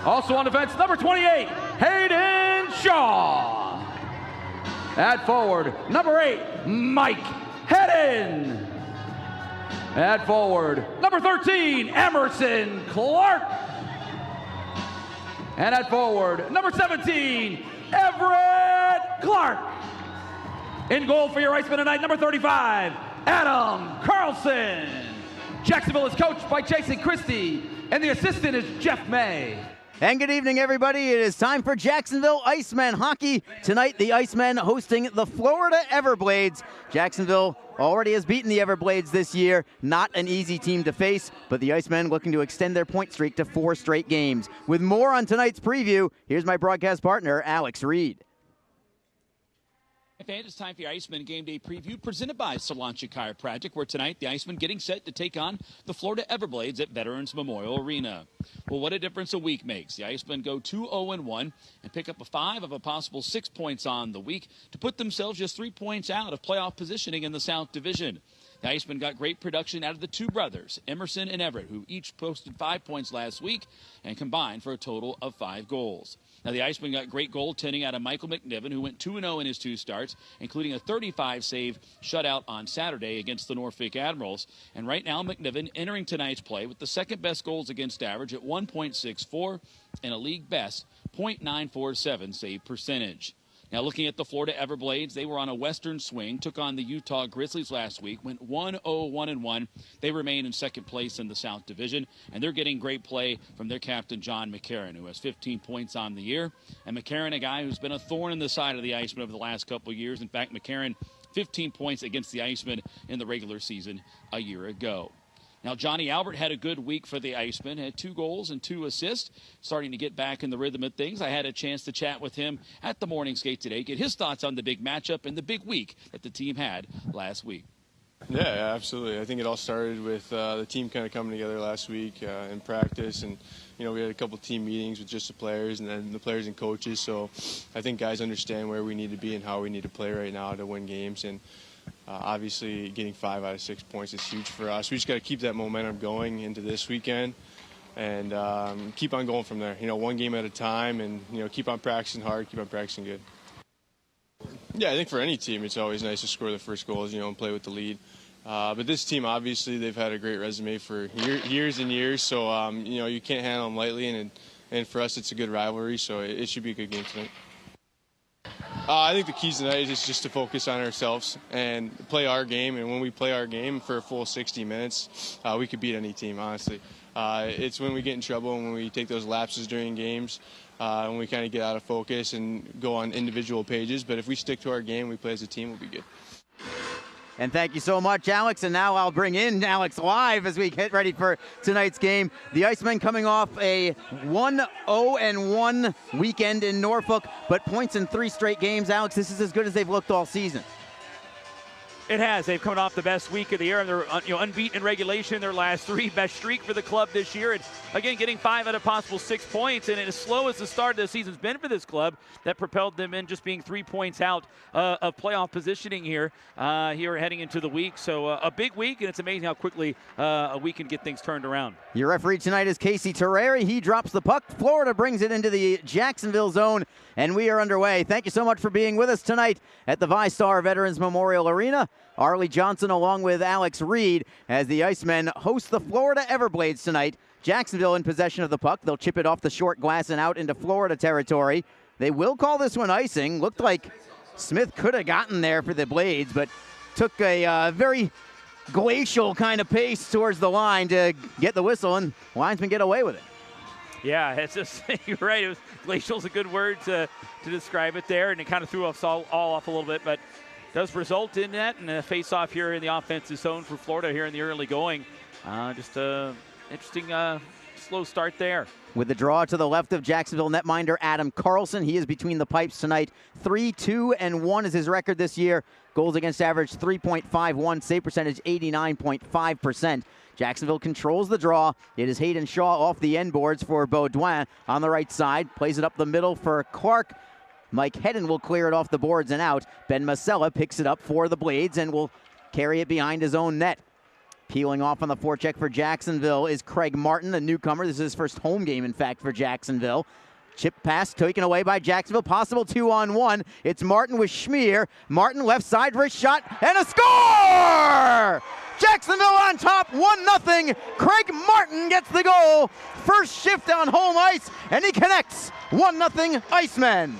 Also on defense, number 28, Hayden Shaw. At forward, number 8, Mike Hedden. At forward, number 13, Emerson Clark. And at forward, number 17, Everett Clark. In goal for your Icemen tonight, number 35, Adam Carlson. Jacksonville is coached by Jason Christie, and the assistant is Jeff May. And good evening, everybody. It is time for Jacksonville Icemen hockey. Tonight, the Icemen hosting the Florida Everblades. Jacksonville already has beaten the Everblades this year. Not an easy team to face, but the Icemen looking to extend their point streak to 4 straight games. With more on tonight's preview, here's my broadcast partner, Alex Reed. And it's time for your Icemen Game Day Preview presented by Solancha Chiropractic, where tonight the Icemen getting set to take on the Florida Everblades at Veterans Memorial Arena. Well, what a difference a week makes. The Icemen go 2-0-1 and pick up a 5 of a possible 6 points on the week to put themselves just 3 points out of playoff positioning in the South Division. The Icemen got great production out of the two brothers, Emerson and Everett, who each posted 5 points last week and combined for a total of 5 goals. Now, the Icemen got great goaltending out of Michael McNiven, who went 2-0 in his 2 starts, including a 35-save shutout on Saturday against the Norfolk Admirals. And right now, McNiven entering tonight's play with the second-best goals against average at 1.64 and a league-best .947 save percentage. Now, looking at the Florida Everblades, they were on a western swing, took on the Utah Grizzlies last week, went 1-0-1-1. They remain in second place in the South Division, and they're getting great play from their captain, John McCarron, who has 15 points on the year. And McCarron, a guy who's been a thorn in the side of the Icemen over the last couple of years. In fact, McCarron, 15 points against the Icemen in the regular season a year ago. Now, Johnny Albert had a good week for the Icemen, had 2 goals and 2 assists, starting to get back in the rhythm of things. I had a chance to chat with him at the morning skate today, get his thoughts on the big matchup and the big week that the team had last week. Yeah, absolutely. I think it all started with the team kind of coming together last week in practice, and we had a couple team meetings with just the players and then the players and coaches. So I think guys understand where we need to be and how we need to play right now to win games. And obviously, getting 5 out of 6 points is huge for us. We just got to keep that momentum going into this weekend and keep on going from there. One game at a time, and keep on practicing hard, keep on practicing good. Yeah, I think for any team, it's always nice to score the first goals, and play with the lead. But this team, obviously, they've had a great resume for years and years, so you can't handle them lightly. And for us, it's a good rivalry, so it should be a good game tonight. I think the keys tonight is just to focus on ourselves and play our game. And when we play our game for a full 60 minutes, we could beat any team, honestly. It's when we get in trouble and when we take those lapses during games, when we kind of get out of focus and go on individual pages. But if we stick to our game, we play as a team, we'll be good. And thank you so much, Alex. And now I'll bring in Alex live as we get ready for tonight's game. The Icemen coming off a 1-0-1 weekend in Norfolk, but points in 3 straight games. Alex, this is as good as they've looked all season. It has. They've come off the best week of the year, and they're unbeaten in regulation in their last 3. Best streak for the club this year. And again, getting 5 out of possible 6 points. And as slow as the start of the season's been for this club, that propelled them in just being 3 points out of playoff positioning here heading into the week. So a big week, and it's amazing how quickly a week can get things turned around. Your referee tonight is Casey Terreri. He drops the puck. Florida brings it into the Jacksonville zone, and we are underway. Thank you so much for being with us tonight at the VyStar Veterans Memorial Arena. Arlie Johnson along with Alex Reed as the Icemen host the Florida Everblades tonight. Jacksonville in possession of the puck. They'll chip it off the short glass and out into Florida territory. They will call this one icing. Looked like Smith could have gotten there for the Blades, but took a very glacial kind of pace towards the line to get the whistle, and linesmen get away with it. Yeah, it's just, you're right. Glacial's a good word to describe it there, and it kind of threw us all off a little bit, but does result in that, and a face-off here in the offensive zone for Florida here in the early going. Just an interesting slow start there. With the draw to the left of Jacksonville netminder Adam Carlson. He is between the pipes tonight. 3-2-1 is his record this year. Goals against average 3.51, save percentage 89.5%. Jacksonville controls the draw. It is Hayden Shaw off the end boards for Baudouin on the right side. Plays it up the middle for Clark. Mike Hedden will clear it off the boards and out. Ben Masella picks it up for the Blades and will carry it behind his own net. Peeling off on the forecheck for Jacksonville is Craig Martin, a newcomer. This is his first home game, in fact, for Jacksonville. Chip pass taken away by Jacksonville. Possible 2-on-1. It's Martin with Schmier. Martin left side for his shot and a score! Jacksonville on top, 1-0. Craig Martin gets the goal. First shift on home ice, and he connects. 1-0 Icemen.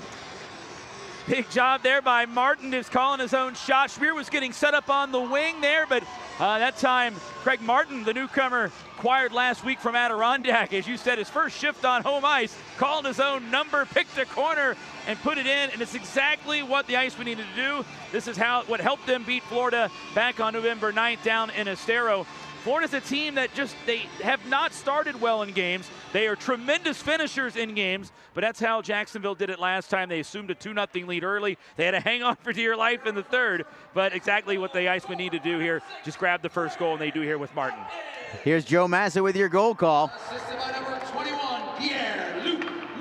Big job there by Martin, who's calling his own shot. Schmier was getting set up on the wing there, but that time Craig Martin, the newcomer, acquired last week from Adirondack, as you said, his first shift on home ice, called his own number, picked a corner, and put it in, and it's exactly what the Icemen needed to do. This is what helped them beat Florida back on November 9th down in Estero. Florida's a team that they have not started well in games. They are tremendous finishers in games, but that's how Jacksonville did it last time. They assumed a 2-0 lead early. They had to hang on for dear life in the third, but exactly what the Icemen need to do here. Just grab the first goal, and they do here with Martin. Here's Joe Massa with your goal call. Assisted by number 21, Pierre-Luc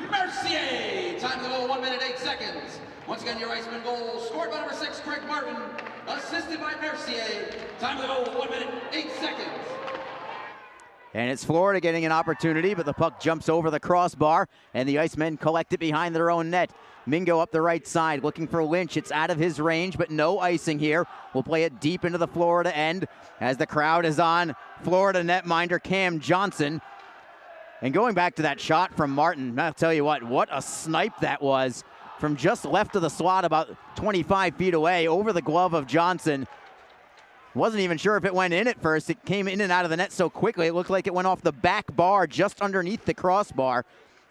Mercier. Time to go, 1 minute, 8 seconds. Once again, your Iceman goal scored by number 6, Craig Martin. Assisted by Mercier. Time to go, 1 minute, 8 seconds. And it's Florida getting an opportunity, but the puck jumps over the crossbar, and the Icemen collect it behind their own net. Mingo up the right side, looking for Lynch. It's out of his range, but no icing here. We'll play it deep into the Florida end as the crowd is on Florida netminder Cam Johnson. And going back to that shot from Martin, I'll tell you what a snipe that was from just left of the slot, about 25 feet away, over the glove of Johnson. Wasn't even sure if it went in at first. It came in and out of the net so quickly, it looked like it went off the back bar just underneath the crossbar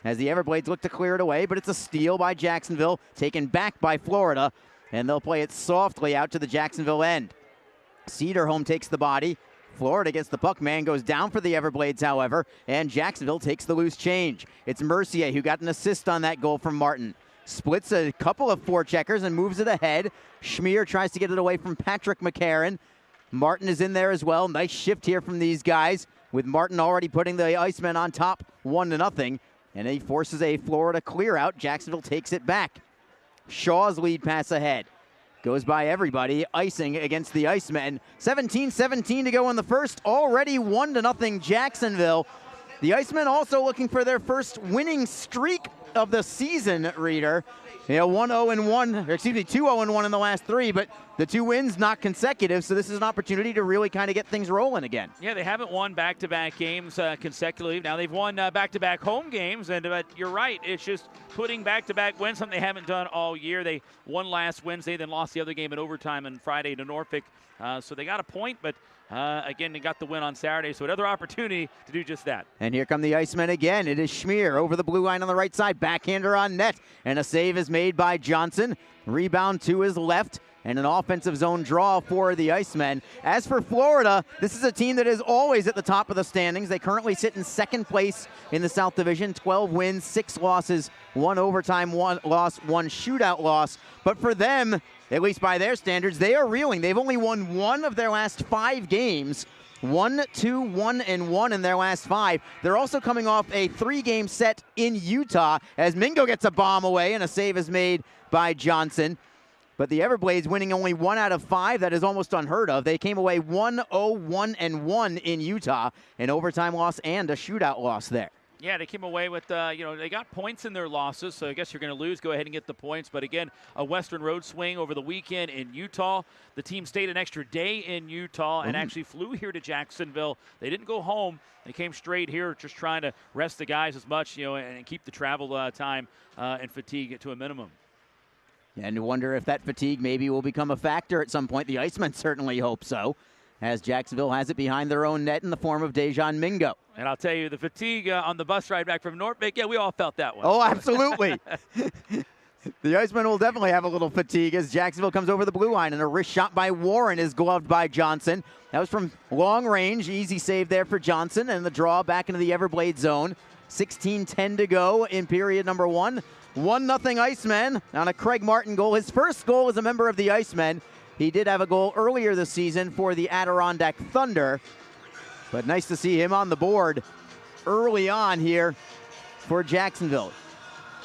as the Everblades look to clear it away, but it's a steal by Jacksonville, taken back by Florida, and they'll play it softly out to the Jacksonville end. Cedarholm takes the body. Florida gets the puck. Man goes down for the Everblades, however, and Jacksonville takes the loose change. It's Mercier who got an assist on that goal from Martin. Splits a couple of forecheckers and moves it ahead. Schmier tries to get it away from Patrick McCarron. Martin is in there as well. Nice shift here from these guys, with Martin already putting the Icemen on top 1-0. And he forces a Florida clear out. Jacksonville takes it back. Shaw's lead pass ahead. Goes by everybody, icing against the Icemen. 17-17 to go in the first. Already 1-0 Jacksonville. The Icemen also looking for their first winning streak of the season, Reader. 2-0-1 in the last 3, but the 2 wins not consecutive, so this is an opportunity to really kind of get things rolling again. Yeah, they haven't won back-to-back games consecutively. Now they've won back-to-back home games, but you're right, it's just putting back-to-back wins, something they haven't done all year. They won last Wednesday, then lost the other game in overtime on Friday to Norfolk, so they got a point, but again, they got the win on Saturday, so another opportunity to do just that. And here come the Icemen again. It is Schmier over the blue line on the right side. Backhander on net. And a save is made by Johnson. Rebound to his left. And an offensive zone draw for the Icemen. As for Florida, this is a team that is always at the top of the standings. They currently sit in second place in the South Division. 12 wins, 6 losses, 1 overtime 1 loss, 1 shootout loss. But for them, at least by their standards, they are reeling. They've only won 1 of their last 5 games. 1-2-1-1 in their last 5. They're also coming off a 3-game set in Utah as Mingo gets a bomb away and a save is made by Johnson. But the Everblades winning only 1 out of 5. That is almost unheard of. They came away 1-0-1-1 in Utah, an overtime loss and a shootout loss there. Yeah, they came away with, they got points in their losses, so I guess you're going to lose. Go ahead and get the points. But again, a Western Road swing over the weekend in Utah. The team stayed an extra day in Utah and actually flew here to Jacksonville. They didn't go home. They came straight here, just trying to rest the guys as much, and keep the travel time and fatigue to a minimum. And you wonder if that fatigue maybe will become a factor at some point. The Icemen certainly hope so, as Jacksonville has it behind their own net in the form of Dejan Mingo. And I'll tell you, the fatigue on the bus ride back from Norfolk, yeah, we all felt that one. Oh, absolutely. The Icemen will definitely have a little fatigue as Jacksonville comes over the blue line, and a wrist shot by Warren is gloved by Johnson. That was from long range. Easy save there for Johnson, and the draw back into the Everblade zone. 16-10 to go in period number 1. 1-0 Icemen on a Craig Martin goal. His first goal as a member of the Icemen. He did have a goal earlier this season for the Adirondack Thunder, but nice to see him on the board early on here for Jacksonville.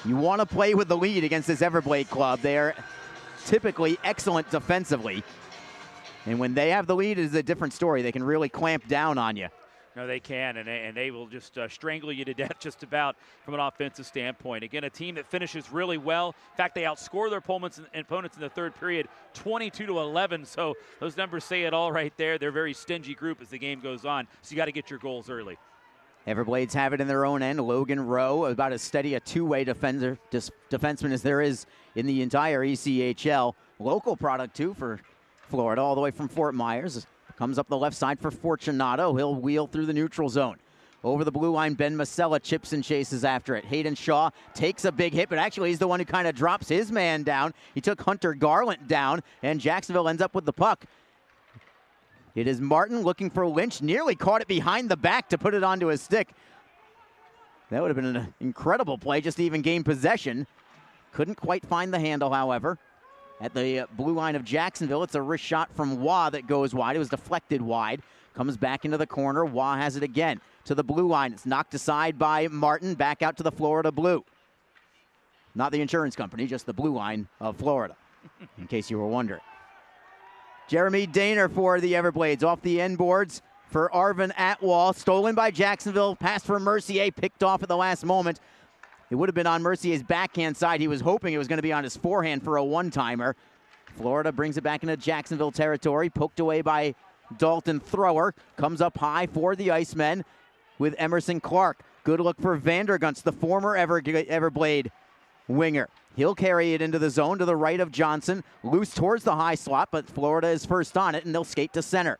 You want to play with the lead against this Everblade club. They are typically excellent defensively. And when they have the lead, it is a different story. They can really clamp down on you. No, they can, and they will just strangle you to death just about from an offensive standpoint. Again, a team that finishes really well. In fact, they outscore their opponents in the third period 22-11, so those numbers say it all right there. They're a very stingy group as the game goes on, so you got to get your goals early. Everblades have it in their own end. Logan Rowe, about as steady a two-way defenseman as there is in the entire ECHL. Local product, too, for Florida, all the way from Fort Myers. Comes up the left side for Fortunato. He'll wheel through the neutral zone. Over the blue line, Ben Masella chips and chases after it. Hayden Shaw takes a big hit, but actually he's the one who kind of drops his man down. He took Hunter Garland down, and Jacksonville ends up with the puck. It is Martin looking for Lynch. Nearly caught it behind the back to put it onto his stick. That would have been an incredible play just to even gain possession. Couldn't quite find the handle, however. At the blue line of Jacksonville, it's a wrist shot from Waugh that goes wide. It was deflected wide. Comes back into the corner. Waugh has it again. To the blue line. It's knocked aside by Martin. Back out to the Florida Blue. Not the insurance company, just the blue line of Florida, in case you were wondering. Jeremy Daner for the Everblades. Off the end boards for Arvin Atwall. Stolen by Jacksonville. Pass for Mercier. Picked off at the last moment. It would have been on Mercier's backhand side. He was hoping it was going to be on his forehand for a one-timer. Florida brings it back into Jacksonville territory. Poked away by Dalton Thrower. Comes up high for the Icemen with Emerson Clark. Good look for Vandergunst, the former Everblade winger. He'll carry it into the zone to the right of Johnson. Loose towards the high slot, but Florida is first on it, and they'll skate to center.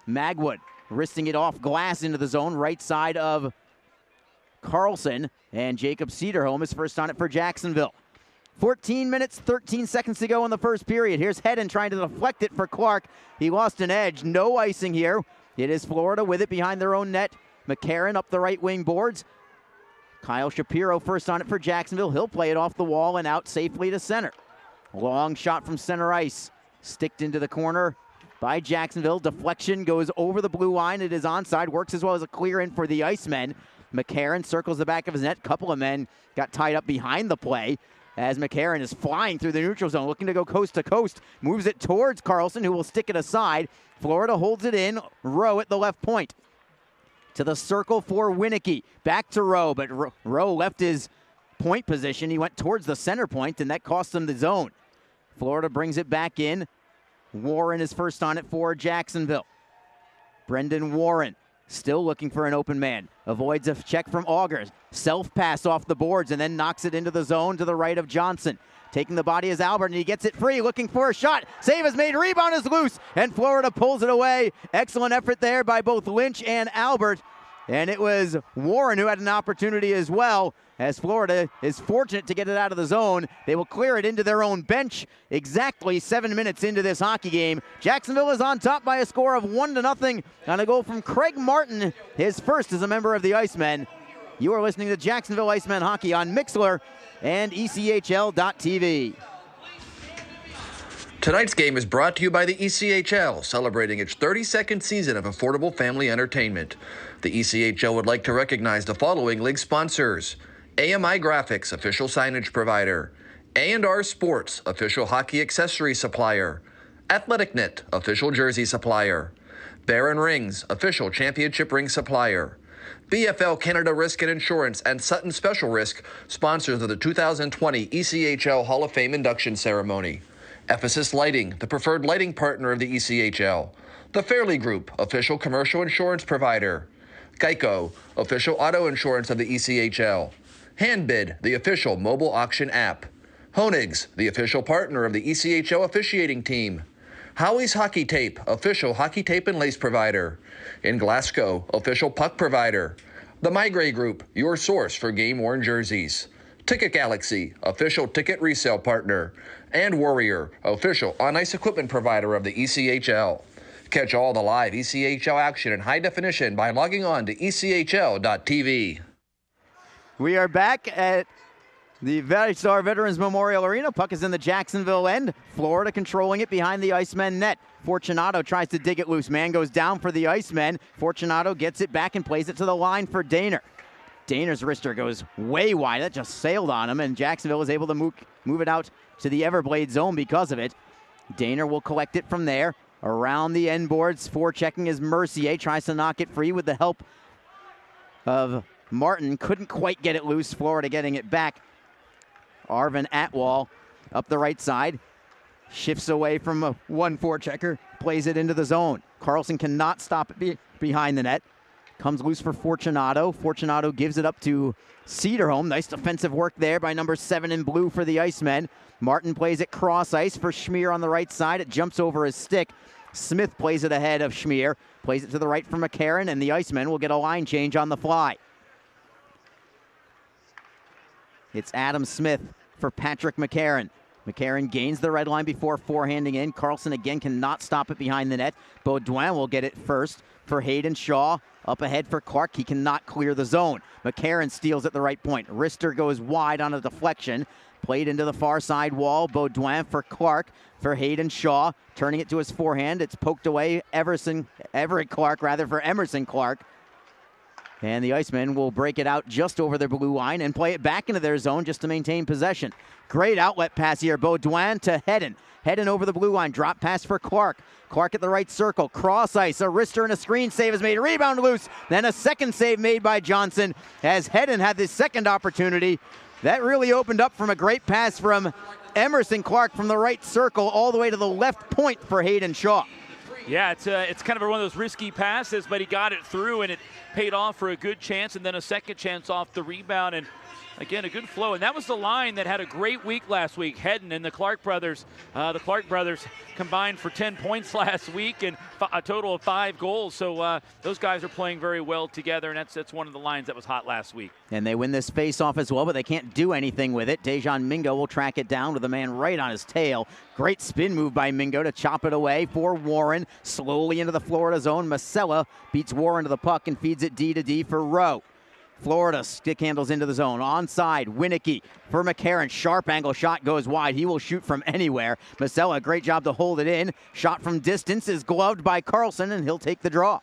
Magwood wristing it off glass into the zone, right side of Carlson, and Jacob Cederholm is first on it for Jacksonville. 14 minutes, 13 seconds to go in the first period. Here's Hedden trying to deflect it for Clark. He lost an edge. No icing here. It is Florida with it behind their own net. McCarron up the right wing boards. Kyle Shapiro first on it for Jacksonville. He'll play it off the wall and out safely to center. Long shot from center ice. Sticked into the corner by Jacksonville. Deflection goes over the blue line. It is onside. Works as well as a clear in for the Icemen. McCarron circles the back of his net. Couple of men got tied up behind the play as McCarron is flying through the neutral zone, looking to go coast to coast. Moves it towards Carlson, who will stick it aside. Florida holds it in. Rowe at the left point. To the circle for Winicky. Back to Rowe, but Rowe left his point position. He went towards the center point, and that cost him the zone. Florida brings it back in. Warren is first on it for Jacksonville. Brendan Warren still looking for an open man. Avoids a check from Augers. Self-pass off the boards and then knocks it into the zone to the right of Johnson. Taking the body is Albert, and he gets it free, looking for a shot. Save is made, rebound is loose, and Florida pulls it away. Excellent effort there by both Lynch and Albert. And it was Warren who had an opportunity as well, as Florida is fortunate to get it out of the zone. They will clear it into their own bench exactly 7 minutes into this hockey game. Jacksonville is on top by a score of 1-0 on a goal from Craig Martin, his first as a member of the Icemen. You are listening to Jacksonville Icemen Hockey on Mixlr and ECHL.TV. Tonight's game is brought to you by the ECHL, celebrating its 32nd season of affordable family entertainment. The ECHL would like to recognize the following league sponsors: AMI Graphics, official signage provider; A&R Sports, official hockey accessory supplier; AthleticNet, official jersey supplier; Baron Rings, official championship ring supplier; BFL Canada Risk and Insurance and Sutton Special Risk, sponsors of the 2020 ECHL Hall of Fame induction ceremony; Ephesus Lighting, the preferred lighting partner of the ECHL; The Fairley Group, official commercial insurance provider; Geico, official auto insurance of the ECHL; Handbid, the official mobile auction app; Honig's, the official partner of the ECHL officiating team; Howie's Hockey Tape, official hockey tape and lace provider; In Glasgow, official puck provider; The Migray Group, your source for game-worn jerseys; Ticket Galaxy, official ticket resale partner; and Warrior, official on-ice equipment provider of the ECHL. Catch all the live ECHL action in high definition by logging on to ECHL.TV. We are back at the VyStar Veterans Memorial Arena. Puck is in the Jacksonville end. Florida controlling it behind the Icemen net. Fortunato tries to dig it loose. Man goes down for the Icemen. Fortunato gets it back and plays it to the line for Daner. Daner's wrister goes way wide. That just sailed on him, and Jacksonville is able to move it out to the Everblade zone because of it. Daner will collect it from there. Around the end boards, forechecking is Mercier. Tries to knock it free with the help of Martin. Couldn't quite get it loose. Florida getting it back. Arvin Atwal up the right side. Shifts away from a one forechecker. Plays it into the zone. Carlson cannot stop it behind the net. Comes loose for Fortunato. Fortunato gives it up to Cedarholm. Nice defensive work there by number 7 in blue for the Icemen. Martin plays it cross ice for Schmier on the right side. It jumps over his stick. Smith plays it ahead of Schmier. Plays it to the right for McCarron, and the Icemen will get a line change on the fly. It's Adam Smith for Patrick McCarron. McCarron gains the red line before forehanding in. Carlson again cannot stop it behind the net. Baudouin will get it first for Hayden Shaw. Up ahead for Clark. He cannot clear the zone. McCarron steals at the right point. Rister goes wide on a deflection. Played into the far side wall. Baudouin for Clark for Hayden Shaw. Turning it to his forehand. It's poked away. Everett Clark for Emerson Clark. And the Icemen will break it out just over their blue line and play it back into their zone just to maintain possession. Great outlet pass here. Baudouin to Hedden. Hedden over the blue line. Drop pass for Clark. Clark at the right circle. Cross ice. A wrister and a screen save is made. Rebound loose. Then a second save made by Johnson as Hedden had this second opportunity. That really opened up from a great pass from Emerson Clark from the right circle all the way to the left point for Hayden Shaw. Yeah, it's kind of one of those risky passes, but he got it through, and it paid off for a good chance, and then a second chance off the rebound, and again, a good flow. And that was the line that had a great week last week. Hedden and the Clark brothers. The Clark brothers combined for 10 points last week and a total of 5 goals. So those guys are playing very well together, and that's one of the lines that was hot last week. And they win this face-off as well, but they can't do anything with it. Dejan Mingo will track it down with a man right on his tail. Great spin move by Mingo to chop it away for Warren. Slowly into the Florida zone. Masella beats Warren to the puck and feeds it D to D for Rowe. Florida stick handles into the zone. Onside, Winicky for McCarron. Sharp angle shot goes wide. He will shoot from anywhere. Masella, great job to hold it in. Shot from distance is gloved by Carlson, and he'll take the draw.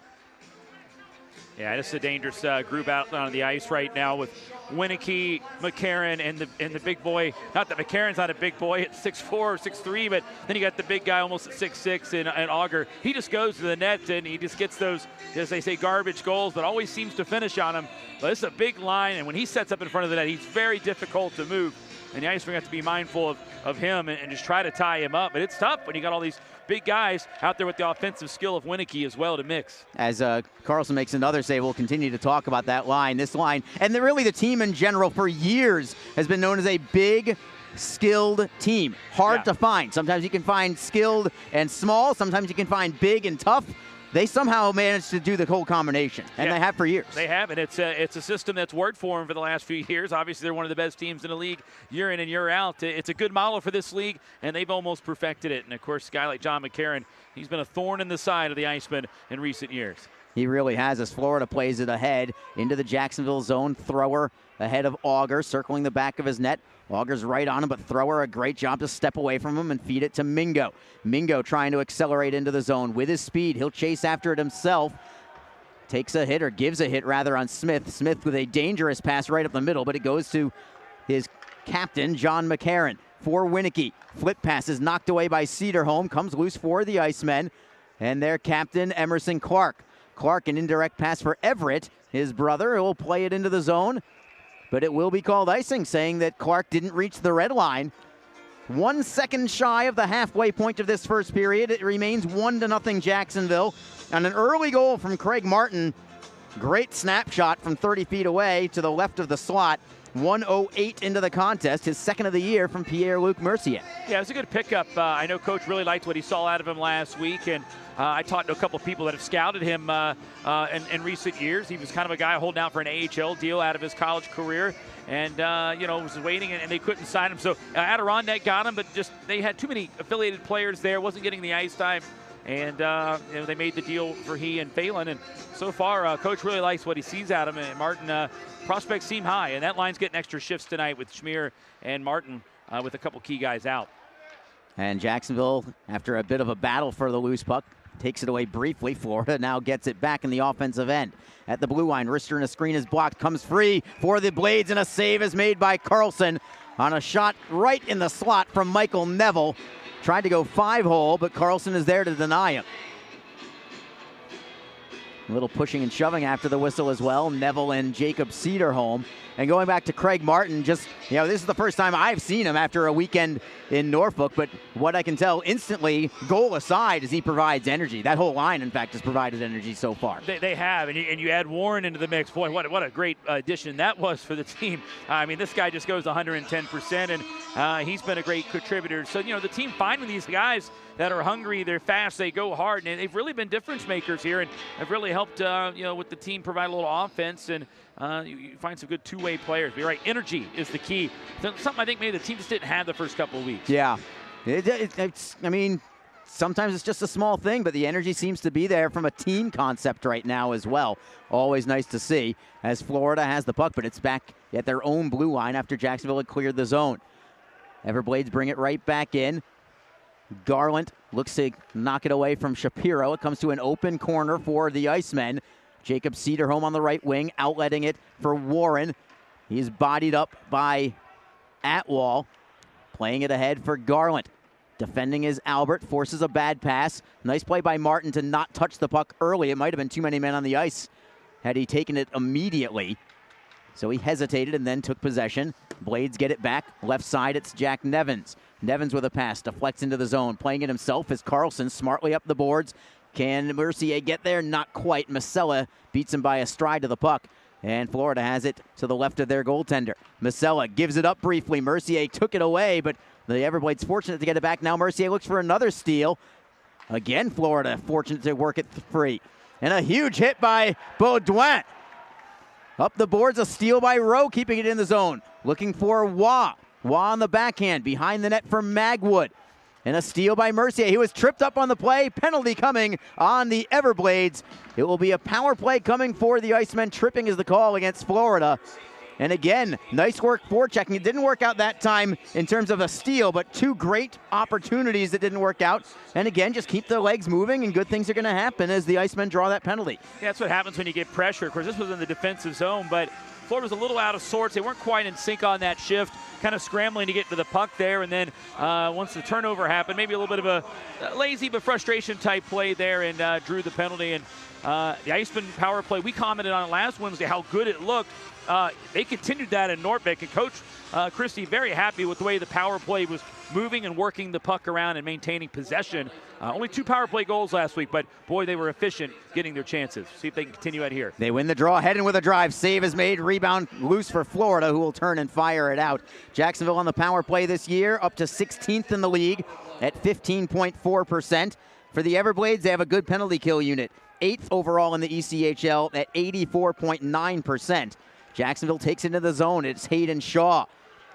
Yeah, this is a dangerous group out on the ice right now with Winicky, McCarron, and the big boy. Not that McCarron's not a big boy at 6'4" or 6'3", but then you got the big guy almost at 6'6" and Auger. He just goes to the net and he just gets those, as they say, garbage goals, but always seems to finish on them. But this is a big line, and when he sets up in front of the net, he's very difficult to move. And the Icemen have to be mindful of him and just try to tie him up. But it's tough when you got all these big guys out there with the offensive skill of Winicky as well to mix. As Carlson makes another save, we'll continue to talk about that line. This line, and really the team in general for years has been known as a big, skilled team. Hard to find. Sometimes you can find skilled and small. Sometimes you can find big and tough. They somehow managed to do the whole combination, and they have for years. They have, and it's a system that's worked for them for the last few years. Obviously, they're one of the best teams in the league year in and year out. It's a good model for this league, and they've almost perfected it. And, of course, a guy like John McCarron, he's been a thorn in the side of the Icemen in recent years. He really has, as Florida plays it ahead into the Jacksonville zone. Thrower ahead of Auger, circling the back of his net. Auger's right on him, but Thrower, a great job to step away from him and feed it to Mingo. Mingo trying to accelerate into the zone with his speed. He'll chase after it himself. Takes a hit, or gives a hit rather, on Smith. Smith with a dangerous pass right up the middle, but it goes to his captain, John McCarron, for Winicky. Flip pass is knocked away by Cedarholm. Comes loose for the Icemen. And their captain, Emerson Clark. Clark, an indirect pass for Everett, his brother, who will play it into the zone. But it will be called icing, saying that Clark didn't reach the red line. 1 second shy of the halfway point of this first period. It remains 1-0 Jacksonville. And an early goal from Craig Martin. Great snapshot from 30 feet away to the left of the slot. 1:08 into the contest, his second of the year from Pierre-Luc Mercier. Yeah, it was a good pickup. I know Coach really liked what he saw out of him last week, and I talked to a couple of people that have scouted him in recent years. He was kind of a guy holding out for an AHL deal out of his college career, and was waiting, and they couldn't sign him. So Adirondack got him, but just they had too many affiliated players there, wasn't getting the ice time. And they made the deal for he and Phelan, and so far Coach really likes what he sees out of him. And Martin, prospects seem high, and that line's getting extra shifts tonight with Schmier and Martin with a couple key guys out. And Jacksonville, after a bit of a battle for the loose puck, takes it away briefly. Florida now gets it back in the offensive end. At the blue line, Rister and a screen is blocked, comes free for the Blades, and a save is made by Carlson on a shot right in the slot from Michael Neville. tried to go 5-hole, but Carlson is there to deny him. A little pushing and shoving after the whistle as well. Neville and Jacob Cederholm. And going back to Craig Martin, just, this is the first time I've seen him after a weekend in Norfolk, but what I can tell instantly, goal aside, is he provides energy. That whole line, in fact, has provided energy so far. They have, and you add Warren into the mix. Boy, what a great addition that was for the team. I mean, this guy just goes 110%, and he's been a great contributor. So, the team finding these guys that are hungry, they're fast, they go hard, and they've really been difference makers here, and have really helped, with the team provide a little offense, and you find some good two-way players. But you're right, energy is the key. Something I think maybe the team just didn't have the first couple of weeks. Yeah. Sometimes it's just a small thing, but the energy seems to be there from a team concept right now as well. Always nice to see as Florida has the puck, but it's back at their own blue line after Jacksonville had cleared the zone. Everblades bring it right back in. Garland looks to knock it away from Shapiro. It comes to an open corner for the Icemen. Jacob Cederholm on the right wing, outletting it for Warren. He's bodied up by Atwall, playing it ahead for Garland. Defending is Albert, forces a bad pass. Nice play by Martin to not touch the puck early. It might have been too many men on the ice had he taken it immediately. So he hesitated and then took possession. Blades get it back. Left side, it's Jack Nevins. Nevins with a pass, deflects into the zone. Playing it himself is Carlson, smartly up the boards. Can Mercier get there? Not quite. Masella beats him by a stride to the puck. And Florida has it to the left of their goaltender. Masella gives it up briefly. Mercier took it away, but the Everblades fortunate to get it back. Now Mercier looks for another steal. Again, Florida fortunate to work it free. And a huge hit by Baudouin. Up the boards, a steal by Rowe, keeping it in the zone. Looking for Waugh. Waugh on the backhand, behind the net for Magwood. And a steal by Mercier. He was tripped up on the play. Penalty coming on the Everblades. It will be a power play coming for the Icemen. Tripping is the call against Florida. And again, nice work forechecking. It didn't work out that time in terms of a steal, but two great opportunities that didn't work out. And again, just keep the legs moving and good things are going to happen as the Icemen draw that penalty. Yeah, that's what happens when you get pressure. Of course, this was in the defensive zone, but Florida was a little out of sorts. They weren't quite in sync on that shift, kind of scrambling to get to the puck there. And then once the turnover happened, maybe a little bit of a lazy but frustration type play there and drew the penalty. And the Iceman power play, we commented on it last Wednesday how good it looked. They continued that in Norbeck, and Coach Christie very happy with the way the power play was moving and working the puck around and maintaining possession. Only 2 power play goals last week, but boy, they were efficient getting their chances. See if they can continue out here. They win the draw, heading with a drive. Save is made, rebound loose for Florida, who will turn and fire it out. Jacksonville on the power play this year, up to 16th in the league at 15.4%. For the Everblades, they have a good penalty kill unit, 8th overall in the ECHL at 84.9%. Jacksonville takes it into the zone. It's Hayden Shaw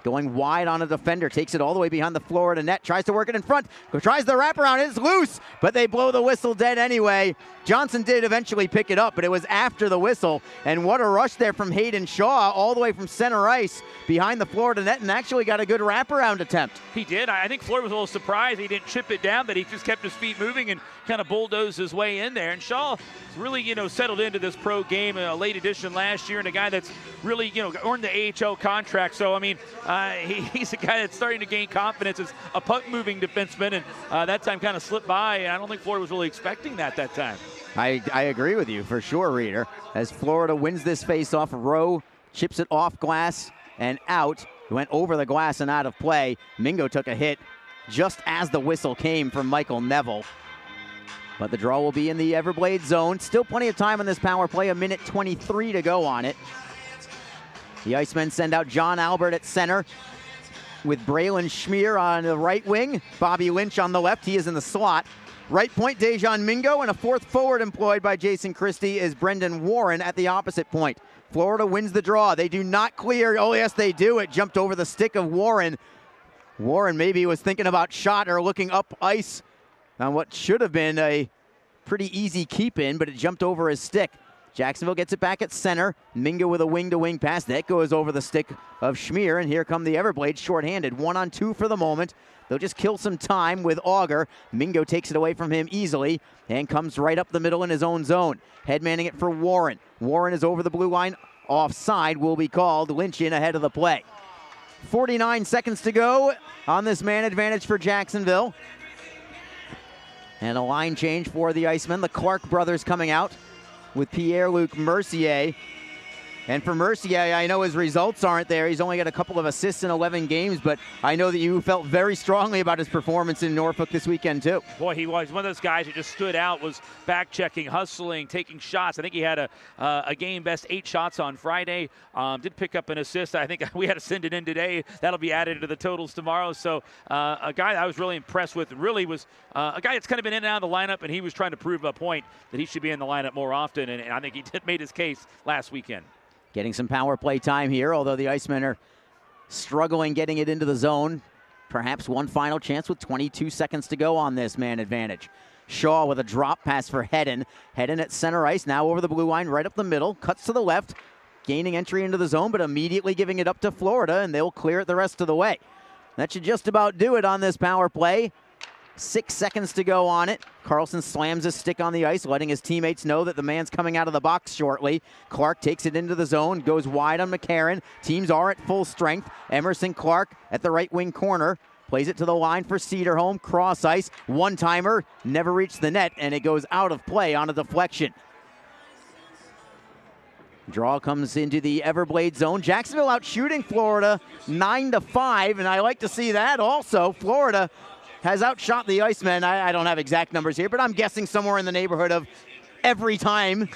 going wide on a defender. Takes it all the way behind the Florida net. Tries to work it in front. Tries the wraparound. It's loose, but they blow the whistle dead anyway. Johnson did eventually pick it up, but it was after the whistle. And what a rush there from Hayden Shaw all the way from center ice behind the Florida net and actually got a good wraparound attempt. He did. I think Florida was a little surprised he didn't chip it down, but he just kept his feet moving and kind of bulldozed his way in there. And Shaw really, settled into this pro game, a late addition last year, and a guy that's really, earned the AHL contract. So, I mean, he's a guy that's starting to gain confidence as a puck-moving defenseman, and that time kind of slipped by, and I don't think Florida was really expecting that time. I agree with you for sure, Reader. As Florida wins this face-off, Rowe chips it off glass and out. Went over the glass and out of play. Mingo took a hit just as the whistle came from Michael Neville. But the draw will be in the Everblades zone. Still plenty of time on this power play, 1:23 to go on it. The Icemen send out John Albert at center with Braylon Schmier on the right wing. Bobby Lynch on the left. He is in the slot. Right point, Dejan Mingo, and a fourth forward employed by Jason Christie is Brendan Warren at the opposite point. Florida wins the draw. They do not clear. Oh, yes, they do. It jumped over the stick of Warren. Warren maybe was thinking about shot or looking up ice on what should have been a pretty easy keep in, but it jumped over his stick. Jacksonville gets it back at center. Mingo with a wing-to-wing pass. That goes over the stick of Schmier, and here come the Everblades shorthanded. 1-on-2 for the moment. They'll just kill some time with Auger. Mingo takes it away from him easily and comes right up the middle in his own zone. Headmanning it for Warren. Warren is over the blue line. Offside will be called. Lynch in ahead of the play. 49 seconds to go on this man advantage for Jacksonville. And a line change for the Icemen. The Clark brothers coming out with Pierre-Luc Mercier. And for Mercier, I know his results aren't there. He's only got a couple of assists in 11 games, but I know that you felt very strongly about his performance in Norfolk this weekend, too. Boy, he was one of those guys who just stood out, was back-checking, hustling, taking shots. I think he had a game-best 8 shots on Friday. Did pick up an assist. I think we had to send it in today. That'll be added to the totals tomorrow. So a guy that I was really impressed with really was a guy that's kind of been in and out of the lineup, and he was trying to prove a point that he should be in the lineup more often, and I think he made his case last weekend. Getting some power play time here, although the Icemen are struggling getting it into the zone. Perhaps one final chance with 22 seconds to go on this man advantage. Shaw with a drop pass for Hedden. Hedden at center ice, now over the blue line, right up the middle, cuts to the left, gaining entry into the zone, but immediately giving it up to Florida, and they'll clear it the rest of the way. That should just about do it on this power play. 6 seconds to go on it. Carlson slams his stick on the ice, letting his teammates know that the man's coming out of the box shortly. Clark takes it into the zone, goes wide on McCarron. Teams are at full strength. Emerson Clark at the right wing corner. Plays it to the line for Cedarholm. Cross ice. One-timer. Never reached the net, and it goes out of play on a deflection. Draw comes into the Everblades zone. Jacksonville out shooting Florida 9-5, and I like to see that also. Florida has outshot the Icemen. I don't have exact numbers here, but I'm guessing somewhere in the neighborhood of every time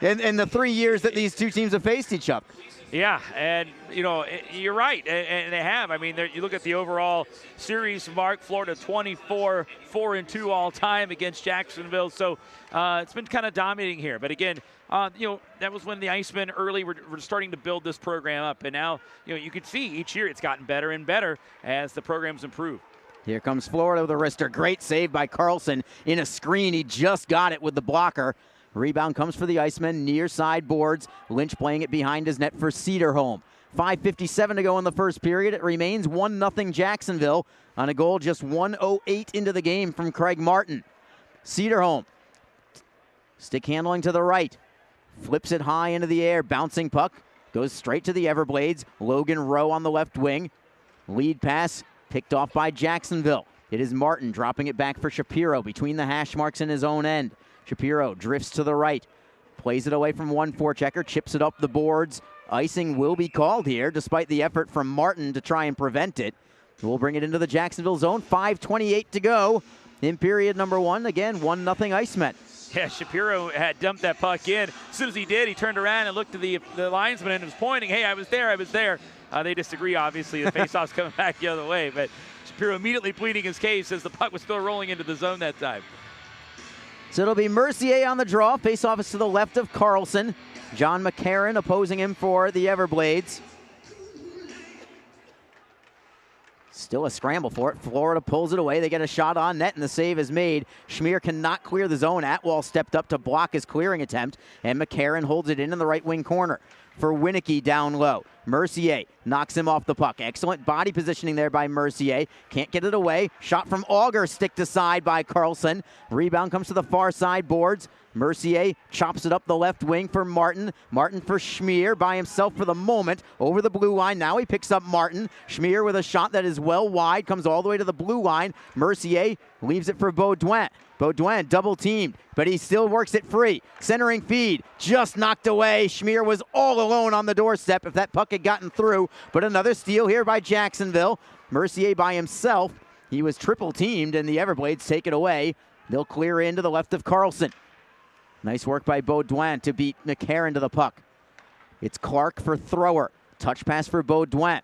in the 3 years that these two teams have faced each other. Yeah, and, you know, you're right, and they have. I mean, you look at the overall series mark, Florida 24, 4-2 all time against Jacksonville, so it's been kind of dominating here. But again, you know, that was when the Icemen early were starting to build this program up, and now, you know, you can see each year it's gotten better and better as the program's improved. Here comes Florida with a wrister. Great save by Carlson in a screen. He just got it with the blocker. Rebound comes for the Icemen, near side boards. Lynch playing it behind his net for Cedarholm. 5:57 to go in the first period. It remains 1-0 Jacksonville on a goal just 1:08 into the game from Craig Martin. Cedarholm, stick handling to the right. Flips it high into the air. Bouncing puck. Goes straight to the Everblades. Logan Rowe on the left wing. Lead pass picked off by Jacksonville. It is Martin dropping it back for Shapiro between the hash marks in his own end. Shapiro drifts to the right. Plays it away from one forechecker. Chips it up the boards. Icing will be called here despite the effort from Martin to try and prevent it. We'll bring it into the Jacksonville zone. 5:28 to go in period number 1. Again, 1-0 Icemen. Yeah, Shapiro had dumped that puck in. As soon as he did, he turned around and looked at the linesman and was pointing, hey, I was there, I was there. They disagree, obviously. The faceoff's coming back the other way. But Shapiro immediately pleading his case as the puck was still rolling into the zone that time. So it'll be Mercier on the draw. Faceoff is to the left of Carlson. John McCarron opposing him for the Everblades. Still a scramble for it. Florida pulls it away. They get a shot on net, and the save is made. Schmier cannot clear the zone. Atwall stepped up to block his clearing attempt, and McCarron holds it in the right wing corner for Winicky down low. Mercier knocks him off the puck. Excellent body positioning there by Mercier. Can't get it away. Shot from Auger, stick to side by Carlson. Rebound comes to the far side boards. Mercier chops it up the left wing for Martin. Martin for Schmier by himself for the moment. Over the blue line. Now he picks up Martin. Schmier with a shot that is well wide. Comes all the way to the blue line. Mercier leaves it for Baudouin. Baudouin double teamed, but he still works it free. Centering feed, just knocked away. Schmier was all alone on the doorstep if that puck had gotten through. But another steal here by Jacksonville. Mercier by himself. He was triple teamed, and the Everblades take it away. They'll clear into the left of Carlson. Nice work by Baudouin to beat McCarron to the puck. It's Clark for Thrower. Touch pass for Baudouin.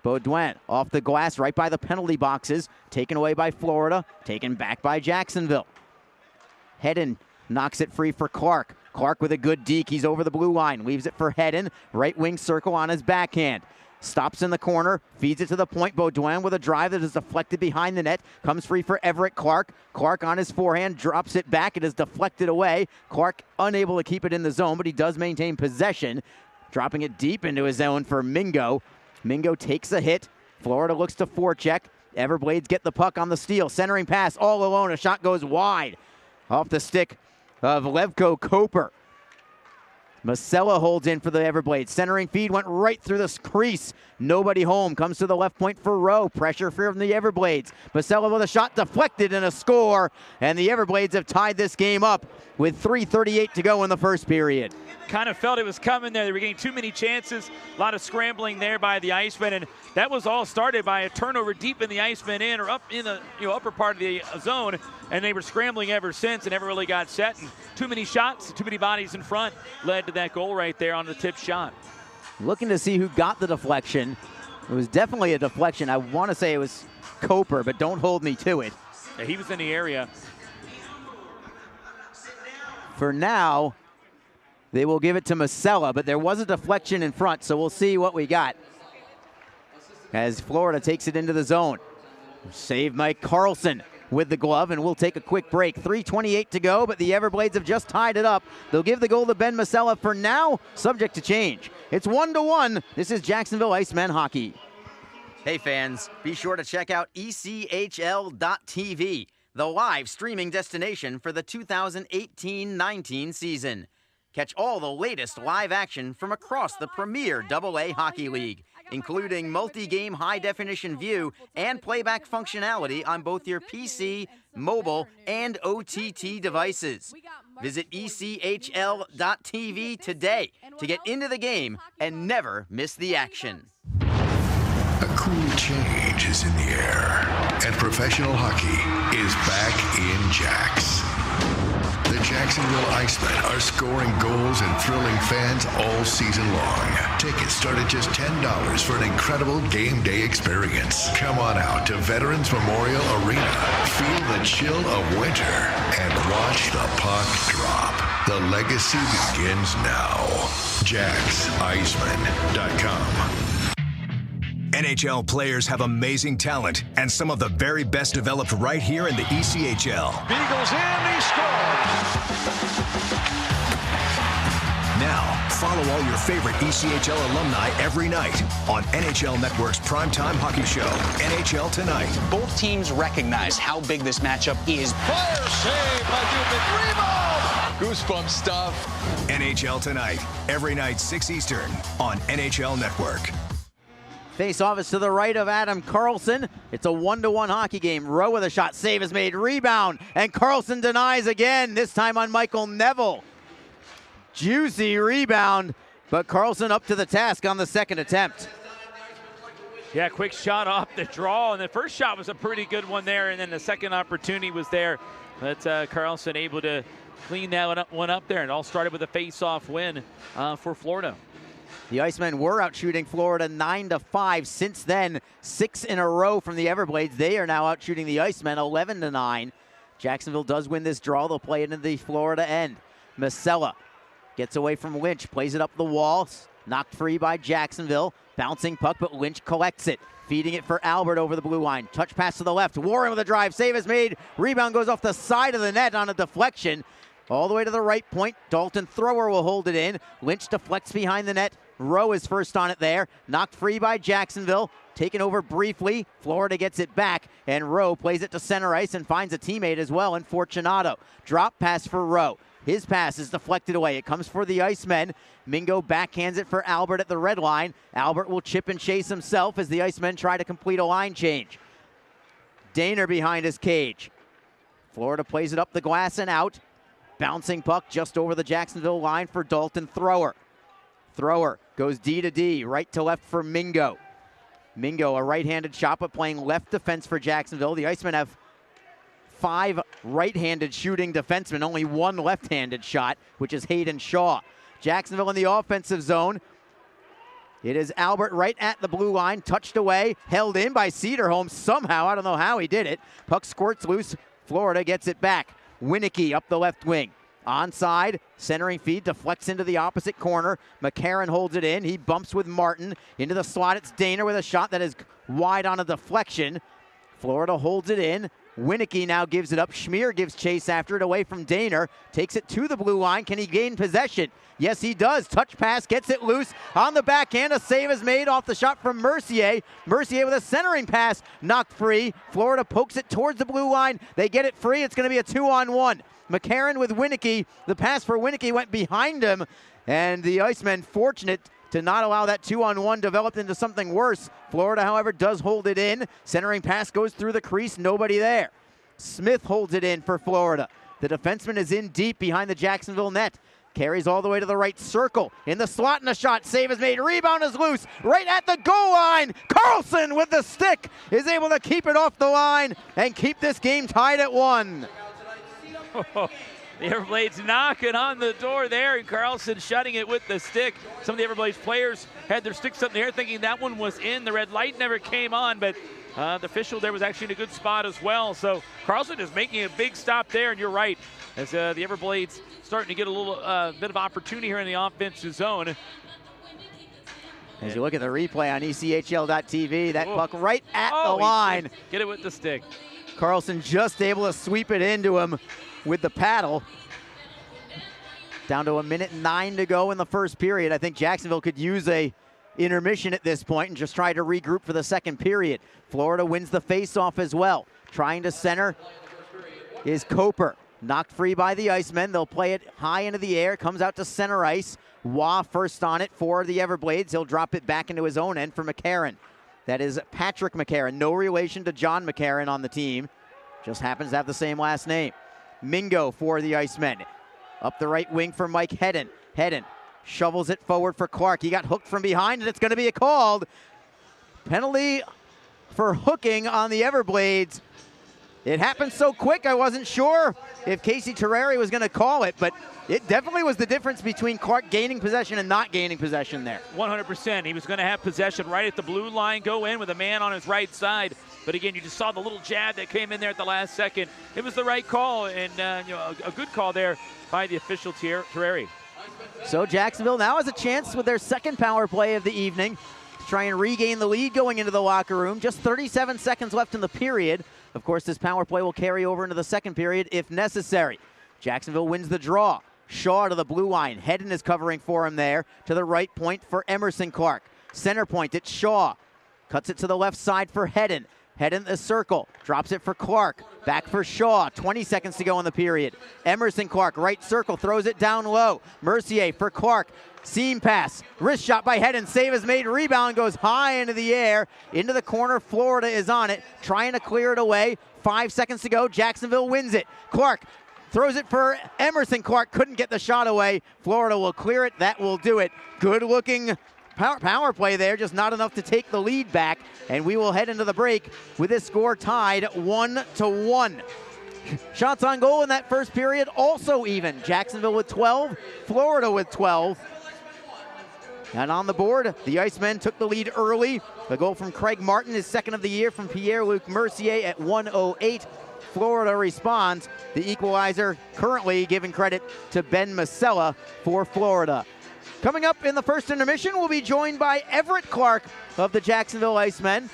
Baudouin off the glass right by the penalty boxes. Taken away by Florida. Taken back by Jacksonville. Hedden knocks it free for Clark. Clark with a good deke. He's over the blue line. Leaves it for Hedden. Right wing circle on his backhand. Stops in the corner. Feeds it to the point. Baudouin with a drive that is deflected behind the net. Comes free for Everett Clark. Clark on his forehand. Drops it back. It is deflected away. Clark unable to keep it in the zone, but he does maintain possession. Dropping it deep into his zone for Mingo. Mingo takes a hit. Florida looks to forecheck. Everblades get the puck on the steal. Centering pass all alone. A shot goes wide off the stick of Levko Koper. Masella holds in for the Everblades. Centering feed went right through the crease. Nobody home. Comes to the left point for Rowe. Pressure from the Everblades. Masella with a shot deflected and a score. And the Everblades have tied this game up with 3:38 to go in the first period. Kind of felt it was coming there. They were getting too many chances. A lot of scrambling there by the Icemen, and that was all started by a turnover deep in the Icemen end or up in the upper part of the zone, and they were scrambling ever since and never really got set. And too many shots, too many bodies in front led to that goal right there on the tip shot. Looking to see who got the deflection. It was definitely a deflection. I want to say it was Coper, but don't hold me to it. Yeah, he was in the area. For now, they will give it to Masella, but there was a deflection in front, so we'll see what we got as Florida takes it into the zone. Saved by Carlson with the glove, and we'll take a quick break. 3:28 to go, but the Everblades have just tied it up. They'll give the goal to Ben Masella for now, subject to change. It's 1-1. This is Jacksonville Icemen hockey. Hey fans, be sure to check out ECHL.TV, the live streaming destination for the 2018-19 season. Catch all the latest live action from across the premier AA Hockey League, including multi-game high-definition view and playback functionality on both your PC, mobile, and OTT devices. Visit ECHL.TV today to get into the game and never miss the action. A cool change is in the air, and professional hockey is back in Jax. The Jacksonville Icemen are scoring goals and thrilling fans all season long. Tickets start at just $10 for an incredible game day experience. Come on out to Veterans Memorial Arena. Feel the chill of winter and watch the puck drop. The legacy begins now. JacksIcemen.com. NHL players have amazing talent, and some of the very best developed right here in the ECHL. Beagles in, he scores! Now, follow all your favorite ECHL alumni every night on NHL Network's primetime hockey show, NHL Tonight. Both teams recognize how big this matchup is. Fire save by Dubnik. Rebound! Goosebump stuff. NHL Tonight, every night 6 Eastern on NHL Network. Face-off is to the right of Adam Carlson. It's a 1-1 hockey game. Rowe with a shot. Save is made. Rebound. And Carlson denies again, this time on Michael Neville. Juicy rebound, but Carlson up to the task on the second attempt. Yeah, quick shot off the draw, and the first shot was a pretty good one there, and then the second opportunity was there. But Carlson able to clean that one up there, and all started with a face-off win for Florida. The Icemen were out shooting Florida 9-5. Since then, 6 in a row from the Everblades. They are now out shooting the Icemen 11-9. Jacksonville does win this draw. They'll play it into the Florida end. Masella gets away from Lynch, plays it up the wall, knocked free by Jacksonville. Bouncing puck, but Lynch collects it. Feeding it for Albert over the blue line. Touch pass to the left. Warren with a drive. Save is made. Rebound goes off the side of the net on a deflection. All the way to the right point. Dalton Thrower will hold it in. Lynch deflects behind the net. Rowe is first on it there. Knocked free by Jacksonville. Taken over briefly. Florida gets it back. And Rowe plays it to center ice and finds a teammate as well in Fortunato. Drop pass for Rowe. His pass is deflected away. It comes for the Icemen. Mingo backhands it for Albert at the red line. Albert will chip and chase himself as the Icemen try to complete a line change. Daner behind his cage. Florida plays it up the glass and out. Bouncing puck just over the Jacksonville line for Dalton Thrower. Thrower goes D to D, right to left for Mingo. Mingo, a right-handed shot, but playing left defense for Jacksonville. The Icemen have 5 right-handed shooting defensemen, only 1 left-handed shot, which is Hayden Shaw. Jacksonville in the offensive zone. It is Albert right at the blue line, touched away, held in by Cedarholm somehow. I don't know how he did it. Puck squirts loose. Florida gets it back. Winicky up the left wing. Onside, centering feed, deflects into the opposite corner. McCarron holds it in. He bumps with Martin. Into the slot, it's Daner with a shot that is wide on a deflection. Florida holds it in. Winicky now gives it up. Schmier gives chase after it away from Daner. Takes it to the blue line. Can he gain possession? Yes, he does. Touch pass, gets it loose. On the backhand, a save is made off the shot from Mercier. Mercier with a centering pass, knocked free. Florida pokes it towards the blue line. They get it free. It's going to be a 2-on-1. McCarron with Winicky. The pass for Winicky went behind him, and the Icemen fortunate to not allow that 2-on-1 develop into something worse. Florida, however, does hold it in. Centering pass goes through the crease, nobody there. Smith holds it in for Florida. The defenseman is in deep behind the Jacksonville net. Carries all the way to the right circle. In the slot and a shot. Save is made. Rebound is loose. Right at the goal line. Carlson with the stick is able to keep it off the line and keep this game tied at 1. The Everblades knocking on the door there, and Carlson shutting it with the stick. Some of the Everblades players had their sticks up in the air thinking that one was in. The red light never came on, but the official there was actually in a good spot as well. So Carlson is making a big stop there, and you're right. As the Everblades starting to get a little bit of opportunity here in the offensive zone. As you look at the replay on ECHL.TV, that puck right at the line. Get it with the stick. Carlson just able to sweep it into him with the paddle. Down to 1:09 to go in the first period. I think Jacksonville could use a intermission at this point and just try to regroup for the second period. Florida wins the faceoff as well. Trying to center is Coper. Knocked free by the Icemen. They'll play it high into the air. Comes out to center ice. Waugh first on it for the Everblades. He'll drop it back into his own end for McCarron. That is Patrick McCarron. No relation to John McCarron on the team. Just happens to have the same last name. Mingo for the Icemen. Up the right wing for Mike Hedden. Hedden shovels it forward for Clark. He got hooked from behind, and it's going to be a called penalty for hooking on the Everblades. It happened so quick, I wasn't sure if Casey Terreri was going to call it, but it definitely was the difference between Clark gaining possession and not gaining possession there. 100%. He was going to have possession right at the blue line, go in with a man on his right side. But again, you just saw the little jab that came in there at the last second. It was the right call, and a good call there by the official Terreri. So Jacksonville now has a chance with their second power play of the evening to try and regain the lead going into the locker room. Just 37 seconds left in the period. Of course, this power play will carry over into the second period if necessary. Jacksonville wins the draw. Shaw to the blue line. Hedden is covering for him there. To the right point for Emerson Clark. Center point, it's Shaw. Cuts it to the left side for Hedden. Hedden the circle. Drops it for Clark. Back for Shaw. 20 seconds to go in the period. Emerson Clark, right circle. Throws it down low. Mercier for Clark. Seam pass, wrist shot by Hedden, save is made, rebound goes high into the air, into the corner, Florida is on it, trying to clear it away, 5 seconds to go, Jacksonville wins it. Clark throws it for Emerson Clark, couldn't get the shot away, Florida will clear it, that will do it. Good looking power play there, just not enough to take the lead back, and we will head into the break with this score tied 1-1. Shots on goal in that first period also even, Jacksonville with 12, Florida with 12. And on the board, the Icemen took the lead early. The goal from Craig Martin is second of the year from Pierre-Luc Mercier at 1:08. Florida responds. The equalizer currently giving credit to Ben Masella for Florida. Coming up in the first intermission, we'll be joined by Everett Clark of the Jacksonville Icemen.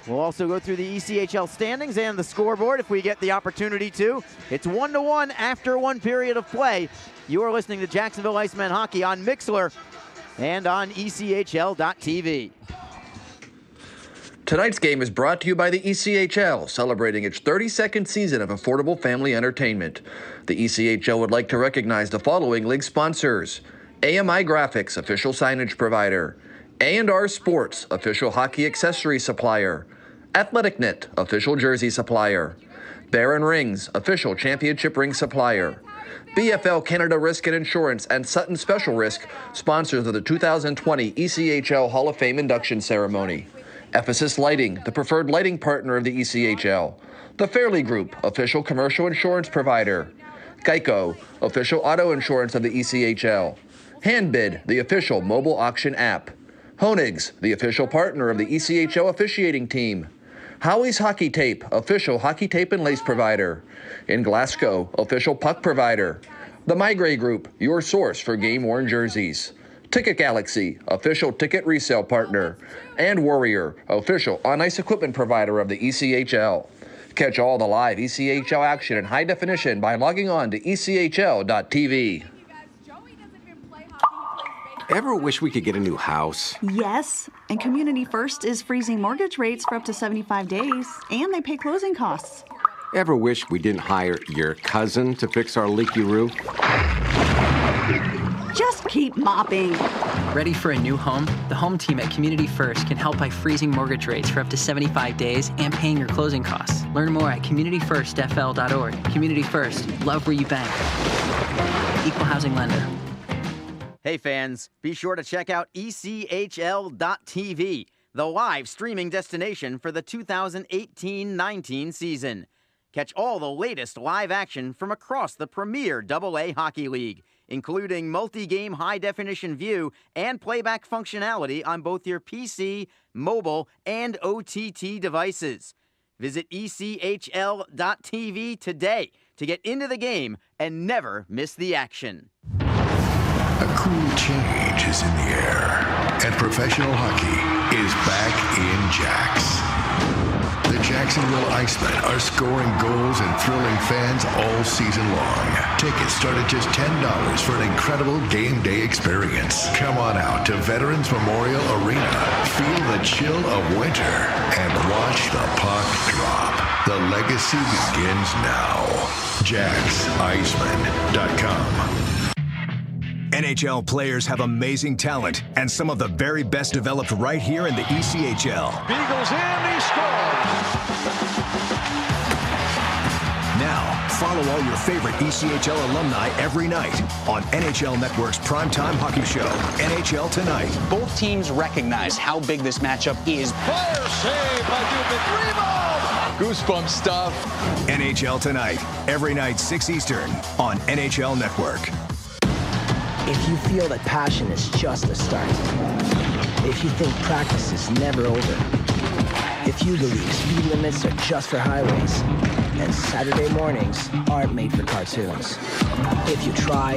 We'll also go through the ECHL standings and the scoreboard if we get the opportunity to. It's 1-1 after one period of play. You are listening to Jacksonville Icemen Hockey on Mixlr and on ECHL.TV. Tonight's game is brought to you by the ECHL, celebrating its 32nd season of affordable family entertainment. The ECHL would like to recognize the following league sponsors: AMI Graphics, official signage provider; A&R Sports, official hockey accessory supplier; AthleticNet, official jersey supplier; Baron Rings, official championship ring supplier; BFL Canada Risk and Insurance and Sutton Special Risk, sponsors of the 2020 ECHL Hall of Fame induction ceremony. Ephesus Lighting, the preferred lighting partner of the ECHL. The Fairley Group, official commercial insurance provider. Geico, official auto insurance of the ECHL. Handbid, the official mobile auction app. Honig's, the official partner of the ECHL officiating team. Howie's Hockey Tape, official hockey tape and lace provider. In Glasgow, official puck provider. The Migray Group, your source for game-worn jerseys. Ticket Galaxy, official ticket resale partner. And Warrior, official on-ice equipment provider of the ECHL. Catch all the live ECHL action in high definition by logging on to ECHL.TV. Ever wish we could get a new house? Yes, and Community First is freezing mortgage rates for up to 75 days, and they pay closing costs. Ever wish we didn't hire your cousin to fix our leaky roof? Just keep mopping. Ready for a new home? The home team at Community First can help by freezing mortgage rates for up to 75 days and paying your closing costs. Learn more at communityfirstfl.org. Community First, love where you bank. Equal housing lender. Hey fans, be sure to check out ECHL.TV, the live streaming destination for the 2018-19 season. Catch all the latest live action from across the premier AA Hockey League, including multi-game high-definition view and playback functionality on both your PC, mobile, and OTT devices. Visit ECHL.TV today to get into the game and never miss the action. A cool change is in the air, and professional hockey is back in Jax. The Jacksonville Icemen are scoring goals and thrilling fans all season long. Tickets start at just $10 for an incredible game day experience. Come on out to Veterans Memorial Arena, feel the chill of winter, and watch the puck drop. The legacy begins now. JacksIcemen.com. NHL players have amazing talent, and some of the very best developed right here in the ECHL. Beagles in, he scores! Now, follow all your favorite ECHL alumni every night on NHL Network's primetime hockey show, NHL Tonight. Both teams recognize how big this matchup is. Fire save by Dubin. Rebound! Goosebump stuff. NHL Tonight, every night 6 Eastern on NHL Network. If you feel that passion is just a start, if you think practice is never over, if you believe speed limits are just for highways, and Saturday mornings aren't made for cartoons, if you try,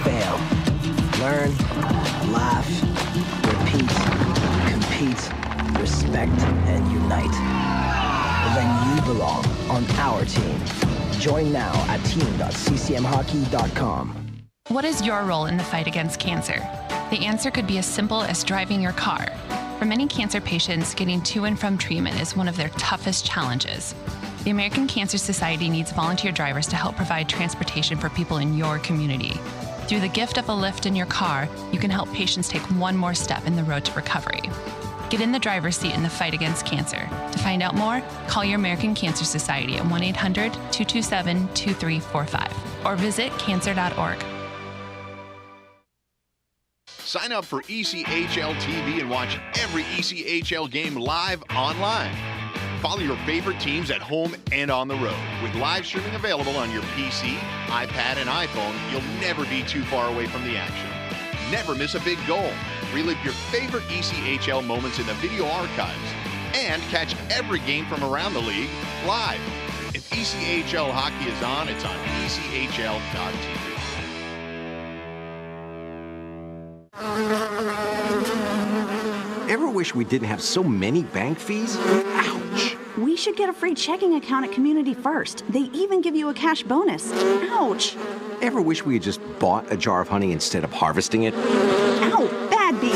fail, learn, laugh, repeat, compete, respect, and unite, then you belong on our team. Join now at team.ccmhockey.com. What is your role in the fight against cancer? The answer could be as simple as driving your car. For many cancer patients, getting to and from treatment is one of their toughest challenges. The American Cancer Society needs volunteer drivers to help provide transportation for people in your community. Through the gift of a lift in your car, you can help patients take one more step in the road to recovery. Get in the driver's seat in the fight against cancer. To find out more, call your American Cancer Society at 1-800-227-2345 or visit cancer.org. Sign up for ECHL TV and watch every ECHL game live online. Follow your favorite teams at home and on the road. With live streaming available on your PC, iPad, and iPhone, you'll never be too far away from the action. Never miss a big goal. Relive your favorite ECHL moments in the video archives. And catch every game from around the league live. If ECHL hockey is on, it's on ECHL.TV. Ever wish we didn't have so many bank fees? Ouch! We should get a free checking account at Community First. They even give you a cash bonus. Ouch! Ever wish we had just bought a jar of honey instead of harvesting it? Ow! Bad bee!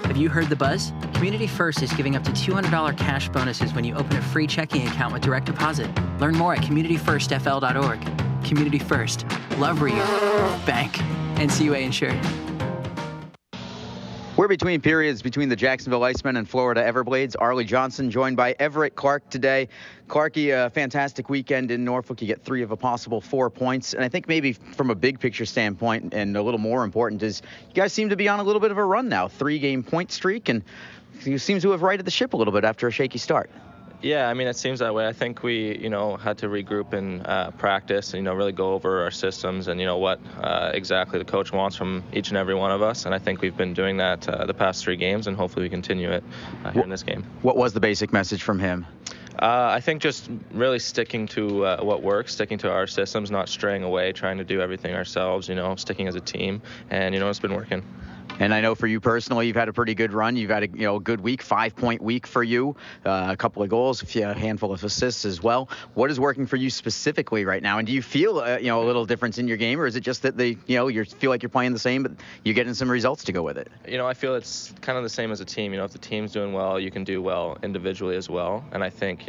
Have you heard the buzz? Community First is giving up to $200 cash bonuses when you open a free checking account with direct deposit. Learn more at communityfirstfl.org. Community First. Love where you bank. NCUA insured. We're between periods between the Jacksonville Icemen and Florida Everblades. Arlie Johnson joined by Everett Clark today. Clarky, a fantastic weekend in Norfolk. You get 3 of a possible 4 points. And I think maybe from a big picture standpoint, and a little more important, is you guys seem to be on a little bit of a run now. 3-game point streak, and you seem to have righted the ship a little bit after a shaky start. Yeah, I mean, it seems that way. I think we, had to regroup and practice and, really go over our systems and, what exactly the coach wants from each and every one of us. And I think we've been doing that the past 3 games, and hopefully we continue it here in this game. What was the basic message from him? I think just really sticking to what works, sticking to our systems, not straying away, trying to do everything ourselves, sticking as a team. And, it's been working. And I know for you personally, you've had a pretty good run. You've had a good week, 5-point week for you, a couple of goals, a handful of assists as well. What is working for you specifically right now? And do you feel a little difference in your game, or is it just that you feel like you're playing the same, but you're getting some results to go with it? I feel it's kind of the same as a team. If the team's doing well, you can do well individually as well. And I think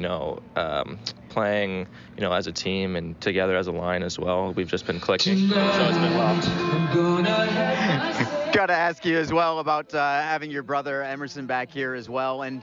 playing as a team and together as a line as well, we've just been clicking. So it's been well. Got to ask you as well about having your brother Emerson back here as well, and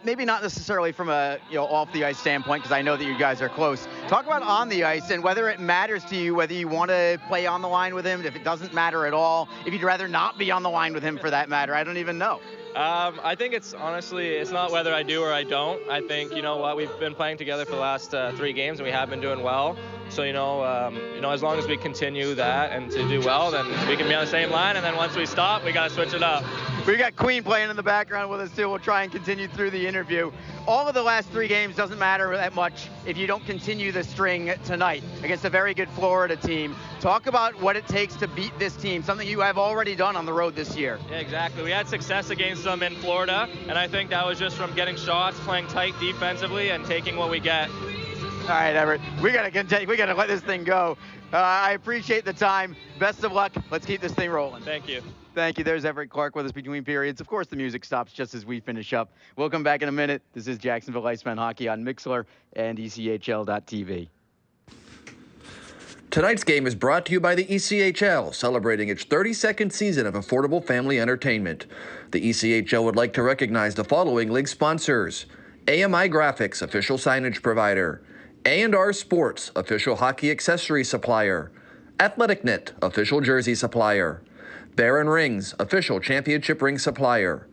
maybe not necessarily from a off the ice standpoint, because I know that you guys are close. Talk about on the ice and whether it matters to you, whether you want to play on the line with him, if it doesn't matter at all, if you'd rather not be on the line with him for that matter. I don't even know. I think it's not whether I do or I don't. I think, we've been playing together for the last 3 games and we have been doing well. So, as long as we continue that and to do well, then we can be on the same line. And then once we stop, we got to switch it up. We got Queen playing in the background with us too. We'll try and continue through the interview. All of the last 3 games doesn't matter that much if you don't continue the string tonight against a very good Florida team. Talk about what it takes to beat this team, something you have already done on the road this year. Yeah, exactly. We had success against them in Florida, and I think that was just from getting shots, playing tight defensively, and taking what we get. All right, Everett, we got to continue. We got to let this thing go. I appreciate the time. Best of luck. Let's keep this thing rolling. Thank you. Thank you. There's Everett Clark with us between periods. Of course, the music stops just as we finish up. We'll come back in a minute. This is Jacksonville Icemen Hockey on Mixlr and ECHL.TV. Tonight's game is brought to you by the ECHL, celebrating its 32nd season of affordable family entertainment. The ECHL would like to recognize the following league sponsors: AMI Graphics, official signage provider; A&R Sports, official hockey accessory supplier; AthleticNet, official jersey supplier; Baron Rings, official championship ring supplier;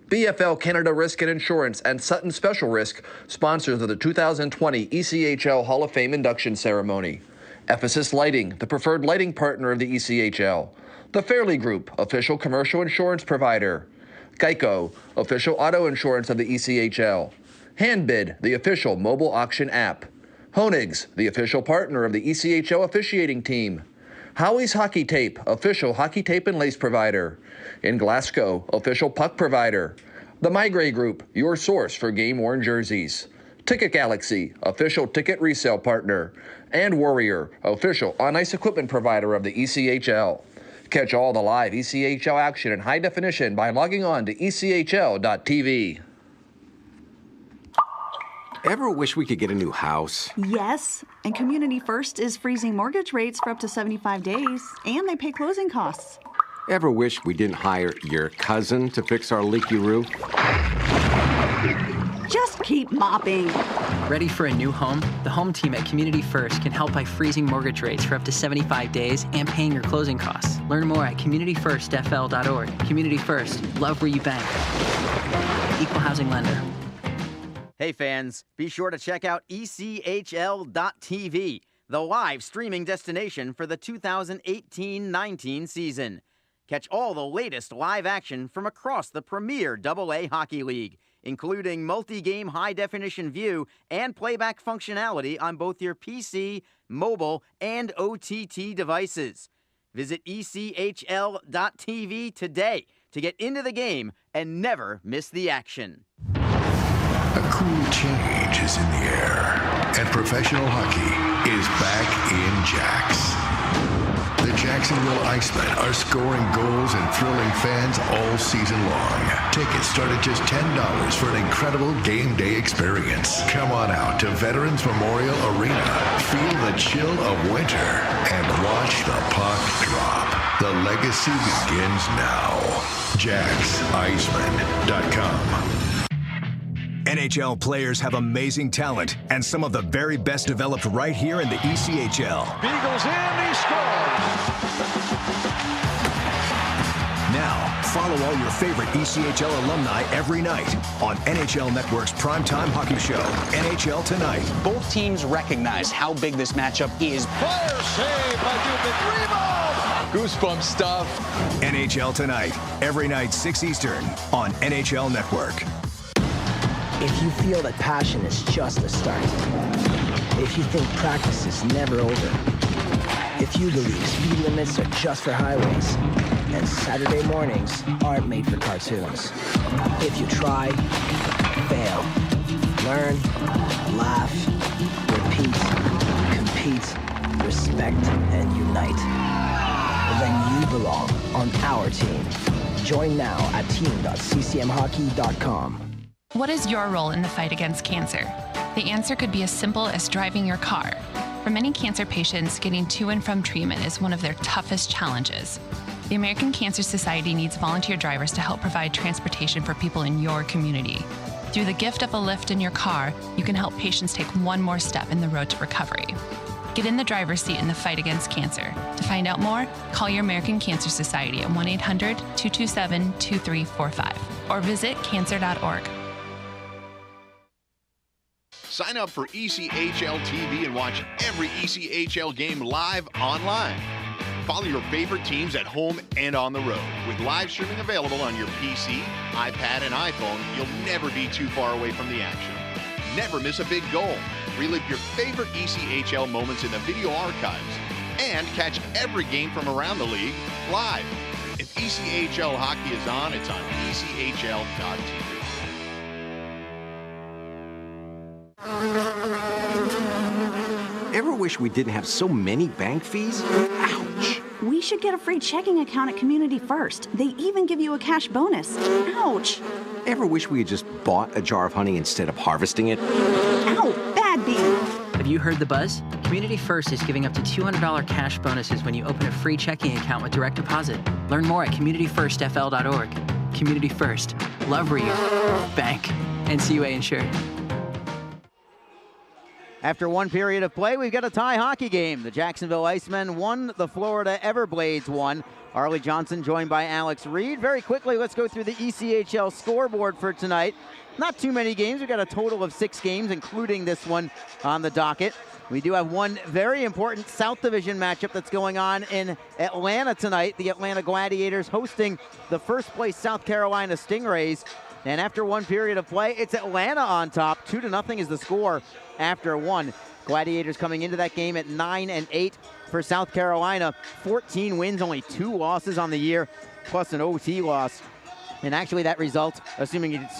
BFL Canada Risk and Insurance and Sutton Special Risk, sponsors of the 2020 ECHL Hall of Fame induction ceremony; Ephesus Lighting, the preferred lighting partner of the ECHL; The Fairley Group, official commercial insurance provider; Geico, official auto insurance of the ECHL; Handbid, the official mobile auction app; Honig's, the official partner of the ECHL officiating team; Howie's Hockey Tape, official hockey tape and lace provider; in Glasgow, official puck provider; The Migray Group, your source for game-worn jerseys; Ticket Galaxy, official ticket resale partner; and Warrior, official on-ice equipment provider of the ECHL. Catch all the live ECHL action in high definition by logging on to ECHL.TV. Ever wish we could get a new house? Yes, and Community First is freezing mortgage rates for up to 75 days, and they pay closing costs. Ever wish we didn't hire your cousin to fix our leaky roof? Just keep mopping. Ready for a new home? The home team at Community First can help by freezing mortgage rates for up to 75 days and paying your closing costs. Learn more at communityfirstfl.org. Community First, love where you bank. Equal housing lender. Hey fans, be sure to check out ECHL.TV, the live streaming destination for the 2018-19 season. Catch all the latest live action from across the premier AA Hockey League, including multi-game high-definition view and playback functionality on both your PC, mobile, and OTT devices. Visit ECHL.TV today to get into the game and never miss the action. A cool change is in the air, and professional hockey is back in Jacks. The Jacksonville Icemen are scoring goals and thrilling fans all season long. Tickets start at just $10 for an incredible game day experience. Come on out to Veterans Memorial Arena. Feel the chill of winter and watch the puck drop. The legacy begins now. JacksIcemen.com. NHL players have amazing talent, and some of the very best developed right here in the ECHL. Beagles in, he scores! Now, follow all your favorite ECHL alumni every night on NHL Network's primetime hockey show, NHL Tonight. Both teams recognize how big this matchup is. Fire save by Dubin. Rebound! Goosebump stuff. NHL Tonight, every night 6 Eastern on NHL Network. If you feel that passion is just a start, if you think practice is never over, if you believe speed limits are just for highways, And Saturday mornings aren't made for cartoons. If you try, fail, learn, laugh, repeat, compete, respect, and unite, then you belong on our team. Join now at team.ccmhockey.com. What is your role in the fight against cancer? The answer could be as simple as driving your car. For many cancer patients, getting to and from treatment is one of their toughest challenges. The American Cancer Society needs volunteer drivers to help provide transportation for people in your community. Through the gift of a lift in your car, you can help patients take one more step in the road to recovery. Get in the driver's seat in the fight against cancer. To find out more, call your American Cancer Society at 1-800-227-2345 or visit cancer.org. Sign up for ECHL TV and watch every ECHL game live online. Follow your favorite teams at home and on the road. With live streaming available on your PC, iPad, and iPhone, you'll never be too far away from the action. Never miss a big goal. Relive your favorite ECHL moments in the video archives. And catch every game from around the league live. If ECHL hockey is on, it's on ECHL.TV. Ever wish we didn't have so many bank fees? Ouch! We should get a free checking account at Community First. They even give you a cash bonus. Ouch! Ever wish we had just bought a jar of honey instead of harvesting it? Ow! Bad bee! Have you heard the buzz? Community First is giving up to $200 cash bonuses when you open a free checking account with direct deposit. Learn more at communityfirstfl.org. Community First. Love where you bank. NCUA insured. After one period of play, we've got a tie hockey game. The Jacksonville Icemen won, the Florida Everblades won. Arlie Johnson joined by Alex Reed. Very quickly, let's go through the ECHL scoreboard for tonight. Not too many games. We've got a total of 6 games, including this one on the docket. We do have one very important South Division matchup that's going on in Atlanta tonight. The Atlanta Gladiators hosting the first-place South Carolina Stingrays. And after one period of play, it's Atlanta on top. 2-0 is the score after one. Gladiators coming into that game at 9-8 for South Carolina. 14 wins, only 2 losses on the year, plus an OT loss. And actually that result, assuming it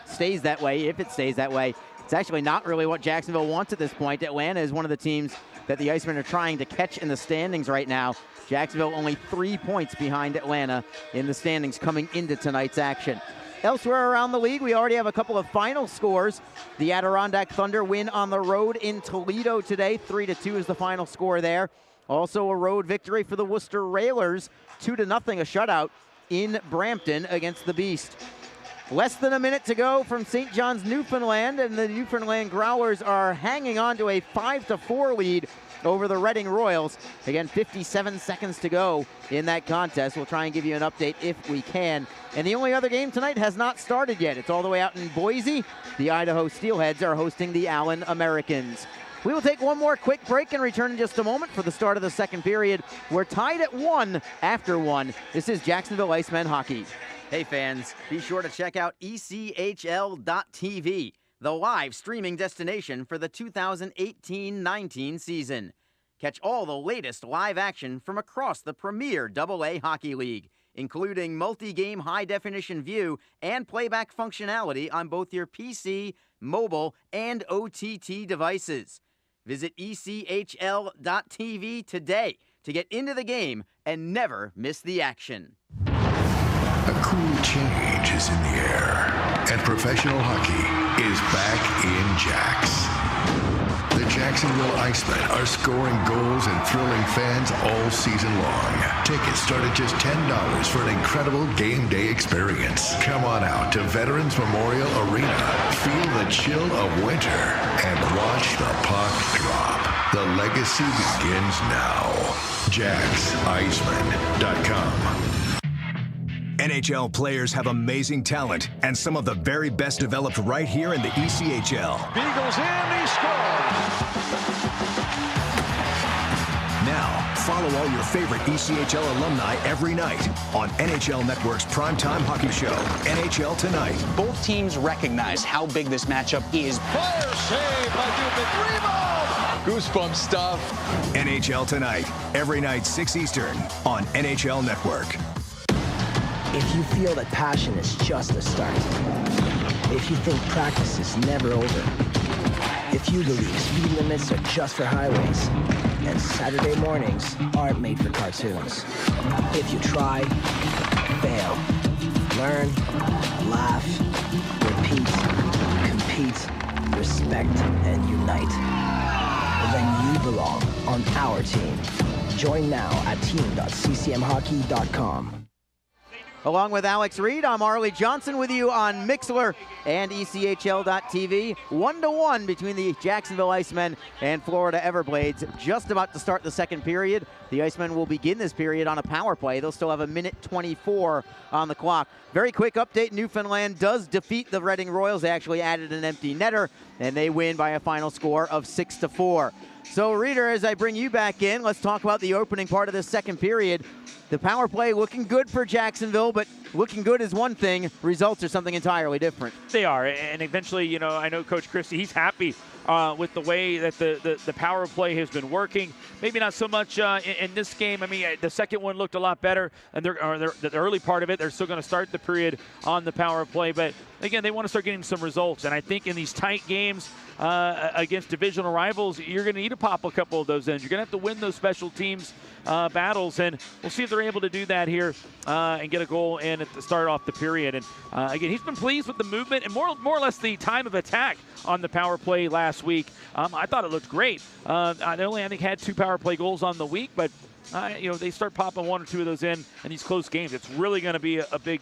stays that way, if it stays that way, it's actually not really what Jacksonville wants at this point. Atlanta is one of the teams that the Icemen are trying to catch in the standings right now. Jacksonville only 3 points behind Atlanta in the standings coming into tonight's action. Elsewhere around the league, we already have a couple of final scores. The Adirondack Thunder win on the road in Toledo today. 3-2 is the final score there. Also a road victory for the Worcester Railers. 2-0, a shutout in Brampton against the Beast. Less than a minute to go from St. John's, Newfoundland, and the Newfoundland Growlers are hanging on to a 5-4 lead over the Reading Royals. Again, 57 seconds to go in that contest. We'll try and give you an update if we can. And the only other game tonight has not started yet. It's all the way out in Boise. The Idaho Steelheads are hosting the Allen Americans. We will take one more quick break and return in just a moment for the start of the second period. We're tied at 1 after 1. This is Jacksonville Icemen hockey. Hey fans, be sure to check out ECHL.TV, the live streaming destination for the 2018-19 season. Catch all the latest live action from across the premier AA Hockey League, including multi-game high-definition view and playback functionality on both your PC, mobile, and OTT devices. Visit ECHL.TV today to get into the game and never miss the action. A cool change is in the air, and professional hockey is back in Jacks. The Jacksonville Icemen are scoring goals and thrilling fans all season long. Tickets start at just $10 for an incredible game day experience. Come on out to Veterans Memorial Arena. Feel the chill of winter and watch the puck drop. The legacy begins now. JacksIcemen.com. NHL players have amazing talent, and some of the very best developed right here in the ECHL. Beagles in, he scores! Now, follow all your favorite ECHL alumni every night on NHL Network's primetime hockey show, NHL Tonight. Both teams recognize how big this matchup is. Fire save by Dubin. Rebound! Goosebump stuff. NHL Tonight, every night 6 Eastern on NHL Network. If you feel that passion is just a start, if you think practice is never over, if you believe speed limits are just for highways, and Saturday mornings aren't made for cartoons. If you try, fail, learn, laugh, repeat, compete, respect, and unite, then you belong on our team. Join now at team.ccmhockey.com. Along with Alex Reed, I'm Arlie Johnson with you on Mixlr and ECHL.TV. 1-1 between the Jacksonville Icemen and Florida Everblades. Just about to start the second period. The Icemen will begin this period on a power play. They'll still have a minute 24 on the clock. Very quick update, Newfoundland does defeat the Reading Royals. They actually added an empty netter, and they win by a final score of 6-4. So, Reader, as I bring you back in, let's talk about the opening part of this second period. The power play looking good for Jacksonville, but looking good is one thing. Results are something entirely different. They are, and eventually, you know, I know Coach Christie, he's happy with the way that the power play has been working. Maybe not so much in this game. I mean, the second one looked a lot better, and the early part of it, they're still going to start the period on the power play. But, again, they want to start getting some results. And I think in these tight games against divisional rivals, you're going to need to pop a couple of those in. You're going to have to win those special teams battles, and we'll see if they're able to do that here and get a goal in at the start off the period. And, again, he's been pleased with the movement and more or less the time of attack on the power play last week. I thought it looked great. They only, I think, had 2 power play goals on the week, but you know, they start popping 1 or 2 of those in these close games. It's really going to be a big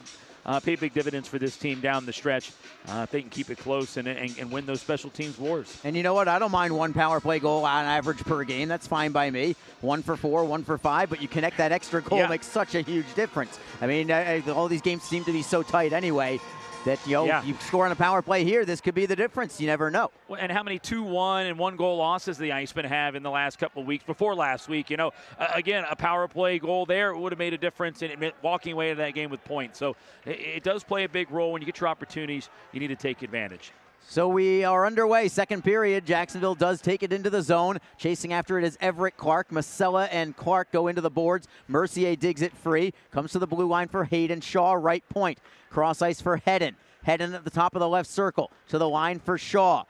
pay big dividends for this team down the stretch if they can keep it close and win those special teams wars. And you know what? I don't mind 1 power play goal on average per game. That's fine by me. 1 for 4, 1 for 5, but you connect that extra goal, makes such a huge difference. I mean, all these games seem to be so tight anyway that, you score on a power play here, this could be the difference. You never know. And how many 2-1 and 1-goal losses the Icemen have in the last couple of weeks before last week? You know, again, a power play goal there would have made a difference in it meant walking away to that game with points. So it does play a big role. When you get your opportunities, you need to take advantage. So we are underway, second period. Jacksonville does take it into the zone. Chasing after it is Everett Clark. Masella and Clark go into the boards. Mercier digs it free. Comes to the blue line for Hayden Shaw, right point. Cross ice for Hedden. Hedden at the top of the left circle. To the line for Shaw.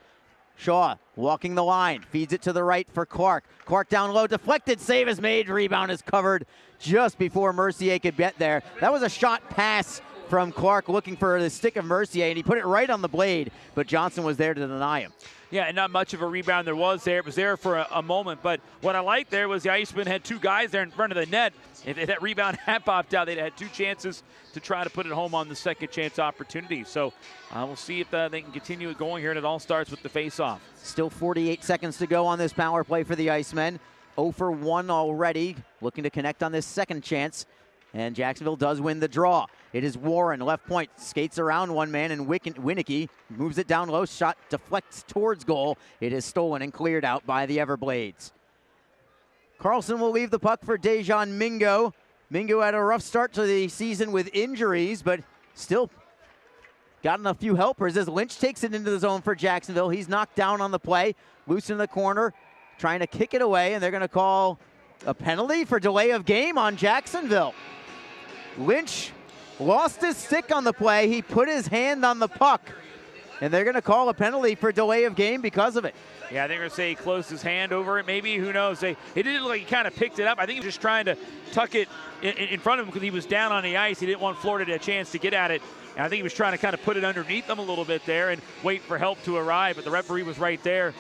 Shaw walking the line. Feeds it to the right for Clark. Clark down low. Deflected. Save is made. Rebound is covered just before Mercier could get there. That was a shot pass from Clark looking for the stick of Mercier, and he put it right on the blade, but Johnson was there to deny him. Yeah, and not much of a rebound there was there. It was there for a moment, but what I liked there was the Icemen had 2 guys there in front of the net. If that rebound had popped out, they'd had 2 chances to try to put it home on the second chance opportunity. So we'll see if they can continue it going here, and it all starts with the face-off. Still 48 seconds to go on this power play for the Icemen. 0 for 1 already, looking to connect on this second chance. And Jacksonville does win the draw. It is Warren, left point, skates around one man, and Winicky moves it down low. Shot deflects towards goal. It is stolen and cleared out by the Everblades. Carlson will leave the puck for Dejan Mingo. Mingo had a rough start to the season with injuries, but still gotten a few helpers as Lynch takes it into the zone for Jacksonville. He's knocked down on the play, loose in the corner, trying to kick it away, and they're going to call a penalty for delay of game on Jacksonville. Lynch lost his stick on the play. He put his hand on the puck, and they're going to call a penalty for delay of game because of it. Yeah, they're going to say he closed his hand over it. Maybe, who knows? It didn't look like he kind of picked it up. I think he was just trying to tuck it in front of him because he was down on the ice. He didn't want Florida to have a chance to get at it. And I think he was trying to kind of put it underneath them a little bit there and wait for help to arrive, but the referee was right there.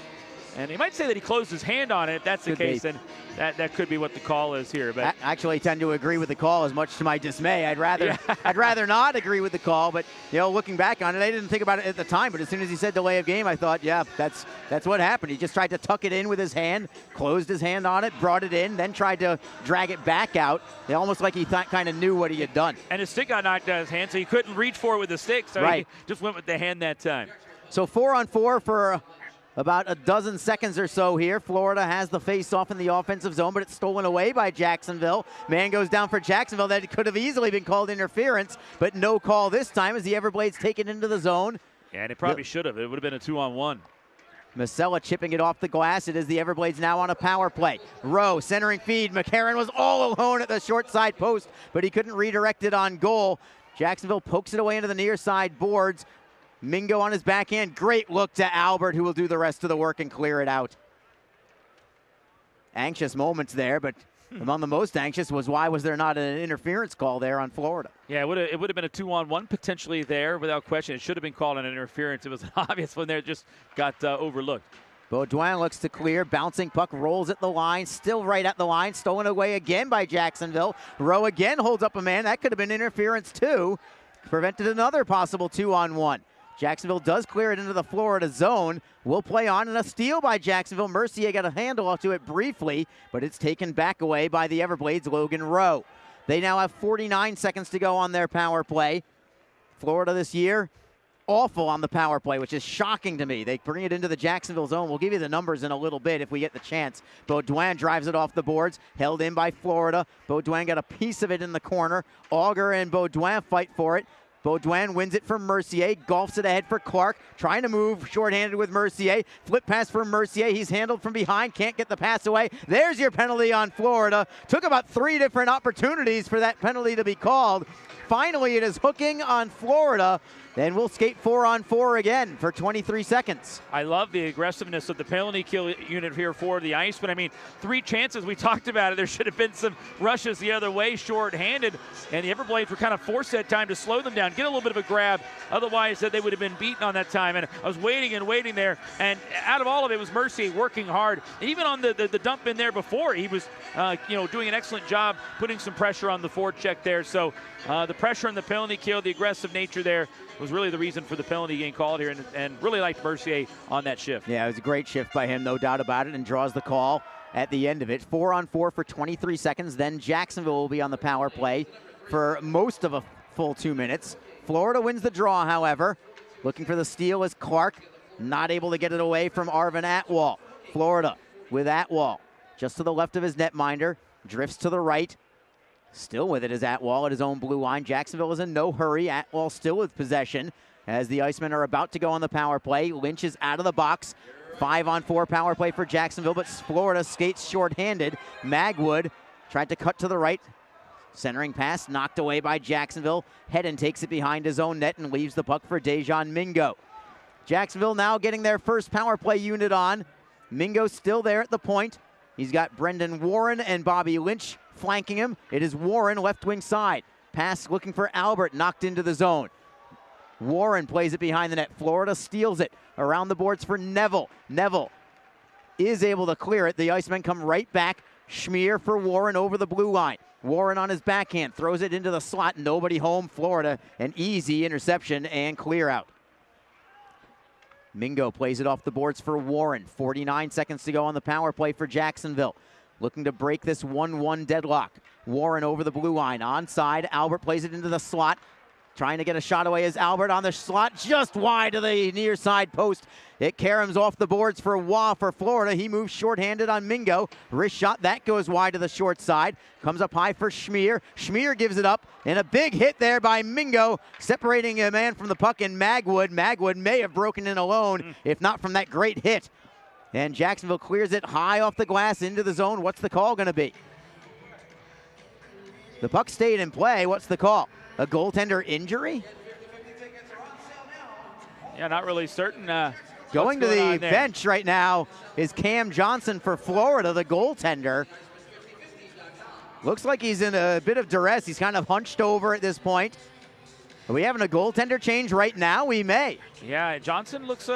And he might say that he closed his hand on it. If that's the case, then that could be what the call is here. But I actually tend to agree with the call, as much to my dismay. I'd rather not agree with the call. But looking back on it, I didn't think about it at the time. But as soon as he said delay of game, I thought, yeah, that's what happened. He just tried to tuck it in with his hand, closed his hand on it, brought it in, then tried to drag it back out. Almost like he kind of knew what he had done. And his stick got knocked out of his hand, so he couldn't reach for it with the stick. So he just went with the hand that time. So 4-on-4 for about a dozen seconds or so here. Florida has the face-off in the offensive zone, but it's stolen away by Jacksonville. Man goes down for Jacksonville. That could have easily been called interference, but no call this time as the Everblades take it into the zone. Yeah, and it probably should have. It would have been a 2-on-1. Masella chipping it off the glass. It is the Everblades now on a power play. Rowe centering feed. McCarron was all alone at the short side post, but he couldn't redirect it on goal. Jacksonville pokes it away into the near side boards. Mingo on his backhand. Great look to Albert, who will do the rest of the work and clear it out. Anxious moments there, but among the most anxious was why was there not an interference call there on Florida? Yeah, it would have been a 2-on-1 potentially there without question. It should have been called an interference. It was an obvious one there, just got overlooked. Baudouin looks to clear. Bouncing puck rolls at the line. Still right at the line. Stolen away again by Jacksonville. Rowe again holds up a man. That could have been interference too. Prevented another possible 2-on-1. Jacksonville does clear it into the Florida zone. Will play on, and a steal by Jacksonville. Mercier got a handle to it briefly, but it's taken back away by the Everblades, Logan Rowe. They now have 49 seconds to go on their power play. Florida this year, awful on the power play, which is shocking to me. They bring it into the Jacksonville zone. We'll give you the numbers in a little bit if we get the chance. Baudouin drives it off the boards, held in by Florida. Baudouin got a piece of it in the corner. Auger and Baudouin fight for it. Baudouin wins it from Mercier, golfs it ahead for Clark, trying to move shorthanded with Mercier. Flip pass for Mercier. He's handled from behind, can't get the pass away. There's your penalty on Florida. Took about 3 different opportunities for that penalty to be called. Finally, it is hooking on Florida. Then we'll skate 4-on-4 again for 23 seconds. I love the aggressiveness of the penalty kill unit here for the Icemen. I mean, 3 chances, we talked about it. There should have been some rushes the other way, short-handed, and the Everblades were kind of forced that time to slow them down, get a little bit of a grab. Otherwise, they would have been beaten on that time. And I was waiting and waiting there, and out of all of it was Mercier working hard. And even on the dump in there before, he was doing an excellent job putting some pressure on the forecheck there. So the pressure and the penalty kill, the aggressive nature there, was really the reason for the penalty getting called here, and really liked Mercier on that shift. Yeah, it was a great shift by him, no doubt about it, and draws the call at the end of it. 4-on-4 for 23 seconds. Then Jacksonville will be on the power play for most of a full 2 minutes. Florida wins the draw, however. Looking for the steal is Clark. Not able to get it away from Arvin Atwall. Florida with Atwall just to the left of his netminder. Drifts to the right. Still with it is Atwall at his own blue line. Jacksonville is in no hurry. Atwall still with possession as the Icemen are about to go on the power play. Lynch is out of the box. 5-on-4 power play for Jacksonville, but Florida skates shorthanded. Magwood tried to cut to the right. Centering pass knocked away by Jacksonville. Hedden takes it behind his own net and leaves the puck for Dejan Mingo. Jacksonville now getting their first power play unit on. Mingo still there at the point. He's got Brendan Warren and Bobby Lynch flanking him. It is Warren left wing side. Pass looking for Albert, knocked into the zone. Warren plays it behind the net. Florida steals it around the boards for Neville. Neville is able to clear it. The Icemen come right back. Schmier for Warren over the blue line. Warren on his backhand throws it into the slot. Nobody home. Florida, an easy interception and clear out. Mingo plays it off the boards for Warren. 49 seconds to go on the power play for Jacksonville. Looking to break this 1-1 deadlock. Warren over the blue line. Onside. Albert plays it into the slot. Trying to get a shot away is Albert on the slot. Just wide of the near side post. It caroms off the boards for Waugh for Florida. He moves shorthanded on Mingo. Wrist shot. That goes wide to the short side. Comes up high for Schmier. Schmier gives it up. And a big hit there by Mingo. Separating a man from the puck in Magwood. Magwood may have broken in alone if not from that great hit. And Jacksonville clears it high off the glass into the zone. What's the call going to be? The puck stayed in play. What's the call? A goaltender injury? Yeah, not really certain. Going to the bench right now is Cam Johnson for Florida, the goaltender. Looks like he's in a bit of duress. He's kind of hunched over at this point. Are we having a goaltender change right now? We may. Yeah, Johnson looks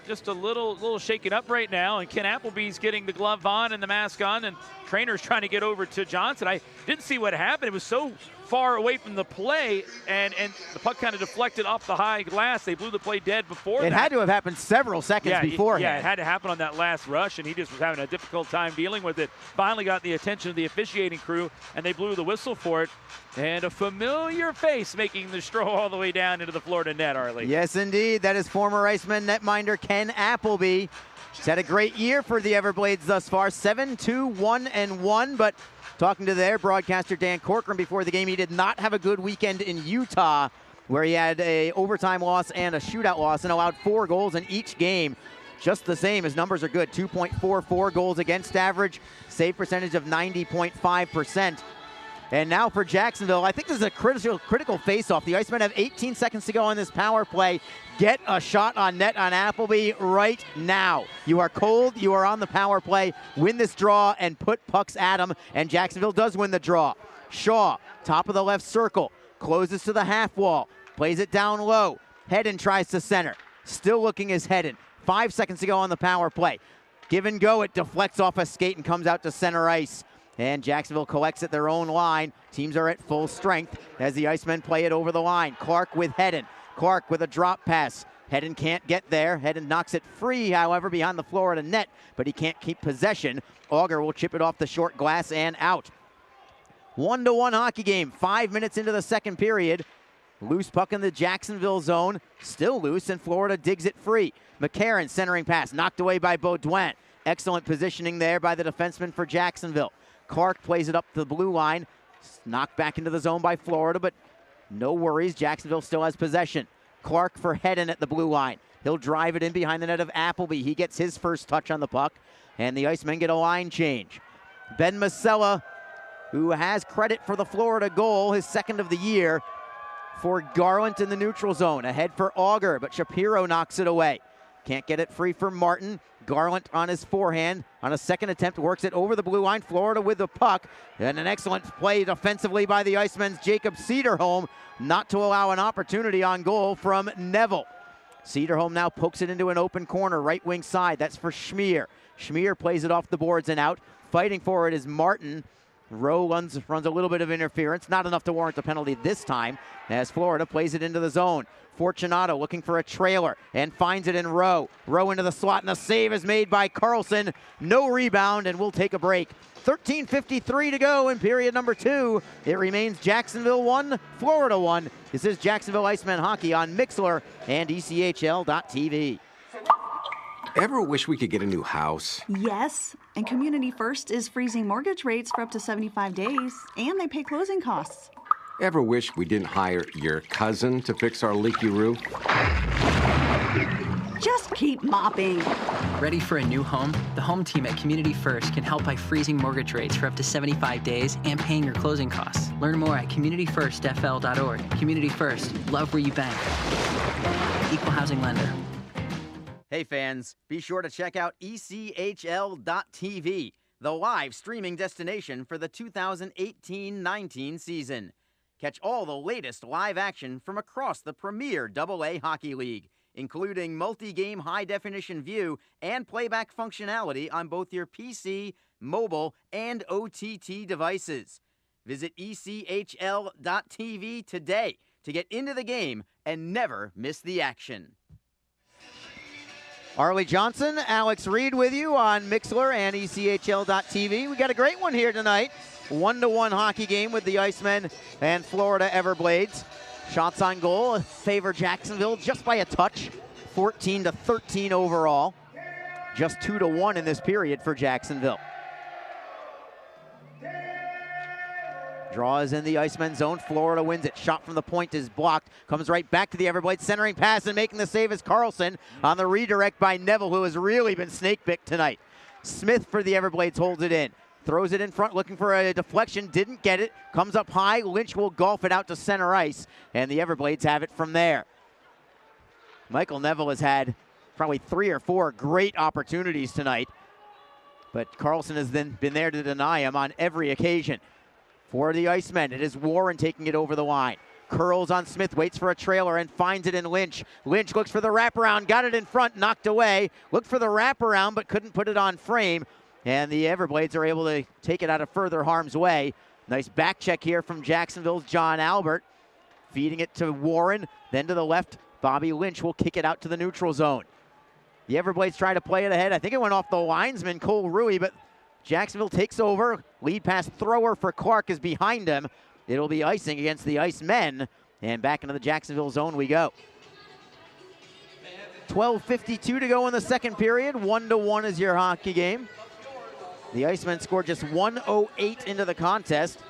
just a little shaken up right now, and Ken Appleby's getting the glove on and the mask on, and trainer's trying to get over to Johnson. I didn't see what happened. It was so far away from the play, and the puck kind of deflected off the high glass. They blew the play dead before that. It had to have happened several seconds before. Yeah, it had to happen on that last rush, and he just was having a difficult time dealing with it. Finally got the attention of the officiating crew, and they blew the whistle for it. And a familiar face making the stroll all the way down into the Florida net, Arlie. Yes, indeed. That is former Iceman netminder Ken Appleby. He's had a great year for the Everblades thus far, 7-2-1-1, but talking to their broadcaster Dan Corcoran before the game, he did not have a good weekend in Utah, where he had a overtime loss and a shootout loss and allowed 4 goals in each game. Just the same, his numbers are good. 2.44 goals against average, save percentage of 90.5%. And now for Jacksonville, I think this is a critical face-off. The Icemen have 18 seconds to go on this power play. Get a shot on net on Appleby right now. You are cold, you are on the power play. Win this draw and put pucks at them, and Jacksonville does win the draw. Shaw, top of the left circle, closes to the half wall, plays it down low. Hedden tries to center. Still looking as Hedden. 5 seconds to go on the power play. Give and go, it deflects off a skate and comes out to center ice. And Jacksonville collects at their own line. Teams are at full strength as the Icemen play it over the line. Clark with Hedden. Clark with a drop pass. Hedden can't get there. Hedden knocks it free, however, behind the Florida net, but he can't keep possession. Auger will chip it off the short glass and out. 1-1 hockey game, 5 minutes into the second period. Loose puck in the Jacksonville zone, still loose, and Florida digs it free. McCarron centering pass, knocked away by Baudouin. Excellent positioning there by the defenseman for Jacksonville. Clark plays it up to the blue line, knocked back into the zone by Florida, but no worries, Jacksonville still has possession. Clark for Hedden at the blue line. He'll drive it in behind the net of Appleby. He gets his first touch on the puck, and the Icemen get a line change. Ben Masella, who has credit for the Florida goal, his second of the year, for Garland in the neutral zone. Ahead for Auger, but Shapiro knocks it away. Can't get it free for Martin. Garland on his forehand. On a second attempt, works it over the blue line. Florida with the puck. And an excellent play defensively by the Icemen's Jacob Cederholm, not to allow an opportunity on goal from Neville. Cederholm now pokes it into an open corner, right wing side. That's for Schmier. Schmier plays it off the boards and out. Fighting for it is Martin. Rowe runs a little bit of interference, not enough to warrant the penalty this time, as Florida plays it into the zone. Fortunato looking for a trailer and finds it in Rowe. Rowe into the slot, and the save is made by Carlson. No rebound, and we'll take a break. 13:53 to go in period number 2. It remains Jacksonville 1, Florida 1. This is Jacksonville Icemen hockey on Mixlr and ECHL.TV. Ever wish we could get a new house? Yes, and Community First is freezing mortgage rates for up to 75 days, and they pay closing costs. Ever wish we didn't hire your cousin to fix our leaky roof? Just keep mopping. Ready for a new home? The home team at Community First can help by freezing mortgage rates for up to 75 days and paying your closing costs. Learn more at communityfirstfl.org. Community First, love where you bank. Equal housing lender. Hey fans, be sure to check out ECHL.TV, the live streaming destination for the 2018-19 season. Catch all the latest live action from across the premier AA Hockey League, including multi-game high-definition view and playback functionality on both your PC, mobile, and OTT devices. Visit ECHL.TV today to get into the game and never miss the action. Arlie Johnson, Alex Reed with you on Mixlr and ECHL.TV. We got a great one here tonight. 1-1 hockey game with the Icemen and Florida Everblades. Shots on goal favor Jacksonville just by a touch. 14-13 overall. Just 2-1 in this period for Jacksonville. Draw is in the Icemen zone. Florida wins it. Shot from the point is blocked. Comes right back to the Everblades. Centering pass and making the save is Carlson on the redirect by Neville, who has really been snake-bit tonight. Smith for the Everblades holds it in. Throws it in front, looking for a deflection. Didn't get it. Comes up high. Lynch will golf it out to center ice, and the Everblades have it from there. Michael Neville has had probably 3 or 4 great opportunities tonight, but Carlson has then been there to deny him on every occasion. For the Icemen, it is Warren taking it over the line. Curls on Smith, waits for a trailer and finds it in Lynch. Lynch looks for the wraparound, got it in front, knocked away. Looked for the wraparound, but couldn't put it on frame. And the Everblades are able to take it out of further harm's way. Nice back check here from Jacksonville's John Albert. Feeding it to Warren, then to the left. Bobby Lynch will kick it out to the neutral zone. The Everblades try to play it ahead. I think it went off the linesman, Cole Rui, but Jacksonville takes over. Lead pass thrower for Clark is behind him. It'll be icing against the Icemen. And back into the Jacksonville zone we go. 12:52 to go in the second period. 1-1 is your hockey game. The Icemen scored just 1:08 into the contest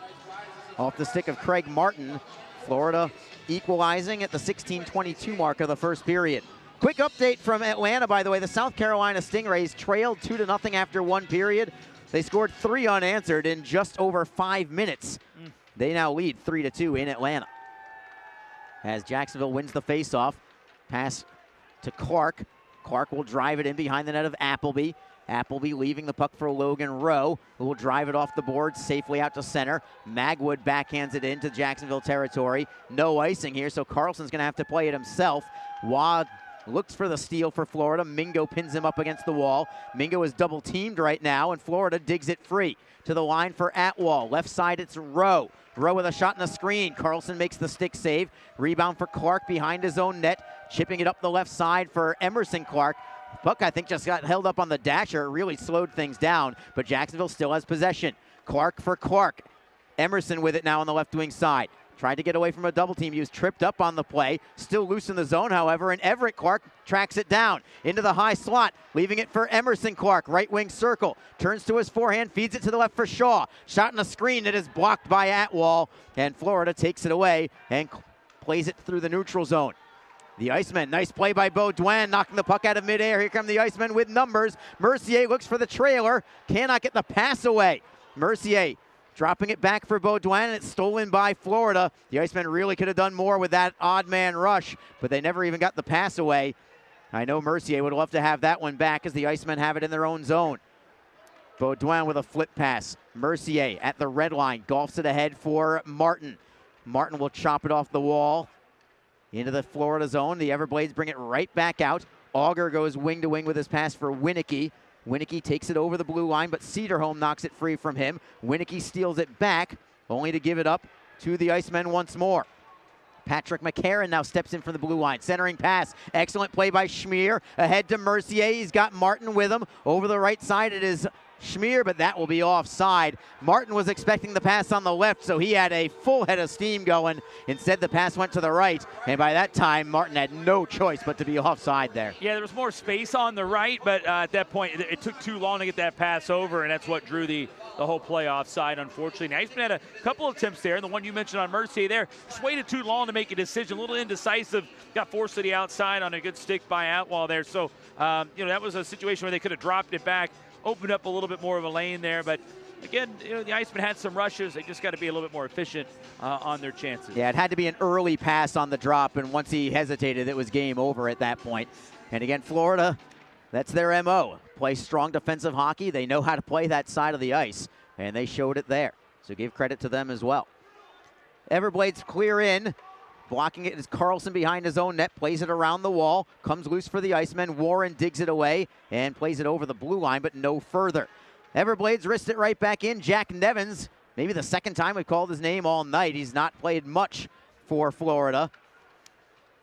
off the stick of Craig Martin. Florida equalizing at the 16:22 mark of the first period. Quick update from Atlanta, by the way. The South Carolina Stingrays trailed 2-0 after one period. They scored 3 unanswered in just over 5 minutes. They now lead 3-2 in Atlanta. As Jacksonville wins the faceoff, pass to Clark. Clark will drive it in behind the net of Appleby. Appleby leaving the puck for Logan Rowe, who will drive it off the board safely out to center. Magwood backhands it into Jacksonville territory. No icing here, so Carlson's going to have to play it himself. Wad looks for the steal for Florida. Mingo pins him up against the wall. Mingo is double teamed right now, and Florida digs it free. To the line for Atwall. Left side, it's Rowe. Rowe with a shot and a screen. Carlson makes the stick save. Rebound for Clark behind his own net. Chipping it up the left side for Emerson Clark. Puck, I think, just got held up on the dasher. It really slowed things down, but Jacksonville still has possession. Clark for Clark. Emerson with it now on the left wing side. Tried to get away from a double team. He was tripped up on the play. Still loose in the zone, however, and Everett Clark tracks it down into the high slot, leaving it for Emerson Clark. Right wing circle. Turns to his forehand, feeds it to the left for Shaw. Shot in a screen that is blocked by Atwall, and Florida takes it away and plays it through the neutral zone. The Icemen, nice play by Beaudoin, knocking the puck out of midair. Here come the Icemen with numbers. Mercier looks for the trailer, cannot get the pass away. Mercier dropping it back for Beaudoin, and it's stolen by Florida. The Icemen really could have done more with that odd man rush, but they never even got the pass away. I know Mercier would love to have that one back as the Icemen have it in their own zone. Beaudoin with a flip pass. Mercier at the red line, golfs it ahead for Martin. Martin will chop it off the wall into the Florida zone. The Everblades bring it right back out. Auger goes wing to wing with his pass for Winicky. Winicky takes it over the blue line, but Cedarholm knocks it free from him. Winicky steals it back, only to give it up to the Icemen once more. Patrick McCarron now steps in from the blue line. Centering pass. Excellent play by Schmier. Ahead to Mercier. He's got Martin with him. Over the right side, it is Schmier, but that will be offside. Martin was expecting the pass on the left, so he had a full head of steam going. Instead, the pass went to the right, and by that time, Martin had no choice but to be offside there. Yeah, there was more space on the right, but at that point, it took too long to get that pass over, and that's what drew the whole play offside, unfortunately. Now, Iceman had a couple of attempts there, and the one you mentioned on Mercier there, just waited too long to make a decision, a little indecisive, got forced to the outside on a good stick by Atwall there. So, that was a situation where they could have dropped it back, opened up a little bit more of a lane there, but again, the Icemen had some rushes. They just got to be a little bit more efficient on their chances. Yeah, it had to be an early pass on the drop, and once he hesitated, it was game over at that point. And again, Florida, that's their MO. Play strong defensive hockey. They know how to play that side of the ice, and they showed it there. So give credit to them as well. Everblades clear in. Blocking it is Carlson behind his own net, plays it around the wall, comes loose for the Icemen. Warren digs it away and plays it over the blue line, but no further. Everblades wrist it right back in. Jack Nevins, maybe the second time we've called his name all night. He's not played much for Florida.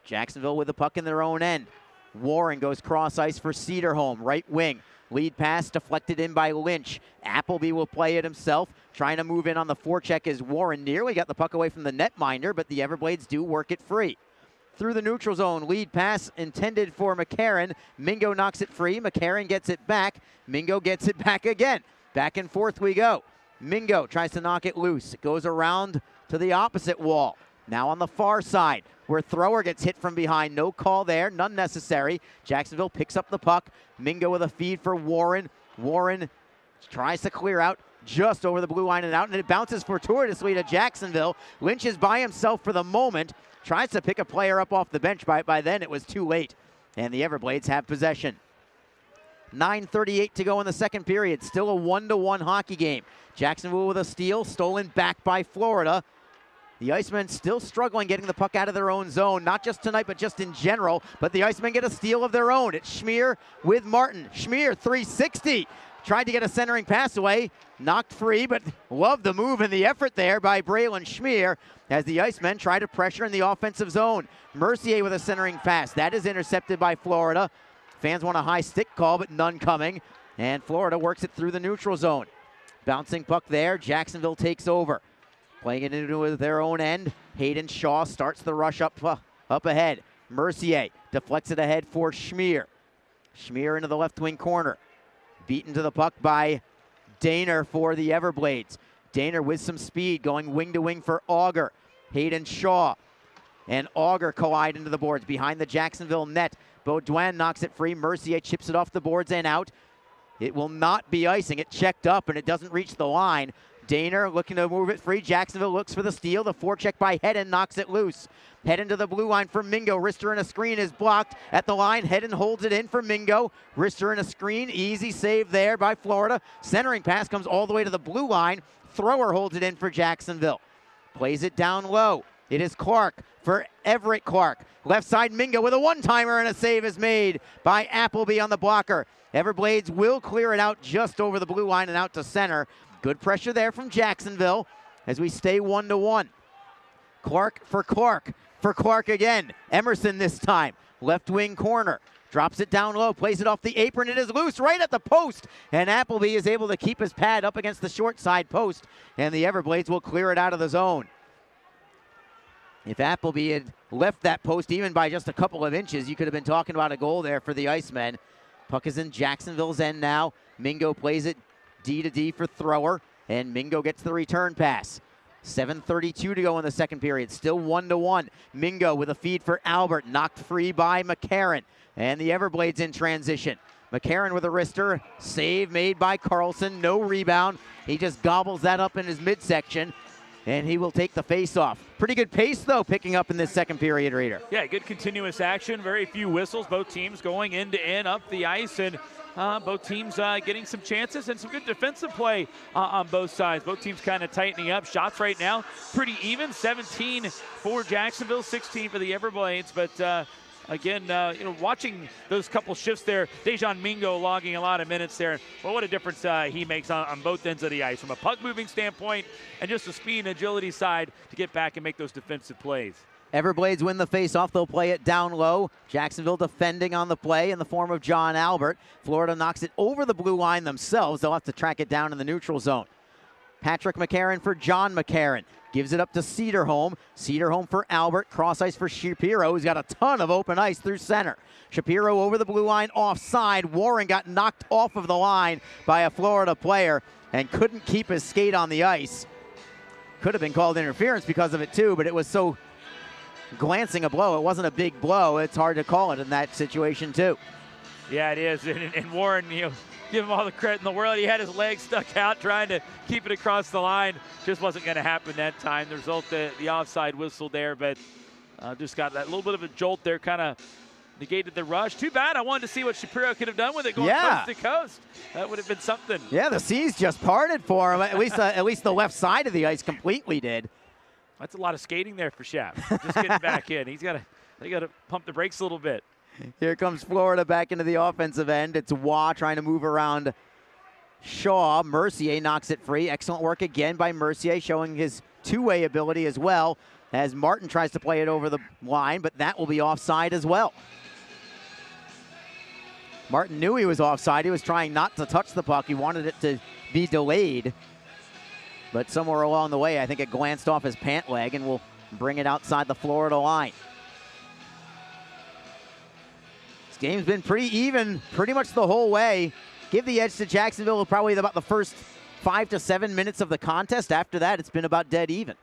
Jacksonville with the puck in their own end. Warren goes cross ice for Cedarholm, right wing. Lead pass deflected in by Lynch. Appleby will play it himself. Trying to move in on the forecheck is Warren. Nearly got the puck away from the netminder, but the Everblades do work it free. Through the neutral zone, lead pass intended for McCarron. Mingo knocks it free. McCarron gets it back. Mingo gets it back again. Back and forth we go. Mingo tries to knock it loose. It goes around to the opposite wall. Now on the far side, where Thrower gets hit from behind. No call there, none necessary. Jacksonville picks up the puck. Mingo with a feed for Warren. Warren tries to clear out just over the blue line and out, and it bounces fortuitously to Jacksonville. Lynch is by himself for the moment. Tries to pick a player up off the bench. By then, it was too late, and the Everblades have possession. 9:38 to go in the second period. Still a 1-1 hockey game. Jacksonville with a steal, stolen back by Florida. The Icemen still struggling getting the puck out of their own zone, not just tonight, but just in general. But the Icemen get a steal of their own. It's Schmier with Martin. Schmier, 360. Tried to get a centering pass away, knocked free, but loved the move and the effort there by Braylon Schmier as the Icemen try to pressure in the offensive zone. Mercier with a centering pass. That is intercepted by Florida. Fans want a high stick call, but none coming. And Florida works it through the neutral zone. Bouncing puck there. Jacksonville takes over. Playing it into their own end. Hayden Shaw starts the rush up ahead. Mercier deflects it ahead for Schmier. Schmier into the left wing corner. Beaten to the puck by Daner for the Everblades. Daner with some speed going wing to wing for Auger. Hayden Shaw and Auger collide into the boards behind the Jacksonville net. Beaudoin knocks it free. Mercier chips it off the boards and out. It will not be icing. It checked up and it doesn't reach the line. Daner looking to move it free. Jacksonville looks for the steal. The forecheck by Hedden knocks it loose. Hedden to the blue line for Mingo. Wrister in a screen is blocked at the line. Hedden holds it in for Mingo. Wrister in a screen. Easy save there by Florida. Centering pass comes all the way to the blue line. Thrower holds it in for Jacksonville. Plays it down low. It is Clark for Everett Clark. Left side Mingo with a one-timer, and a save is made by Appleby on the blocker. Everblades will clear it out just over the blue line and out to center. Good pressure there from Jacksonville as we stay 1-1. Clark for Clark. For Clark again. Emerson this time. Left wing corner. Drops it down low. Plays it off the apron. It is loose right at the post. And Appleby is able to keep his pad up against the short side post. And the Everblades will clear it out of the zone. If Appleby had left that post even by just a couple of inches, you could have been talking about a goal there for the Icemen. Puck is in Jacksonville's end now. Mingo plays it D to D for Thrower, and Mingo gets the return pass. 7:32 to go in the second period. Still 1-1. Mingo with a feed for Albert, knocked free by McCarron, and the Everblades in transition. McCarron with a wrister, save made by Carlson, no rebound. He just gobbles that up in his midsection, and he will take the face-off. Pretty good pace, though, picking up in this second period, Reader. Yeah, good continuous action, very few whistles, both teams going end to end up the ice, and both teams getting some chances and some good defensive play on both sides. Both teams kind of tightening up. Shots right now pretty even, 17 for Jacksonville, 16 for the Everblades, but again, watching those couple shifts there, Dejan Mingo logging a lot of minutes there. Well, what a difference he makes on both ends of the ice from a puck-moving standpoint and just the speed and agility side to get back and make those defensive plays. Everblades win the face-off. They'll play it down low. Jacksonville defending on the play in the form of John Albert. Florida knocks it over the blue line themselves. They'll have to track it down in the neutral zone. Patrick McCarron for John McCarron. Gives it up to Cedarholm. Cedarholm for Albert. Cross ice for Shapiro, who's got a ton of open ice through center. Shapiro over the blue line, offside. Warren got knocked off of the line by a Florida player and couldn't keep his skate on the ice. Could have been called interference because of it too, but it was so glancing a blow. It wasn't a big blow. It's hard to call it in that situation too. Yeah, it is. And Warren, give him all the credit in the world. He had his leg stuck out trying to keep it across the line. Just wasn't going to happen that time. The result, the offside whistle there, but just got that little bit of a jolt there, kind of negated the rush. Too bad. I wanted to see what Shapiro could have done with it going coast to coast. That would have been something. Yeah, the seas just parted for him. At least the left side of the ice completely did. That's a lot of skating there for Shap. Just getting back in. They got to pump the brakes a little bit. Here comes Florida back into the offensive end. It's Waugh trying to move around Shaw. Mercier knocks it free. Excellent work again by Mercier, showing his two-way ability as well, as Martin tries to play it over the line, but that will be offside as well. Martin knew he was offside. He was trying not to touch the puck. He wanted it to be delayed, but somewhere along the way, I think it glanced off his pant leg and will bring it outside the Florida line. This game's been pretty even pretty much the whole way. Give the edge to Jacksonville probably about the first 5 to 7 minutes of the contest. After that, it's been about dead even.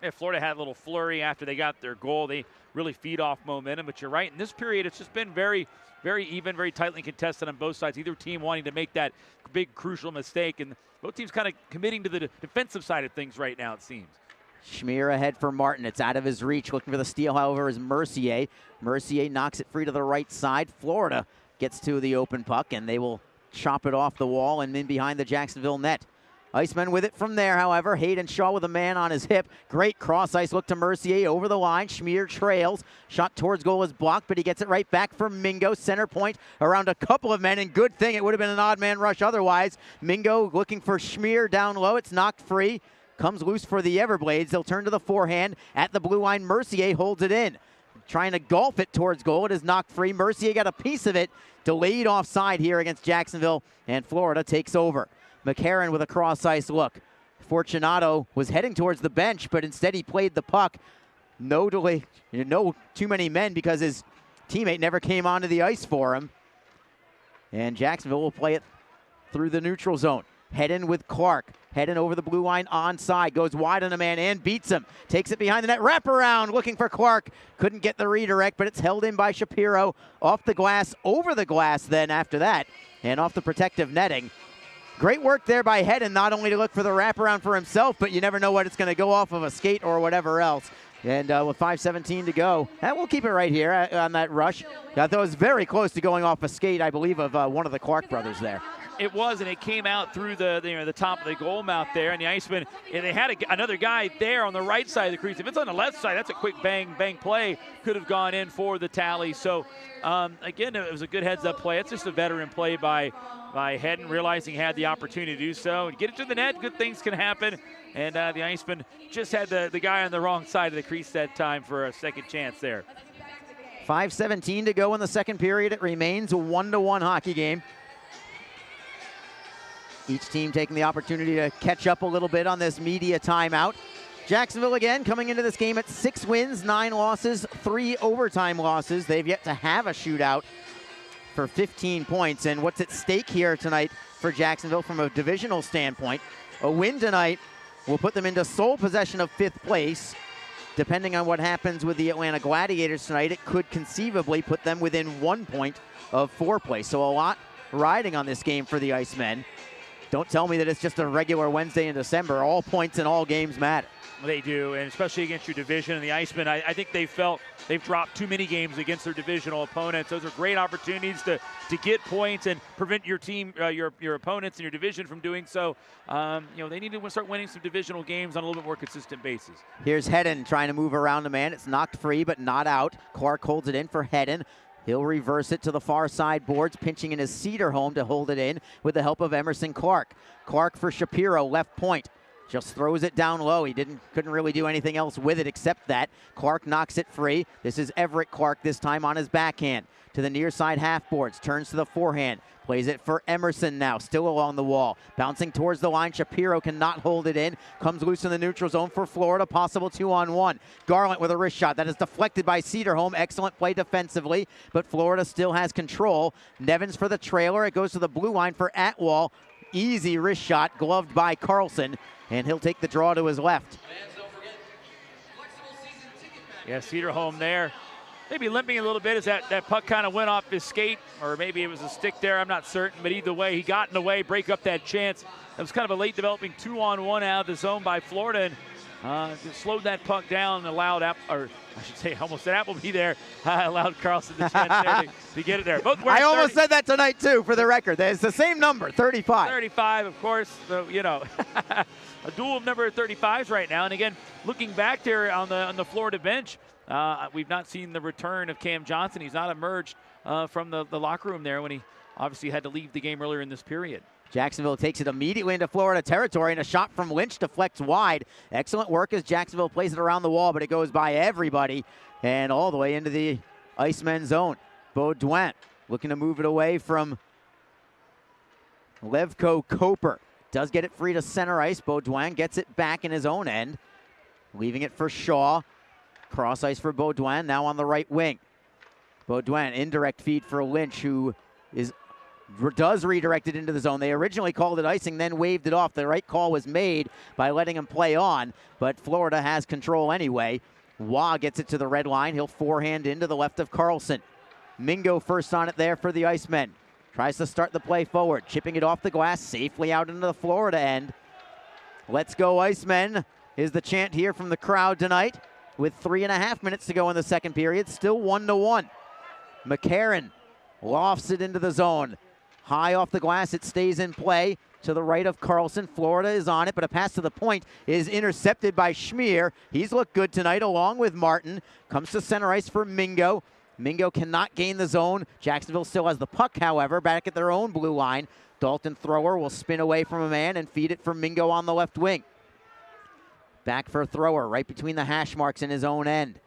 Yeah, Florida had a little flurry after they got their goal. They really feed off momentum, but you're right. In this period, it's just been very, very even, very tightly contested on both sides. Either team wanting to make that big, crucial mistake, and both teams kind of committing to the defensive side of things right now, it seems. Schmier ahead for Martin. It's out of his reach. Looking for the steal, however, is Mercier. Mercier knocks it free to the right side. Florida gets to the open puck, and they will chop it off the wall and in behind the Jacksonville net. Icemen with it from there, however. Hayden Shaw with a man on his hip. Great cross-ice look to Mercier over the line. Schmier trails. Shot towards goal is blocked, but he gets it right back for Mingo. Center point around a couple of men, and good thing it would have been an odd man rush otherwise. Mingo looking for Schmier down low. It's knocked free. Comes loose for the Everblades. They'll turn to the forehand. At the blue line, Mercier holds it in. Trying to golf it towards goal. It is knocked free. Mercier got a piece of it. Delayed offside here against Jacksonville, and Florida takes over. McCarron with a cross-ice look. Fortunato was heading towards the bench, but instead he played the puck. No delay, no too many men because his teammate never came onto the ice for him. And Jacksonville will play it through the neutral zone. Hedden with Clark. Hedden over the blue line onside. Goes wide on a man and beats him. Takes it behind the net. Wraparound looking for Clark. Couldn't get the redirect, but it's held in by Shapiro. Off the glass, over the glass then after that. And off the protective netting. Great work there by Hedden, not only to look for the wraparound for himself, but you never know what it's going to go off of a skate or whatever else. And with 5:17 to go, we'll keep it right here on that rush. I thought it was very close to going off a skate, I believe, of one of the Clark brothers there. It was, and it came out through the top of the goal mouth there, and the Icemen, and they had another guy there on the right side of the crease. If it's on the left side, that's a quick bang play. Could have gone in for the tally. So, again, it was a good heads-up play. It's just a veteran play by Hedden, realizing he had the opportunity to do so. And get it to the net, good things can happen. And the Icemen just had the guy on the wrong side of the crease that time for a second chance there. 5:17 to go in the second period. It remains a 1-1 hockey game. Each team taking the opportunity to catch up a little bit on this media timeout. Jacksonville again coming into this game at 6 wins, 9 losses, 3 overtime losses. They've yet to have a shootout for 15 points. And what's at stake here tonight for Jacksonville from a divisional standpoint? A win tonight will put them into sole possession of 5th place. Depending on what happens with the Atlanta Gladiators tonight, it could conceivably put them within 1 point of 4th place. So a lot riding on this game for the Icemen. Don't tell me that it's just a regular Wednesday in December. All points in all games matter. They do, and especially against your division. And the Icemen, I think they felt they've dropped too many games against their divisional opponents. Those are great opportunities to get points and prevent your team, your opponents in your division from doing so. They need to start winning some divisional games on a little bit more consistent basis. Here's Hedden trying to move around the man. It's knocked free, but not out. Clark holds it in for Hedden. He'll reverse it to the far side boards, pinching in his Cedarholm to hold it in with the help of Emerson Clark. Clark for Shapiro, left point. Just throws it down low. He couldn't really do anything else with it except that. Clark knocks it free. This is Everett Clark this time on his backhand. To the near side half boards, turns to the forehand. Plays it for Emerson now, still along the wall. Bouncing towards the line, Shapiro cannot hold it in. Comes loose in the neutral zone for Florida, possible 2-on-1. Garland with a wrist shot. That is deflected by Cedarholm. Excellent play defensively, but Florida still has control. Nevins for the trailer. It goes to the blue line for Atwall. Easy wrist shot, gloved by Carlson, and he'll take the draw to his left. Yeah, Cedarholm there. Maybe limping a little bit as that puck kind of went off his skate, or maybe it was a stick there, I'm not certain, but either way, he got in the way, break up that chance. It was kind of a late developing 2-on-1 out of the zone by Florida, and slowed that puck down and allowed, almost said Appleby there, allowed Carlson the chance there to get it there. Both I almost said that tonight too, for the record. It's the same number, 35. 35, of course, so, a duel of number 35s right now. And again, looking back there on the Florida bench, we've not seen the return of Cam Johnson. He's not emerged from the locker room there when he obviously had to leave the game earlier in this period. Jacksonville takes it immediately into Florida territory, and a shot from Lynch deflects wide. Excellent work as Jacksonville plays it around the wall, but it goes by everybody and all the way into the Icemen zone. Baudouin looking to move it away from Levko Koper. Does get it free to center ice. Baudouin gets it back in his own end, leaving it for Shaw. Cross ice for Baudouin, now on the right wing. Baudouin, indirect feed for Lynch, who does redirect it into the zone. They originally called it icing, then waved it off. The right call was made by letting him play on, but Florida has control anyway. Waugh gets it to the red line. He'll forehand into the left of Carlson. Mingo first on it there for the Icemen. Tries to start the play forward, chipping it off the glass safely out into the Florida end. Let's go Icemen is the chant here from the crowd tonight, with 3.5 minutes to go in the second period. Still 1-1. McCarron lofts it into the zone. High off the glass, it stays in play to the right of Carlson. Florida is on it, but a pass to the point is intercepted by Schmier. He's looked good tonight along with Martin. Comes to center ice for Mingo. Mingo cannot gain the zone. Jacksonville still has the puck, however, back at their own blue line. Dalton Thrower will spin away from a man and feed it for Mingo on the left wing. Back for Thrower, right between the hash marks in his own end.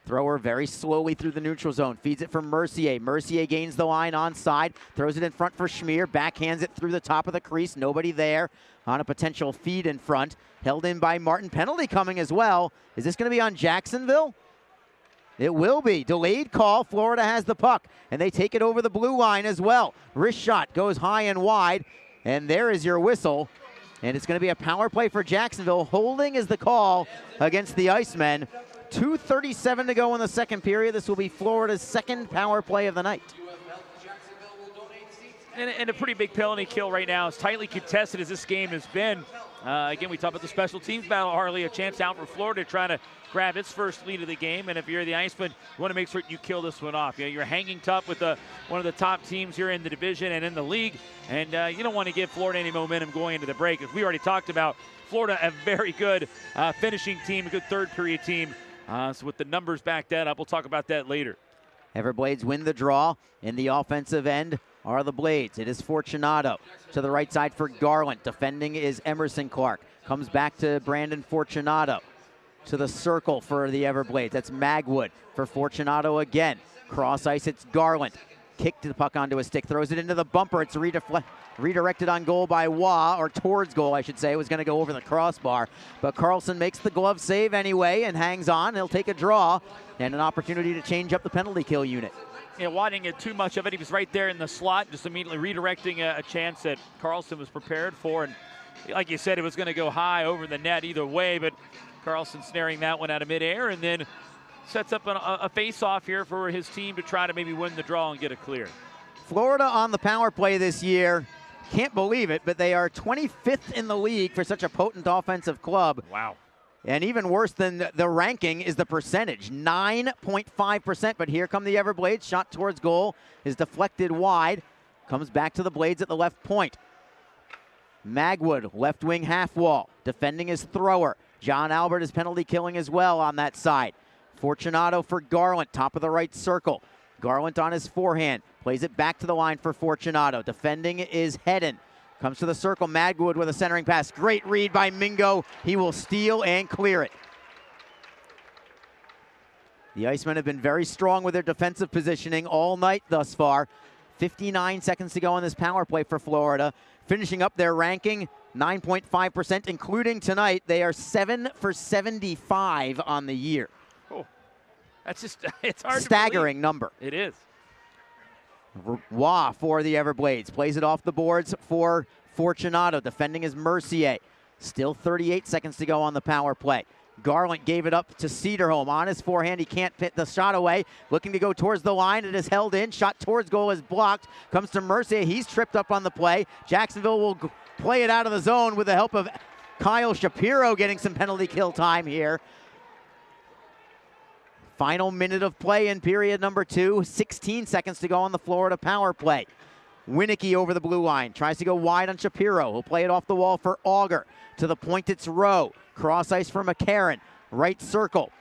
Thrower very slowly through the neutral zone. Feeds it for Mercier. Mercier gains the line onside. Throws it in front for Schmier. Backhands it through the top of the crease. Nobody there on a potential feed in front. Held in by Martin. Penalty coming as well. Is this going to be on Jacksonville? It will be. Delayed call. Florida has the puck, and they take it over the blue line as well. Wrist shot goes high and wide, and there is your whistle. And it's going to be a power play for Jacksonville. Holding is the call against the Icemen. 2:37 to go in the second period. This will be Florida's second power play of the night. and a pretty big penalty kill right now. As tightly contested as this game has been. Again, we talk about the special teams battle, Harley. A chance out for Florida trying to grab its first lead of the game. And if you're the Icemen, you want to make sure you kill this one off. You're hanging tough with one of the top teams here in the division and in the league. And you don't want to give Florida any momentum going into the break. As we already talked about, Florida, a very good finishing team, a good third period team. So with the numbers back that up, we'll talk about that later. Everblades win the draw. In the offensive end are the Blades. It is Fortunato to the right side for Garland. Defending is Emerson Clark. Comes back to Brandon Fortunato. To the circle for the Everblades. That's Magwood for Fortunato again. Cross ice, it's Garland. Kicked the puck onto a stick, throws it into the bumper. It's redirected on goal by Waugh, or towards goal, I should say. It was going to go over the crossbar. But Carlson makes the glove save anyway and hangs on. He'll take a draw and an opportunity to change up the penalty kill unit. Yeah, wanting it too much of it. He was right there in the slot, just immediately redirecting a chance that Carlson was prepared for. And like you said, it was going to go high over the net either way, but Carlson snaring that one out of midair, and then sets up a face-off here for his team to try to maybe win the draw and get it clear. Florida on the power play this year. Can't believe it, but they are 25th in the league for such a potent offensive club. Wow. And even worse than the ranking is the percentage, 9.5%. But here come the Everblades. Shot towards goal is deflected wide. Comes back to the Blades at the left point. Magwood, left wing half wall. Defending his thrower. John Albert is penalty killing as well on that side. Fortunato for Garland, top of the right circle. Garland on his forehand. Plays it back to the line for Fortunato. Defending is Hedden. Comes to the circle. Magwood with a centering pass. Great read by Mingo. He will steal and clear it. The Icemen have been very strong with their defensive positioning all night thus far. 59 seconds to go on this power play for Florida. Finishing up their ranking, 9.5%, including tonight. They are 7 for 75 on the year. Oh, that's just, it's hard staggering to number. It is. Waugh for the Everblades. Plays it off the boards for Fortunato. Defending is Mercier. Still 38 seconds to go on the power play. Garland gave it up to Cedarholm. On his forehand, he can't pit the shot away. Looking to go towards the line. It is held in. Shot towards goal is blocked. Comes to Mercier. He's tripped up on the play. Jacksonville will play it out of the zone with the help of Kyle Shapiro getting some penalty kill time here. Final minute of play in period number 2. 16 seconds to go on the Florida power play. Winicky over the blue line. Tries to go wide on Shapiro. He'll play it off the wall for Auger. To the point, it's Rowe. Cross ice for McCarron. Right circle.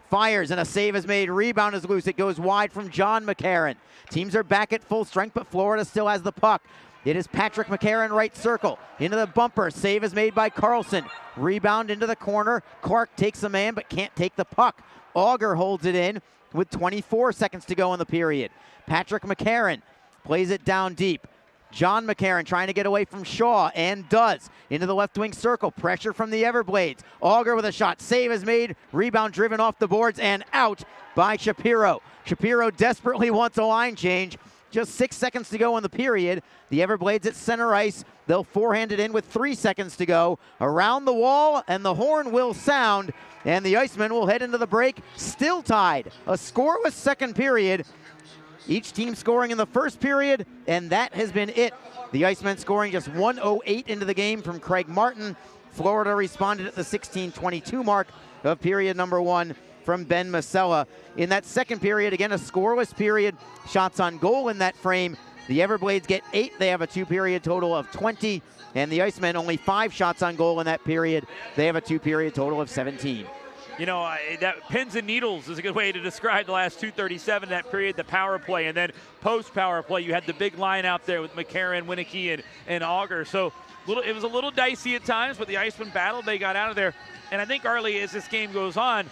Fires and a save is made. Rebound is loose. It goes wide from John McCarron. Teams are back at full strength, but Florida still has the puck. It is Patrick McCarron, right circle. Into the bumper. Save is made by Carlson. Rebound into the corner. Clark takes a man, but can't take the puck. Auger holds it in with 24 seconds to go in the period. Patrick McCarron plays it down deep. John McCarron trying to get away from Shaw, and does. Into the left wing circle. Pressure from the Everblades. Auger with a shot. Save is made. Rebound driven off the boards and out by Shapiro. Shapiro desperately wants a line change. Just 6 seconds to go in the period. The Everblades at center ice. They'll forehand it in with 3 seconds to go. Around the wall, and the horn will sound. And the Icemen will head into the break still tied. A scoreless second period. Each team scoring in the first period, and that has been it. The Icemen scoring just 1:08 into the game from Craig Martin. Florida responded at the 16:22 mark of period number 1 from Ben Masella. In that second period, again, a scoreless period. Shots on goal in that frame. The Everblades get 8. They have a 2-period total of 20. And the Icemen only 5 shots on goal in that period. They have a 2-period total of 17. You know, that pins and needles is a good way to describe the last 2:37, that period, the power play. And then post-power play, you had the big line out there with McCarron, Winicky, and Auger. So it was a little dicey at times, but the Icemen battled. They got out of there. And I think, Arlie, as this game goes on,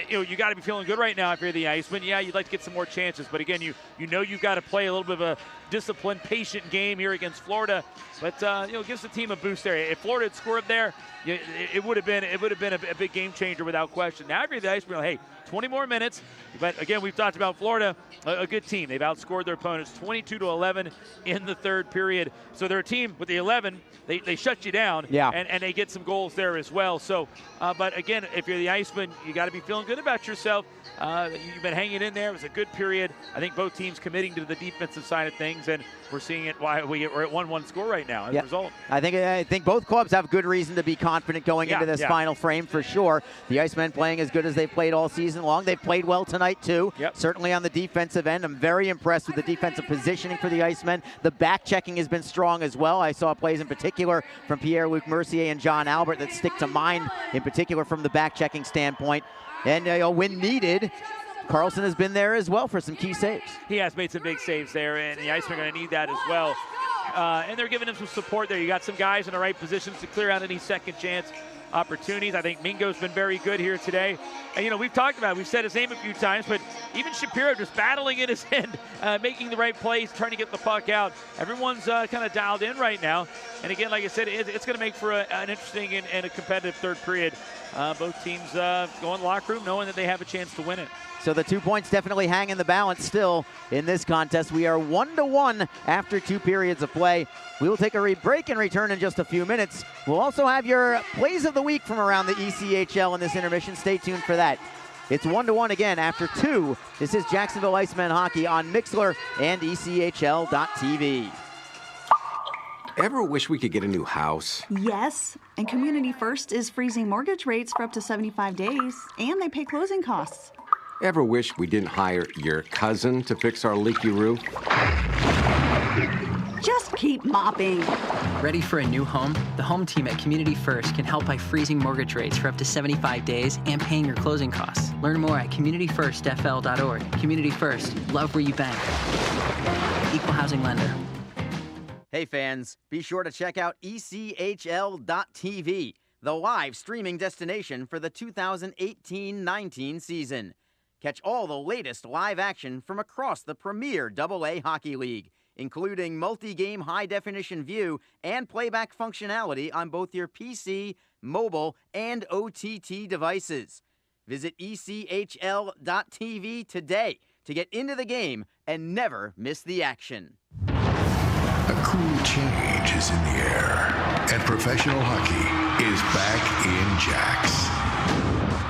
you got to be feeling good right now if you're the Icemen. Yeah, you'd like to get some more chances. But, again, you know you've got to play a little bit of a disciplined, patient game here against Florida. But, gives the team a boost there. If Florida had scored there, it would have been a big game changer without question. Now, if you're the Icemen, hey, 20 more minutes. But, again, we've talked about Florida, a good team. They've outscored their opponents 22-11 in the third period. So they're a team with the 11. They shut you down, and they get some goals there as well. So, but, again, if you're the Icemen, you got to be feeling feeling good about yourself. You've been hanging in there. It was a good period. I think both teams committing to the defensive side of things, and we're seeing it why we're at 1-1 score right now as a result. I think both clubs have good reason to be confident going into this final frame for sure. The Icemen playing as good as they've played all season long. They've played well tonight too. Certainly on the defensive end. I'm very impressed with the defensive positioning for the Icemen. The back checking has been strong as well. I saw plays in particular from Pierre-Luc Mercier and John Albert that stick to mind, in particular from the back checking standpoint. And when needed, Carlson has been there as well for some key saves. He has made some big saves there, and the Icemen are going to need that as well. And they're giving him some support there. You got some guys in the right positions to clear out any second chance opportunities. I think Mingo's been very good here today. And, we've talked about it. We've said his name a few times, but even Shapiro just battling in his end, making the right plays, trying to get the puck out. Everyone's kind of dialed in right now. And, again, like I said, it's going to make for an interesting and a competitive third period. Both teams go in the locker room knowing that they have a chance to win it. So the 2 points definitely hang in the balance still in this contest. We are 1-1 after 2 periods of play. We will take a break and return in just a few minutes. We'll also have your plays of the week from around the ECHL in this intermission. Stay tuned for that. It's 1-1 again after 2. This is Jacksonville Icemen hockey on Mixlr and ECHL.tv. Ever wish we could get a new house? Yes, and Community First is freezing mortgage rates for up to 75 days, and they pay closing costs. Ever wish we didn't hire your cousin to fix our leaky roof? Just keep mopping. Ready for a new home? The home team at Community First can help by freezing mortgage rates for up to 75 days and paying your closing costs. Learn more at communityfirstfl.org. Community First, love where you bank. Equal housing lender. Hey fans, be sure to check out ECHL.tv, the live streaming destination for the 2018-19 season. Catch all the latest live action from across the premier AA Hockey League, including multi-game high-definition view and playback functionality on both your PC, mobile, and OTT devices. Visit ECHL.tv today to get into the game and never miss the action. A cool change is in the air, and professional hockey is back in Jacks.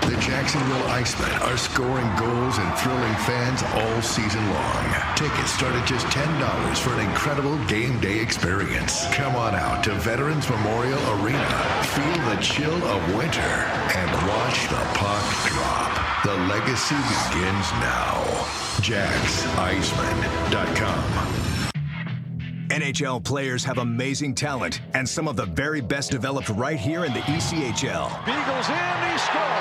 The Jacksonville Icemen are scoring goals and thrilling fans all season long. Tickets start at just $10 for an incredible game day experience. Come on out to Veterans Memorial Arena, feel the chill of winter, and watch the puck drop. The legacy begins now. JacksIcemen.com. NHL players have amazing talent, and some of the very best developed right here in the ECHL. Beagles in, he scores!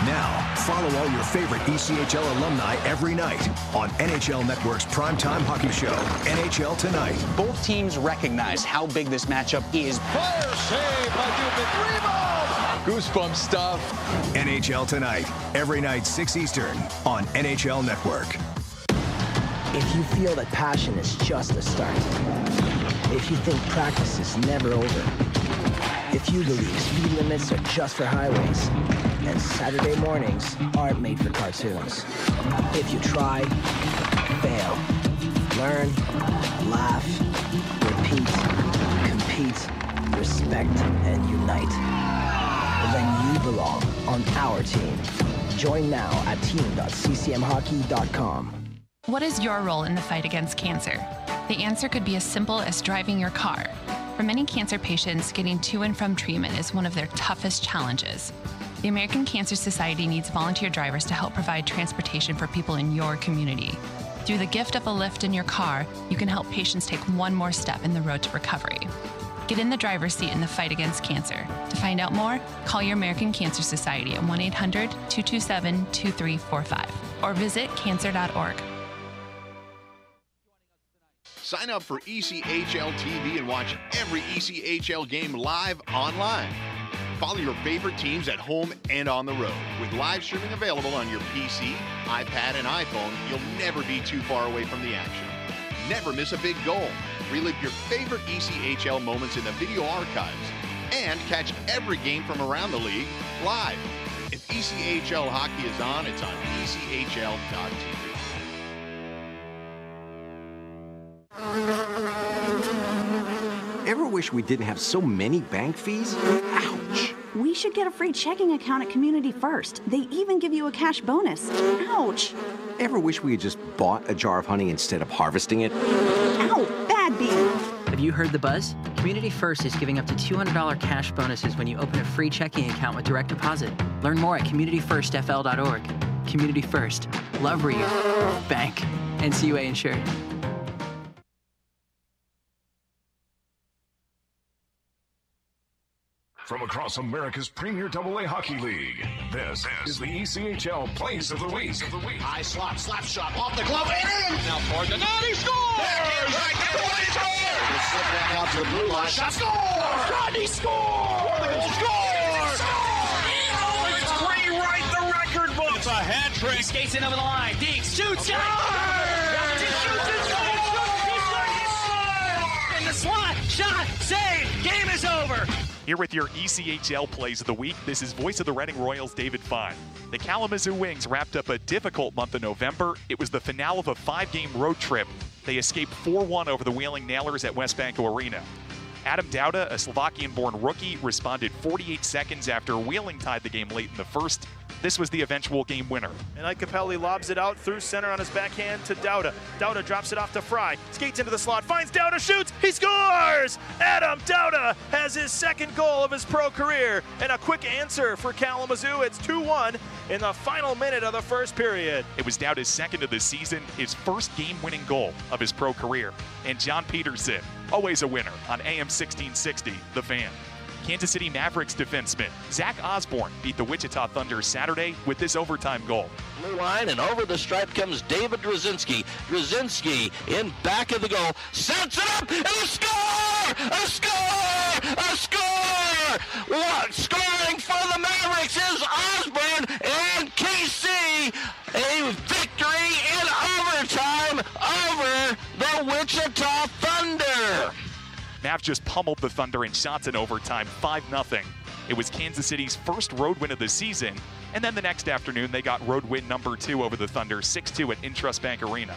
Now, follow all your favorite ECHL alumni every night on NHL Network's primetime hockey show, NHL Tonight. Both teams recognize how big this matchup is. Fire save by Dubin. Rebound! Goosebump stuff. NHL Tonight, every night 6 Eastern on NHL Network. If you feel that passion is just a start, if you think practice is never over, if you believe speed limits are just for highways, and Saturday mornings aren't made for cartoons, if you try, fail, learn, laugh, repeat, compete, respect, and unite, then you belong on our team. Join now at team.ccmhockey.com. What is your role in the fight against cancer? The answer could be as simple as driving your car. For many cancer patients, getting to and from treatment is one of their toughest challenges. The American Cancer Society needs volunteer drivers to help provide transportation for people in your community. Through the gift of a lift in your car, you can help patients take one more step in the road to recovery. Get in the driver's seat in the fight against cancer. To find out more, call your American Cancer Society at 1-800-227-2345 or visit cancer.org. Sign up for ECHL TV and watch every ECHL game live online. Follow your favorite teams at home and on the road. With live streaming available on your PC, iPad, and iPhone, you'll never be too far away from the action. Never miss a big goal. Relive your favorite ECHL moments in the video archives. And catch every game from around the league live. If ECHL hockey is on, it's on ECHL.tv. Ever wish we didn't have so many bank fees? Ouch! We We should get a free checking account at Community First. They even give you a cash bonus. Ouch! Ever wish we had just bought a jar of honey instead of harvesting it? Ow! Bad bean! Have you heard the buzz? Community First is giving up to $200 cash bonuses when you open a free checking account with direct deposit. Learn more at communityfirstfl.org. Community First. Love where you bank. NCUA insured. From across America's premier AA hockey league, this is the ECHL Plays of the Week. High slap shot off the glove and in. Now toward the net, he scores! Right there, he scores! He slipped that out to the blue line. Shot, score! Rodney scores! Scores! It's rewrite the record book. It's a hat trick. He skates in over the line. Deeks shoots. Scores! In the slot, shot, save. Game is over. Here with your ECHL Plays of the Week, this is voice of the Reading Royals, David Fine. The Kalamazoo Wings wrapped up a difficult month of November. It was the finale of a 5-game road trip. They escaped 4-1 over the Wheeling Nailers at Westbanco Arena. Adam Dauda, a Slovakian-born rookie, responded 48 seconds after Wheeling tied the game late in the first. This was the eventual game winner. And Ike Capelli lobs it out through center on his backhand to Dauda. Dauda drops it off to Fry. Skates into the slot, finds Dauda, shoots, he scores! Adam Dauda has his second goal of his pro career. And a quick answer for Kalamazoo. It's 2-1 in the final minute of the first period. It was Dauda's second of the season, his first game-winning goal of his pro career. And John Peterson, always a winner on AM 1660, The Fan. Kansas City Mavericks defenseman Zach Osborne beat the Wichita Thunder Saturday with this overtime goal. Blue line, and over the stripe comes David Drzezinski. Drzezinski in back of the goal, sets it up, and a score! A score! A score! What? Scoring for the Mavericks is Osborne and KC. A victory in overtime over the Wichita Thunder. Mavs just pummeled the Thunder in shots in overtime, 5-0. It was Kansas City's first road win of the season, and then the next afternoon they got road win number 2 over the Thunder, 6-2 at Intrust Bank Arena.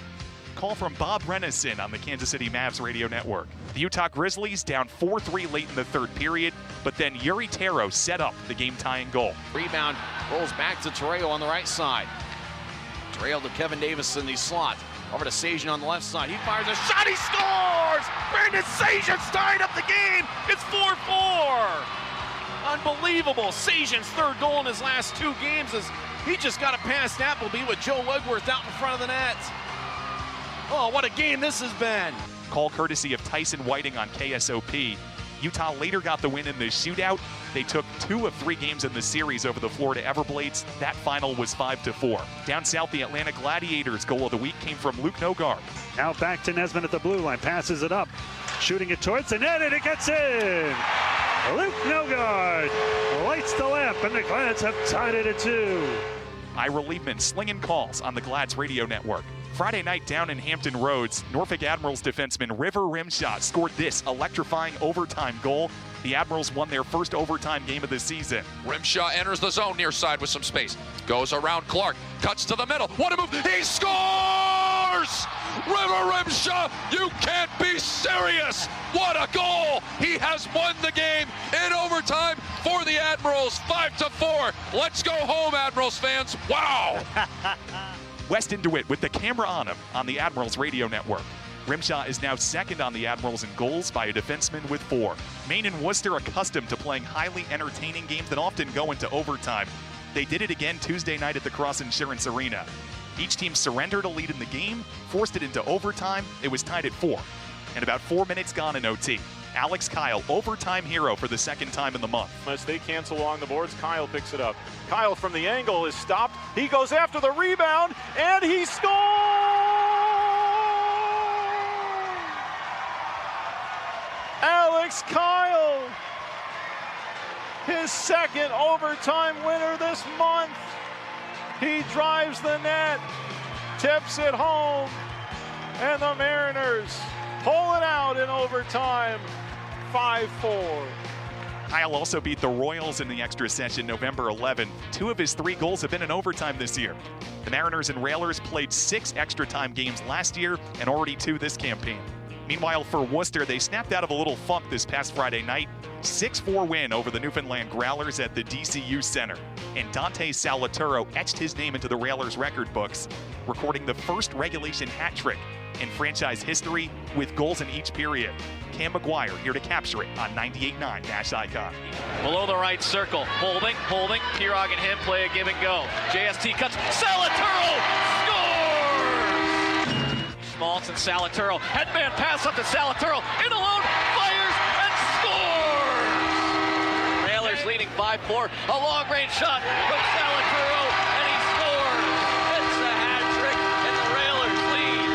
Call from Bob Renison on the Kansas City Mavs radio network. The Utah Grizzlies down 4-3 late in the third period, but then Yuri Taro set up the game-tying goal. Rebound rolls back to Terrell on the right side. Terrell to Kevin Davis in the slot. Over to Sajan on the left side. He fires a shot. He scores! Brandon Sajan's tied up the game. It's 4-4. Unbelievable. Sajan's third goal in his last 2 games as he just got it past Appleby with Joe Wegworth out in front of the net. Oh, what a game this has been. Call courtesy of Tyson Whiting on KSOP. Utah later got the win in the shootout. They took 2 of 3 games in the series over the Florida Everblades. That final was 5-4. Down south, the Atlanta Gladiators' goal of the week came from Luke Nogard. Now back to Nesbitt at the blue line, passes it up, shooting it towards the net, and it gets in! Luke Nogard lights the lamp, and the Glads have tied it at 2. Ira Liebman slinging calls on the Glads radio network. Friday night down in Hampton Roads, Norfolk Admirals defenseman River Rimshot scored this electrifying overtime goal. The Admirals won their first overtime game of the season. Rimshot enters the zone near side with some space. Goes around Clark, cuts to the middle. What a move! He scores! River Rimshot, you can't be serious! What a goal! He has won the game in overtime for the Admirals, 5-4. Let's go home, Admirals fans. Wow! Weston DeWitt with the camera on him on the Admirals radio network. Rimshot is now second on the Admirals in goals by a defenseman with 4. Maine and Worcester accustomed to playing highly entertaining games that often go into overtime. They did it again Tuesday night at the Cross Insurance Arena. Each team surrendered a lead in the game, forced it into overtime. It was tied at 4. And about 4 minutes gone in OT. Alex Kyle, overtime hero for the second time in the month. As they cancel along the boards, Kyle picks it up. Kyle from the angle is stopped. He goes after the rebound, and he scores! Alex Kyle, his second overtime winner this month. He drives the net, tips it home, and the Mariners pull it out in overtime, 5-4. Kyle also beat the Royals in the extra session November 11. 2 of his 3 goals have been in overtime this year. The Mariners and Railers played 6 extra time games last year and already 2 this campaign. Meanwhile, for Worcester, they snapped out of a little funk this past Friday night. 6-4 win over the Newfoundland Growlers at the DCU Center. And Dante Salaturo etched his name into the Railers record books, recording the first regulation hat trick in franchise history with goals in each period. Cam McGuire here to capture it on 98.9 Nash Icon. Below the right circle, holding. Pirog and him play a give and go. JST cuts, Salaturo scores! Schmaltz and Salaturo, headman pass up to Salaturo, in alone, fires and scores! Railers leading 5-4, a long range shot from Salaturo, and he scores! It's a hat trick, and the Railers lead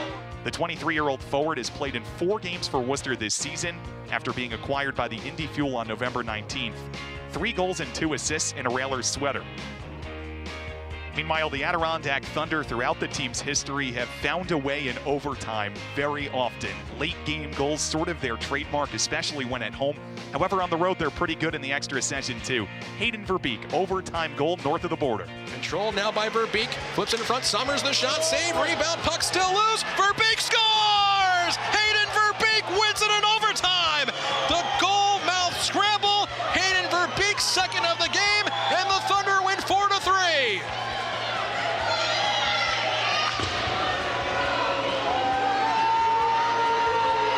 6-4. The 23-year-old forward has played in 4 games for Worcester this season after being acquired by the Indy Fuel on November 19th. 3 goals and 2 assists in a Railers sweater. Meanwhile, the Adirondack Thunder throughout the team's history have found a way in overtime very often. Late game goals sort of their trademark, especially when at home. However, on the road, they're pretty good in the extra session too. Hayden Verbeek, overtime goal north of the border. Controlled now by Verbeek, flips in front, Summers the shot, save, rebound, puck still loose, Verbeek scores! Hayden Verbeek wins it in overtime! The goal mouth scramble, Hayden Verbeek second of the game, and the Thunder win 4-3.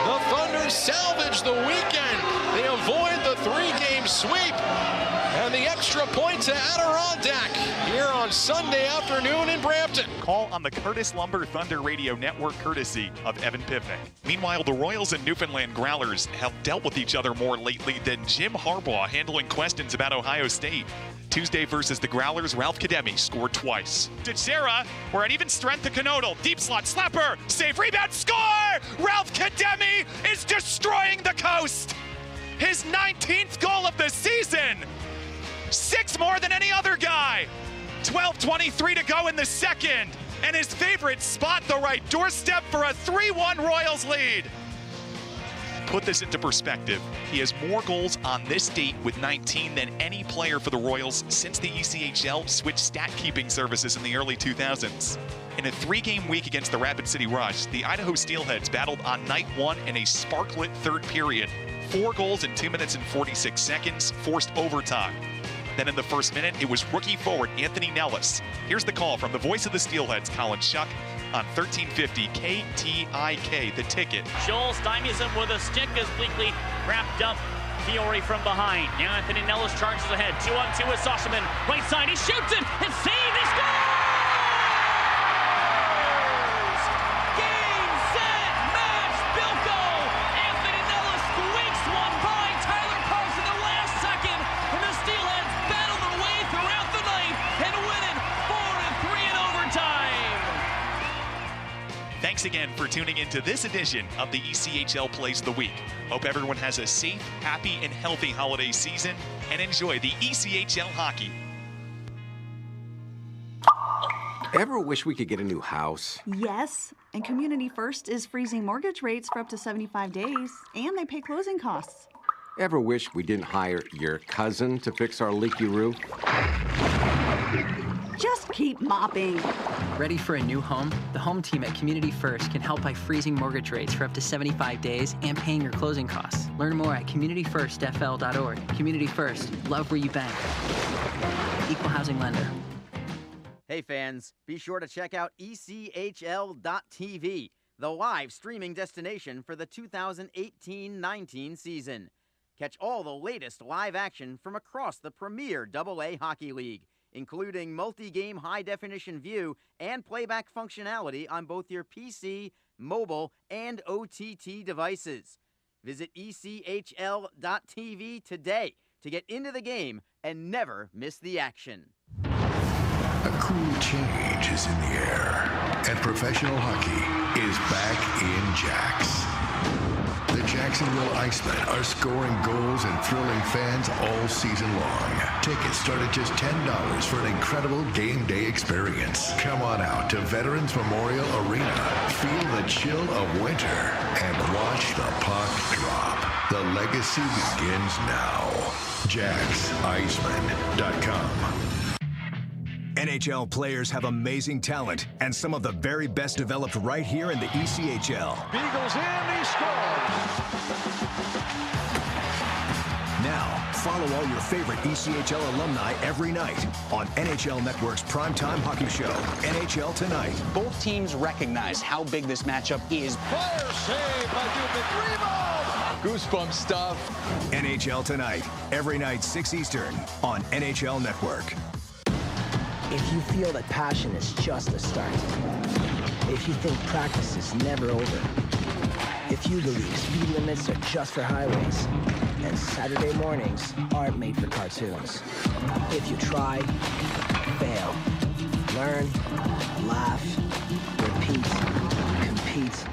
The Thunder salvage the weekend. They avoid the 3-game sweep and the extra point to Adirondack here on Sunday afternoon in Brampton. Call on the Curtis Lumber Thunder Radio Network courtesy of Evan Pivnik. Meanwhile, the Royals and Newfoundland Growlers have dealt with each other more lately than Jim Harbaugh handling questions about Ohio State. Tuesday versus the Growlers, Ralph Kademi scored twice. Teixeira, we're at even strength to Canodal. Deep slot, slapper, save, rebound, score! Ralph Kademi is destroying the coast! His 19th goal of the season! 6 more than any other guy! 12:23 to go in the second, and his favorite spot, the right doorstep for a 3-1 Royals lead. Put this into perspective. He has more goals on this date with 19 than any player for the Royals since the ECHL switched stat-keeping services in the early 2000s. In a 3-game week against the Rapid City Rush, the Idaho Steelheads battled on night 1 in a sparklit third period. 4 goals in 2 minutes and 46 seconds, forced overtime. Then in the first minute, it was rookie forward Anthony Nellis. Here's the call from the voice of the Steelheads, Colin Schuck, on 1350 KTIK, The Ticket. Joel stymies him with a stick as Bleakley wrapped up Fiore from behind. Now Anthony Nellis charges ahead. 2-on-2 with Sossaman. Right side, he shoots it. It's saved. He scores! Game, set, match, Bilko! Anthony Nellis squeaks one by Tyler Carlson the last second, and the Steelheads battle their way throughout the night and win it 4-3 in overtime. Thanks again for tuning into this edition of the ECHL Plays of the Week. Hope everyone has a safe, happy, and healthy holiday season, and enjoy the ECHL hockey. Ever wish we could get a new house? Yes, and Community First is freezing mortgage rates for up to 75 days, and they pay closing costs. Ever wish we didn't hire your cousin to fix our leaky roof? Just keep mopping. Ready for a new home? The home team at Community First can help by freezing mortgage rates for up to 75 days and paying your closing costs. Learn more at communityfirstfl.org. Community First, love where you bank. Equal housing lender. Hey fans, be sure to check out ECHL.TV, the live streaming destination for the 2018-19 season. Catch all the latest live action from across the premier AA Hockey League, including multi-game high-definition view and playback functionality on both your PC, mobile, and OTT devices. Visit ECHL.TV today to get into the game and never miss the action. A cool change is in the air, and professional hockey is back in Jacks. The Jacksonville Icemen are scoring goals and thrilling fans all season long. Tickets start at just $10 for an incredible game day experience. Come on out to Veterans Memorial Arena, feel the chill of winter, and watch the puck drop. The legacy begins now. JacksIcemen.com. NHL players have amazing talent and some of the very best developed right here in the ECHL. Beagles in, he scores. Now, follow all your favorite ECHL alumni every night on NHL Network's primetime hockey show, NHL Tonight. Both teams recognize how big this matchup is. Fire save by Dubik. Rebound. Goosebump stuff. NHL Tonight, every night 6 Eastern on NHL Network. If you feel that passion is just a start, if you think practice is never over, if you believe speed limits are just for highways, and Saturday mornings aren't made for cartoons. If you try, fail, learn, laugh, repeat, compete,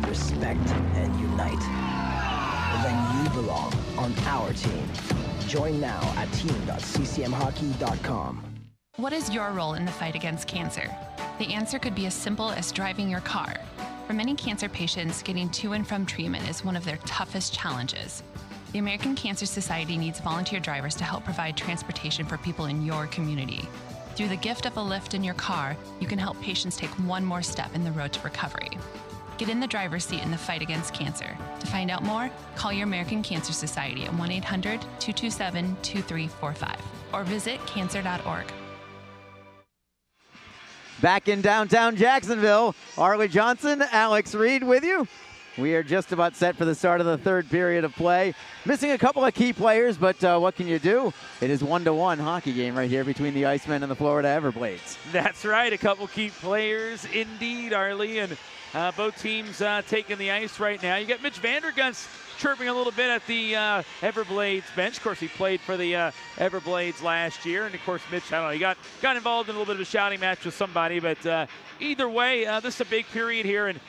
respect, and unite, then you belong on our team. Join now at team.ccmhockey.com. What is your role in the fight against cancer? The answer could be as simple as driving your car. For many cancer patients, getting to and from treatment is one of their toughest challenges. The American Cancer Society needs volunteer drivers to help provide transportation for people in your community. Through the gift of a lift in your car, you can help patients take one more step in the road to recovery. Get in the driver's seat in the fight against cancer. To find out more, call your American Cancer Society at 1-800-227-2345 or visit cancer.org. Back in downtown Jacksonville, Arlie Johnson, Alex Reed with you. We are just about set for the start of the third period of play. Missing a couple of key players, but what can you do? It is 1-1 hockey game right here between the Icemen and the Florida Everblades. That's right, a couple key players indeed, Arlie, and both teams taking the ice right now. You got Mitch Vandergunst chirping a little bit at the Everblades bench. Of course, he played for the Everblades last year, and of course, Mitch, I don't know, he got involved in a little bit of a shouting match with somebody, but either way, this is a big period here, and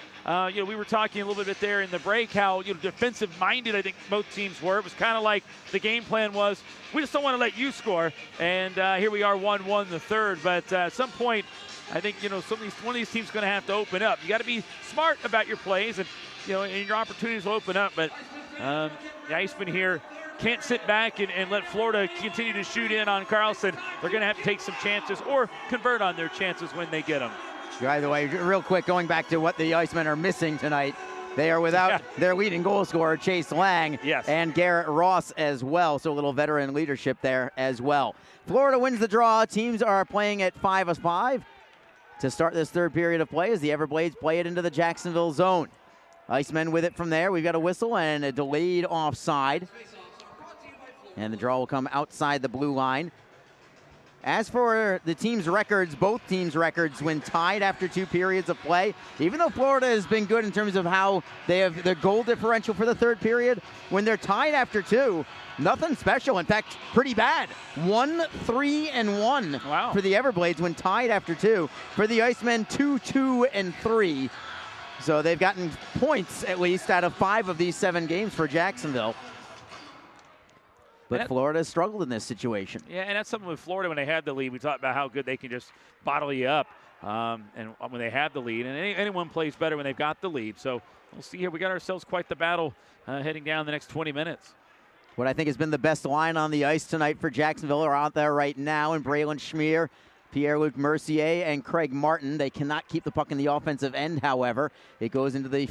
we were talking a little bit there in the break how defensive-minded I think both teams were. It was kind of like the game plan was, we just don't want to let you score, and here we are 1-1 the third, but at some point, I think one of these teams is going to have to open up. You got to be smart about your plays, and and your opportunities will open up. But the Icemen here can't sit back and let Florida continue to shoot in on Carlson. They're going to have to take some chances or convert on their chances when they get them. By the way, real quick, going back to what the Icemen are missing tonight, they are without their leading goal scorer, Chase Lang, and Garrett Ross as well. So a little veteran leadership there as well. Florida wins the draw. Teams are playing at 5-5 to start this third period of play as the Everblades play it into the Jacksonville zone. Icemen with it from there. We've got a whistle and a delayed offside. And the draw will come outside the blue line. As for the team's records, both teams' records when tied after 2 periods of play, even though Florida has been good in terms of how they have their goal differential for the third period, when they're tied after 2, nothing special. In fact, pretty bad. 1-3-1 for the Everblades when tied after 2. For the Icemen, 2-2-3. So they've gotten points at least out of 5 of these 7 games for Jacksonville. But Florida has struggled in this situation. Yeah, and that's something with Florida when they had the lead. We talked about how good they can just bottle you up and when they have the lead. And anyone plays better when they've got the lead. So we'll see here. We got ourselves quite the battle heading down the next 20 minutes. What I think has been the best line on the ice tonight for Jacksonville are out there right now. And Braylon Schmier, Pierre-Luc Mercier, and Craig Martin. They cannot keep the puck in the offensive end, however. It goes into the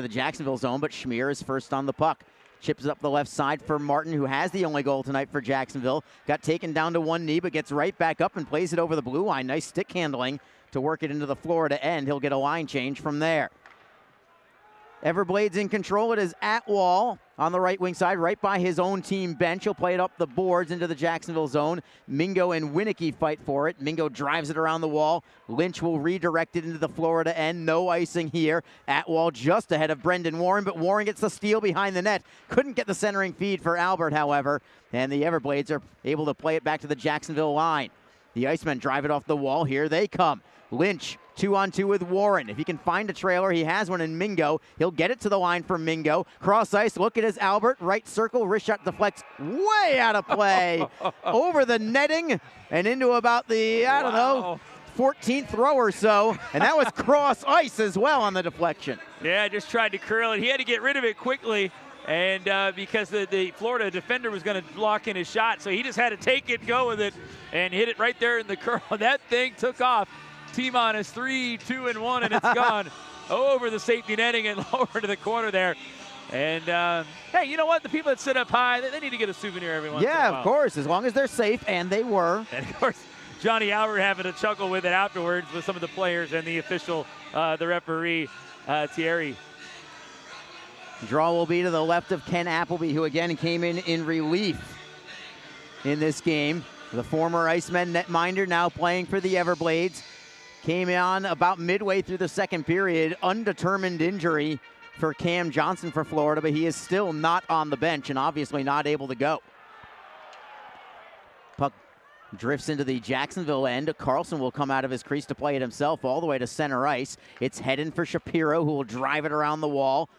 Jacksonville zone, but Schmier is first on the puck. Chips up the left side for Martin, who has the only goal tonight for Jacksonville. Got taken down to one knee, but gets right back up and plays it over the blue line. Nice stick handling to work it into the Florida end. He'll get a line change from there. Everblades in control. It is Atwall on the right wing side, right by his own team bench. He'll play it up the boards into the Jacksonville zone. Mingo and Winicky fight for it. Mingo drives it around the wall. Lynch will redirect it into the Florida end. No icing here. Atwall just ahead of Brendan Warren, but Warren gets the steal behind the net. Couldn't get the centering feed for Albert, however, and the Everblades are able to play it back to the Jacksonville line. The Icemen drive it off the wall. Here they come. Lynch 2-on-2 with Warren. If he can find a trailer, he has one in Mingo. He'll get it to the line for Mingo. Cross ice, look at his Albert. Right circle, wrist shot deflects way out of play. Over the netting and into about the, 14th row or so. And that was cross ice as well on the deflection. Yeah, just tried to curl it. He had to get rid of it quickly. And because the Florida defender was going to block in his shot, so he just had to take it, go with it, and hit it right there in the curl. That thing took off. T-minus 3, 2, and 1, and it's gone over the safety netting and lower to the corner there. And, hey, you know what? The people that sit up high, they need to get a souvenir every once in a while. Yeah, of course, as long as they're safe, and they were. And, of course, Johnny Albert having a chuckle with it afterwards with some of the players and the official, the referee, Thierry. Draw will be to the left of Ken Appleby, who again came in relief in this game. The former Icemen netminder now playing for the Everblades. Came on about midway through the second period. Undetermined injury for Cam Johnson for Florida, but he is still not on the bench and obviously not able to go. Puck drifts into the Jacksonville end. Carlson will come out of his crease to play it himself all the way to center ice. It's heading for Shapiro, who will drive it around the wall.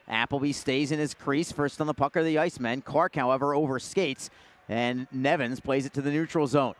Appleby stays in his crease. First on the puck are the Icemen. Clark, however, overskates, and Nevins plays it to the neutral zone.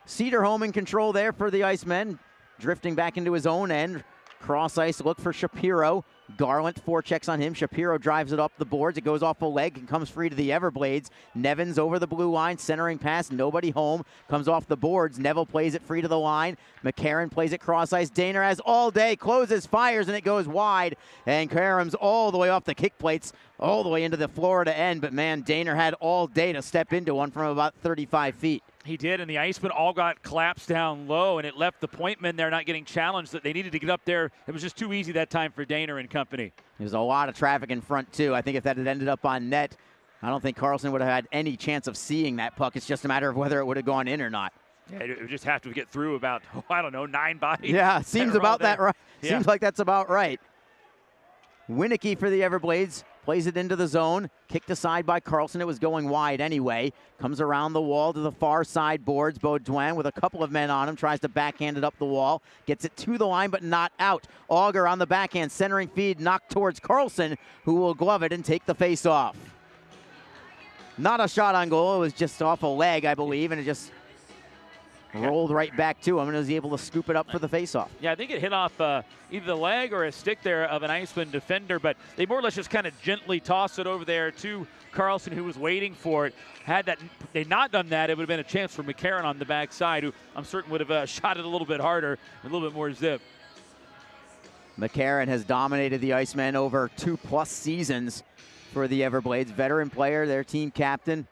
Cedarholm in control there for the Icemen. Drifting back into his own end. Cross ice look for Shapiro. Garland forechecks on him. Shapiro drives it up the boards. It goes off a leg and comes free to the Everblades. Nevins over the blue line, centering pass. Nobody home. Comes off the boards. Neville plays it free to the line. McCarron plays it cross ice. Daner has all day. Closes, fires, and it goes wide. And Karam's all the way off the kick plates, all the way into the Florida end. But, man, Daner had all day to step into one from about 35 feet. He did, and the Icemen all got collapsed down low, and it left the point men there not getting challenged. That they needed to get up there. It was just too easy that time for Daner and company. There's a lot of traffic in front, too. I think if that had ended up on net, I don't think Carlson would have had any chance of seeing that puck. It's just a matter of whether it would have gone in or not. Yeah, it would just have to get through about, 9 bodies. Yeah, seems about that right. Yeah. Seems like that's about right. Winicky for the Everblades. Plays it into the zone. Kicked aside by Carlson. It was going wide anyway. Comes around the wall to the far side boards. Baudouin with a couple of men on him. Tries to backhand it up the wall. Gets it to the line, but not out. Auger on the backhand. Centering feed knocked towards Carlson, who will glove it and take the face off. Not a shot on goal. It was just off a leg, I believe, and it just rolled right back to him and was able to scoop it up for the faceoff. Yeah, I think it hit off either the leg or a stick there of an Iceman defender, but they more or less just kind of gently tossed it over there to Carlson, who was waiting for it. Had that they not done that, it would have been a chance for McCarron on the backside, who I'm certain would have shot it a little bit harder, a little bit more zip. McCarron has dominated the Icemen over 2+ seasons for the Everblades. Veteran player, their team captain.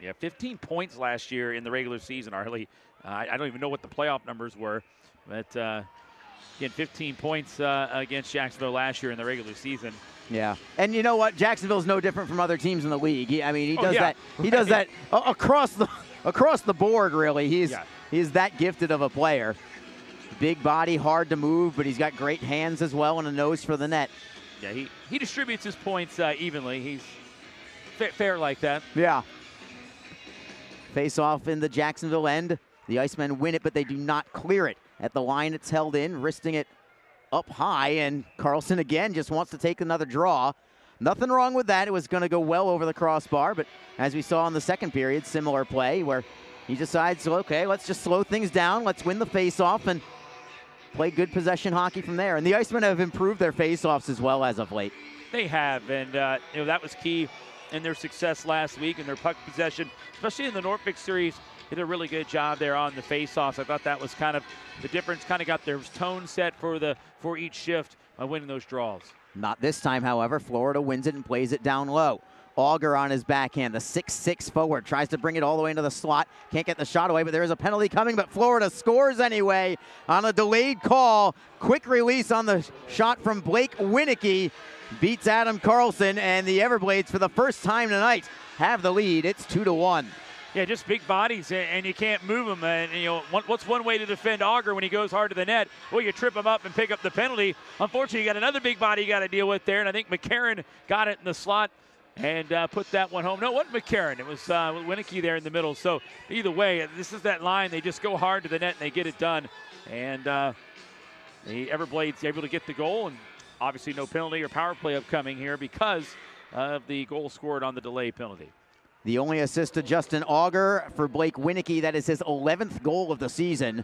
Yeah, 15 points last year in the regular season, Arlie. I don't even know what the playoff numbers were, but again, 15 points against Jacksonville last year in the regular season. Yeah, and you know what? Jacksonville's no different from other teams in the league. He does that. He does that across the board. Really, he's that gifted of a player. Big body, hard to move, but he's got great hands as well and a nose for the net. Yeah, he distributes his points evenly. He's fair like that. Yeah. Face off in the Jacksonville end. The Icemen win it, but they do not clear it. At the line, it's held in, wristing it up high, and Carlson again just wants to take another draw. Nothing wrong with that. It was going to go well over the crossbar, but as we saw in the second period, similar play where he decides, okay, let's just slow things down. Let's win the face-off and play good possession hockey from there. And the Icemen have improved their face-offs as well as of late. They have, and that was key in their success last week in their puck possession, especially in the Norfolk series. Did a really good job there on the face-offs. I thought that was kind of the difference, kind of got their tone set for each shift by winning those draws. Not this time, however. Florida wins it and plays it down low. Auger on his backhand, the 6'6" forward, tries to bring it all the way into the slot. Can't get the shot away, but there is a penalty coming, but Florida scores anyway on a delayed call. Quick release on the shot from Blake Winicky. Beats Adam Carlson, and the Everblades, for the first time tonight, have the lead. It's 2-1. Yeah, just big bodies, and you can't move them. And what's one way to defend Auger when he goes hard to the net? Well, you trip him up and pick up the penalty. Unfortunately, you got another big body you got to deal with there, and I think McCarron got it in the slot and put that one home. No, it wasn't McCarron. It was Winicky there in the middle. So either way, this is that line. They just go hard to the net, and they get it done. And the Everblades able to get the goal, and obviously no penalty or power play upcoming here because of the goal scored on the delay penalty. The only assist to Justin Auger for Blake Winicky. That is his 11th goal of the season.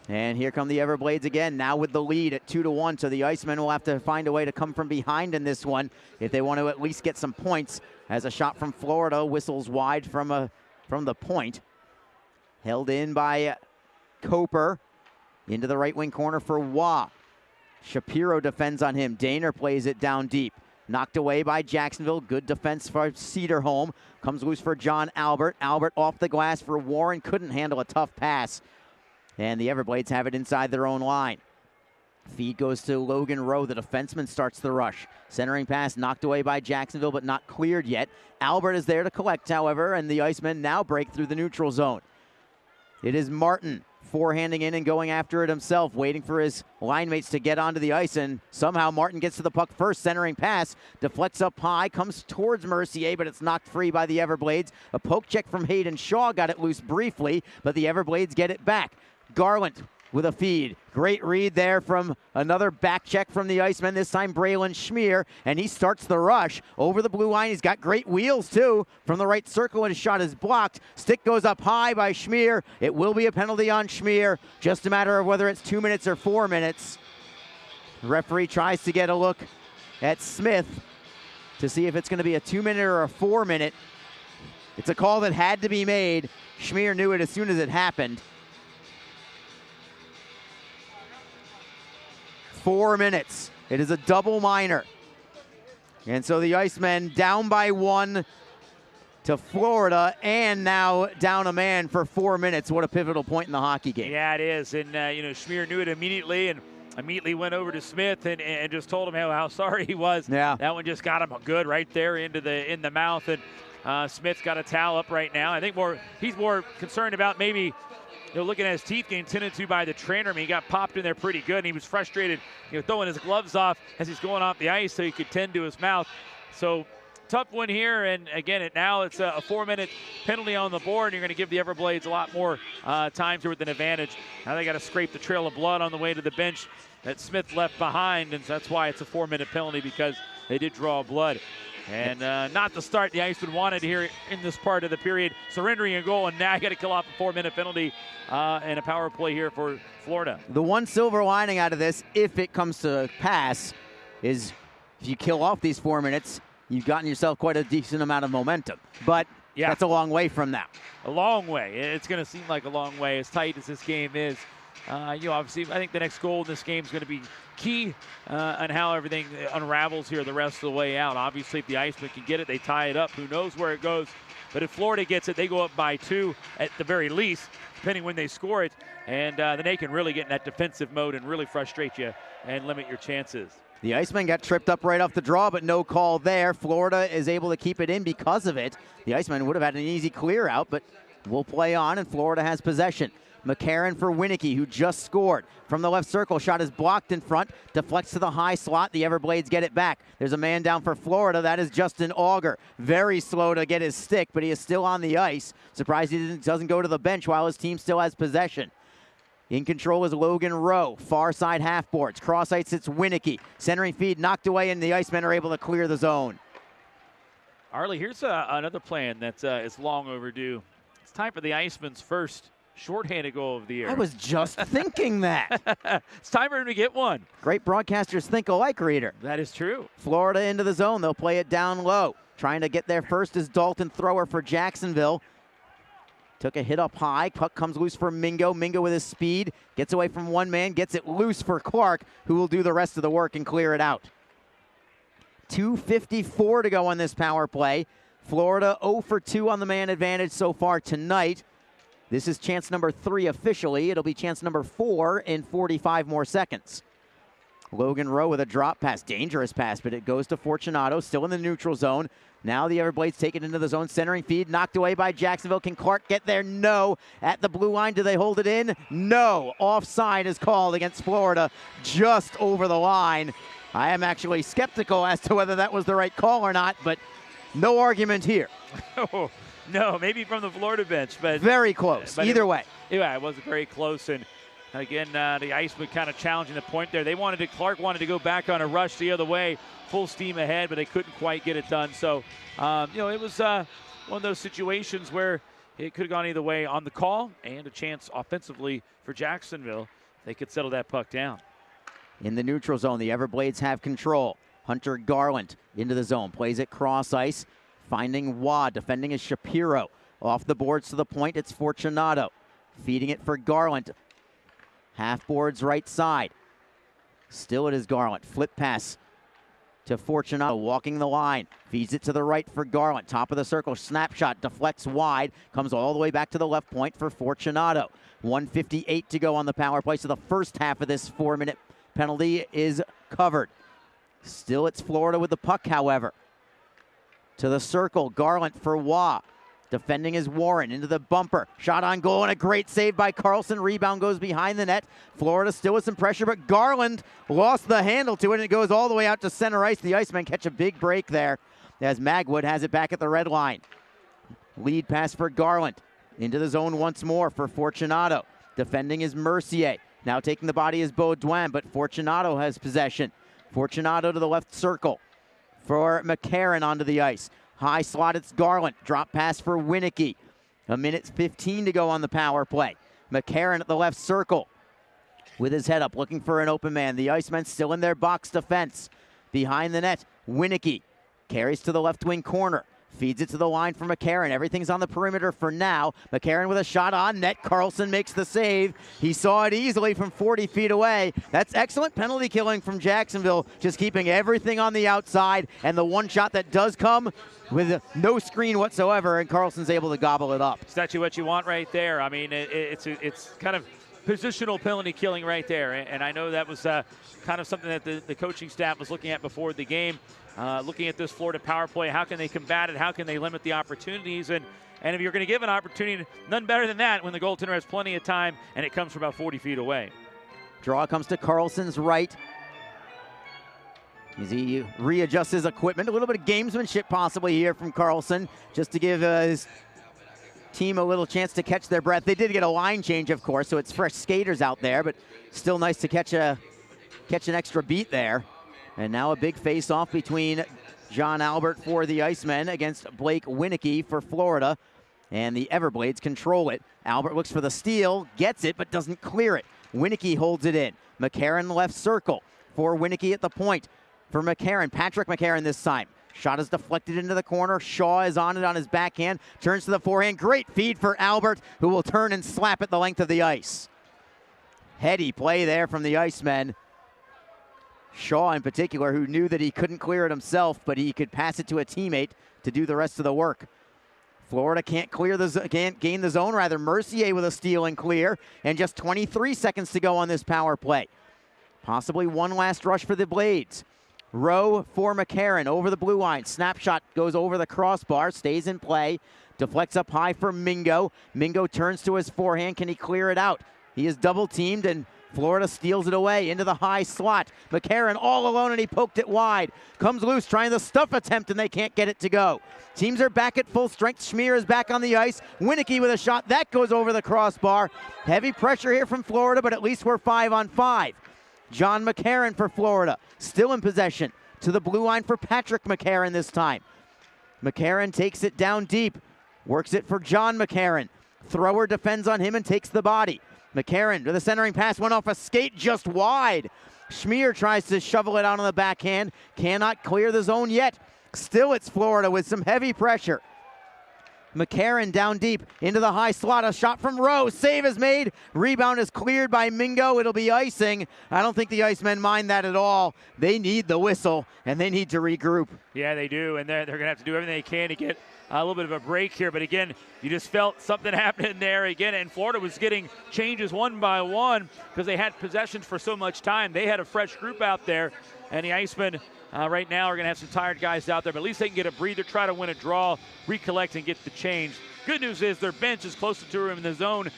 And here come the Everblades again, now with the lead at 2-1. So the Icemen will have to find a way to come from behind in this one if they want to at least get some points. As a shot from Florida whistles wide from the point. Held in by Coper. Into the right wing corner for Waugh. Shapiro defends on him. Daner plays it down deep. Knocked away by Jacksonville. Good defense for Cedarholm. Comes loose for John Albert. Albert off the glass for Warren. Couldn't handle a tough pass. And the Everblades have it inside their own line. Feed goes to Logan Rowe. The defenseman starts the rush. Centering pass knocked away by Jacksonville, but not cleared yet. Albert is there to collect, however, and the Icemen now break through the neutral zone. It is Martin forehanding in and going after it himself, waiting for his line mates to get onto the ice, and somehow Martin gets to the puck first. Centering pass, deflects up high, comes towards Mercier, but it's knocked free by the Everblades. A poke check from Hayden Shaw got it loose briefly, but the Everblades get it back. Garland with a feed. Great read there from another back check from the Icemen, this time Braylon Schmier, and he starts the rush over the blue line. He's got great wheels, too, from the right circle, and his shot is blocked. Stick goes up high by Schmier. It will be a penalty on Schmier. Just a matter of whether it's 2 minutes or 4 minutes. The referee tries to get a look at Smith to see if it's going to be a 2-minute or a 4-minute. It's a call that had to be made. Schmier knew it as soon as it happened. 4 minutes. It is a double minor. And so the Icemen down by 1 to Florida, and now down a man for 4 minutes. What a pivotal point in the hockey game. Yeah, it is. And, Schmier knew it immediately and immediately went over to Smith and just told him how sorry he was. Yeah. That one just got him good right there in the mouth. And Smith's got a towel up right now. I think he's more concerned about maybe looking at his teeth getting tended to by the trainer. I mean, he got popped in there pretty good, and he was frustrated, throwing his gloves off as he's going off the ice so he could tend to his mouth. So tough one here, and again, now it's a 4-minute penalty on the board, and you're going to give the Everblades a lot more times here with an advantage. Now they got to scrape the trail of blood on the way to the bench that Smith left behind, and that's why it's a 4-minute penalty, because they did draw blood. And not the start the Icemen wanted here in this part of the period, surrendering a goal, and now you got to kill off a 4-minute penalty and a power play here for Florida. The one silver lining out of this, if it comes to pass, is if you kill off these 4 minutes, you've gotten yourself quite a decent amount of momentum. But yeah, that's a long way from now. A long way. It's going to seem like a long way, as tight as this game is. Obviously, I think the next goal in this game is going to be key on how everything unravels here the rest of the way out. Obviously, if the Icemen can get it, they tie it up. Who knows where it goes? But if Florida gets it, they go up by 2 at the very least, depending when they score it. And then they can really get in that defensive mode and really frustrate you and limit your chances. The Icemen got tripped up right off the draw, but no call there. Florida is able to keep it in because of it. The Icemen would have had an easy clear out, but will play on, and Florida has possession. McCarron for Winicky, who just scored. From the left circle, shot is blocked in front, deflects to the high slot. The Everblades get it back. There's a man down for Florida. That is Justin Auger. Very slow to get his stick, but he is still on the ice. Surprised he doesn't go to the bench while his team still has possession. In control is Logan Rowe. Far side half boards. Cross ice sits Winicky. Centering feed knocked away, and the Icemen are able to clear the zone. Arlie, here's another plan that is long overdue. It's time for the Icemen's first shorthanded goal of the year. I was just thinking that. It's time for him to get one. Great broadcasters think alike, Reader. That is true. Florida into the zone. They'll play it down low. Trying to get there first is Dalton Thrower for Jacksonville. Took a hit up high. Puck comes loose for Mingo. Mingo with his speed. Gets away from one man. Gets it loose for Clark, who will do the rest of the work and clear it out. 2:54 to go on this power play. Florida 0 for 2 on the man advantage so far tonight. This is chance number 3 officially. It'll be chance number 4 in 45 more seconds. Logan Rowe with a drop pass. Dangerous pass, but it goes to Fortunato. Still in the neutral zone. Now the Everblades take it into the zone. Centering feed knocked away by Jacksonville. Can Clark get there? No. At the blue line, do they hold it in? No. Offside is called against Florida just over the line. I am actually skeptical as to whether that was the right call or not, but no argument here. No, maybe from the Florida bench, but very close. Either way. Yeah, it was very close. And again, the Icemen kind of challenging the point there. Clark wanted to go back on a rush the other way, full steam ahead, but they couldn't quite get it done. So, it was one of those situations where it could have gone either way on the call, and a chance offensively for Jacksonville. They could settle that puck down. In the neutral zone, the Everblades have control. Hunter Garland into the zone, plays it cross ice, finding Wad, defending is Shapiro. Off the boards to the point, it's Fortunato. Feeding it for Garland. Half boards right side. Still it is Garland. Flip pass to Fortunato, walking the line. Feeds it to the right for Garland. Top of the circle, snapshot, deflects wide. Comes all the way back to the left point for Fortunato. 1:58 to go on the power play, so the first half of this 4-minute penalty is covered. Still it's Florida with the puck, however. To the circle, Garland for Waugh. Defending is Warren into the bumper. Shot on goal and a great save by Carlson. Rebound goes behind the net. Florida still with some pressure, but Garland lost the handle to it, and it goes all the way out to center ice. The Icemen catch a big break there as Magwood has it back at the red line. Lead pass for Garland. Into the zone once more for Fortunato. Defending is Mercier. Now taking the body is Baudouin, but Fortunato has possession. Fortunato to the left circle for McCarron onto the ice. High slot, it's Garland. Drop pass for Winicky. 1:15 to go on the power play. McCarron at the left circle with his head up, looking for an open man. The Icemen still in their box defense. Behind the net, Winicky carries to the left wing corner. Feeds it to the line for McCarron. Everything's on the perimeter for now. McCarron with a shot on net. Carlson makes the save. He saw it easily from 40 feet away. That's excellent penalty killing from Jacksonville, just keeping everything on the outside. And the one shot that does come with no screen whatsoever, and Carlson's able to gobble it up. That's what you want right there. I mean, it's kind of positional penalty killing right there. And I know that was kind of something that the coaching staff was looking at before the game. Looking at this Florida power play, how can they combat it? How can they limit the opportunities? And if you're going to give an opportunity, none better than that when the goaltender has plenty of time and it comes from about 40 feet away. Draw comes to Carlson's right as he readjusts his equipment. A little bit of gamesmanship possibly here from Carlson, just to give his team a little chance to catch their breath. They did get a line change, of course, so it's fresh skaters out there, but still nice to catch an extra beat there. And now a big face-off between John Albert for the Icemen against Blake Winicky for Florida. And the Everblades control it. Albert looks for the steal, gets it, but doesn't clear it. Winicky holds it in. McCarron left circle for Winicky at the point. For McCarron, Patrick McCarron this time. Shot is deflected into the corner. Shaw is on it on his backhand. Turns to the forehand. Great feed for Albert, who will turn and slap it the length of the ice. Heady play there from the Icemen. Shaw in particular, who knew that he couldn't clear it himself, but he could pass it to a teammate to do the rest of the work. Florida can't gain the zone. Rather, Mercier with a steal and clear, and just 23 seconds to go on this power play. Possibly one last rush for the Blades. Rowe for McCarron over the blue line. Snapshot goes over the crossbar, stays in play. Deflects up high for Mingo. Mingo turns to his forehand. Can he clear it out? He is double teamed, and Florida steals it away into the high slot. McCarron all alone, and he poked it wide. Comes loose, trying the stuff attempt, and they can't get it to go. Teams are back at full strength. Schmier is back on the ice. Winicky with a shot. That goes over the crossbar. Heavy pressure here from Florida, but at least we're 5-on-5. John McCarron for Florida, still in possession. To the blue line for Patrick McCarron this time. McCarron takes it down deep. Works it for John McCarron. Thrower defends on him and takes the body. McCarron with a centering pass, went off a skate just wide. Schmier tries to shovel it out on the backhand. Cannot clear the zone yet. Still it's Florida with some heavy pressure. McCarron down deep into the high slot. A shot from Rowe. Save is made. Rebound is cleared by Mingo. It'll be icing. I don't think the Icemen mind that at all. They need the whistle, and they need to regroup. Yeah, they do, and they're going to have to do everything they can to get a little bit of a break here. But again, you just felt something happening there again, and Florida was getting changes one by one because they had possessions for so much time. They had a fresh group out there, and the Icemen right now are going to have some tired guys out there, but at least they can get a breather, try to win a draw, recollect, and get the change. Good news is their bench is closer to him in the zone,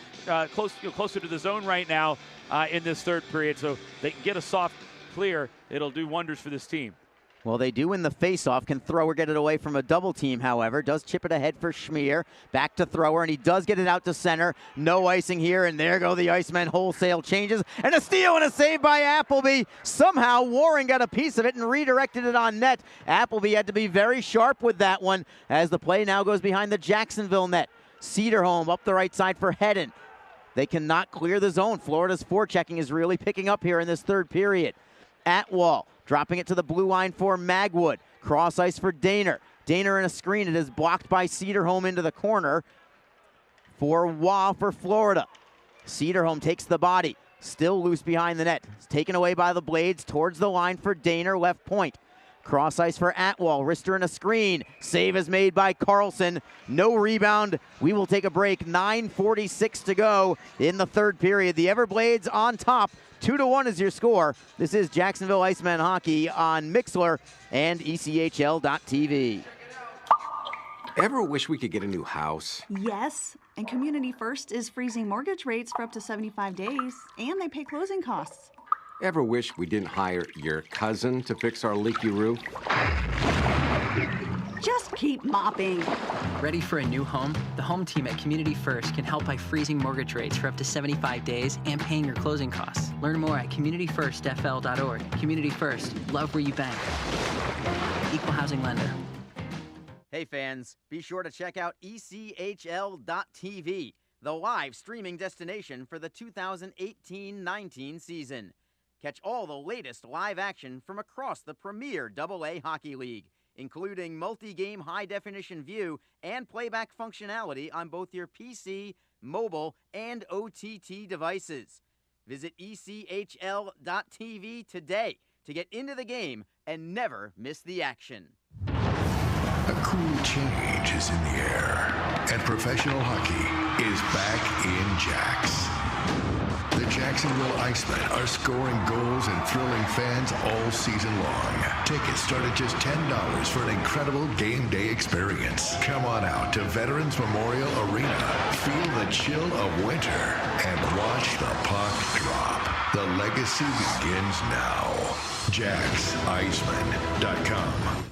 closer to the zone right now in this third period, so they can get a soft clear. It'll do wonders for this team. Well, they do win the faceoff. Can Thrower get it away from a double team, however. Does chip it ahead for Schmier. Back to Thrower, and he does get it out to center. No icing here, and there go the Icemen. Wholesale changes. And a steal and a save by Appleby. Somehow Warren got a piece of it and redirected it on net. Appleby had to be very sharp with that one as the play now goes behind the Jacksonville net. Cedarholm up the right side for Hedden. They cannot clear the zone. Florida's forechecking is really picking up here in this third period. Atwall dropping it to the blue line for Magwood. Cross ice for Daner. Daner in a screen. It is blocked by Cedarholm into the corner for Waugh for Florida. Cedarholm takes the body. Still loose behind the net. It's taken away by the Blades towards the line for Daner, left point. Cross ice for Atwall. Rister in a screen. Save is made by Carlson. No rebound. We will take a break. 9:46 to go in the third period. The Everblades on top. 2-1 is your score. This is Jacksonville Icemen hockey on Mixler and ECHL.TV. Ever wish we could get a new house? Yes, and Community First is freezing mortgage rates for up to 75 days, and they pay closing costs. Ever wish we didn't hire your cousin to fix our leaky roof? Just keep mopping. Ready for a new home? The home team at Community First can help by freezing mortgage rates for up to 75 days and paying your closing costs. Learn more at communityfirstfl.org. Community First, love where you bank. Equal housing lender. Hey fans, be sure to check out ECHL.TV, the live streaming destination for the 2018-19 season. Catch all the latest live action from across the premier AA Hockey League, including multi-game high-definition view and playback functionality on both your PC, mobile, and OTT devices. Visit ECHL.TV today to get into the game and never miss the action. A cool change is in the air, and professional hockey is back in Jax. The Jacksonville Icemen are scoring goals and thrilling fans all season long. Tickets start at just $10 for an incredible game day experience. Come on out to Veterans Memorial Arena, feel the chill of winter, and watch the puck drop. The legacy begins now. JacksIcemen.com.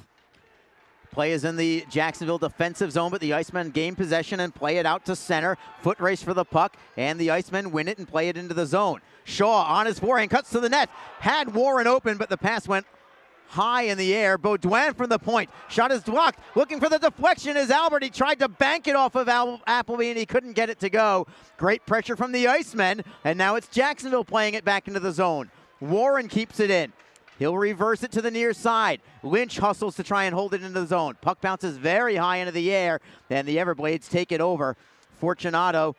Play is in the Jacksonville defensive zone, but the Icemen gain possession and play it out to center. Foot race for the puck, and the Icemen win it and play it into the zone. Shaw on his forehand, cuts to the net. Had Warren open, but the pass went high in the air. Baudouin from the point. Shot is blocked. Looking for the deflection is Albert. He tried to bank it off of Appleby, and he couldn't get it to go. Great pressure from the Icemen, and now it's Jacksonville playing it back into the zone. Warren keeps it in. He'll reverse it to the near side. Lynch hustles to try and hold it into the zone. Puck bounces very high into the air, and the Everblades take it over. Fortunato,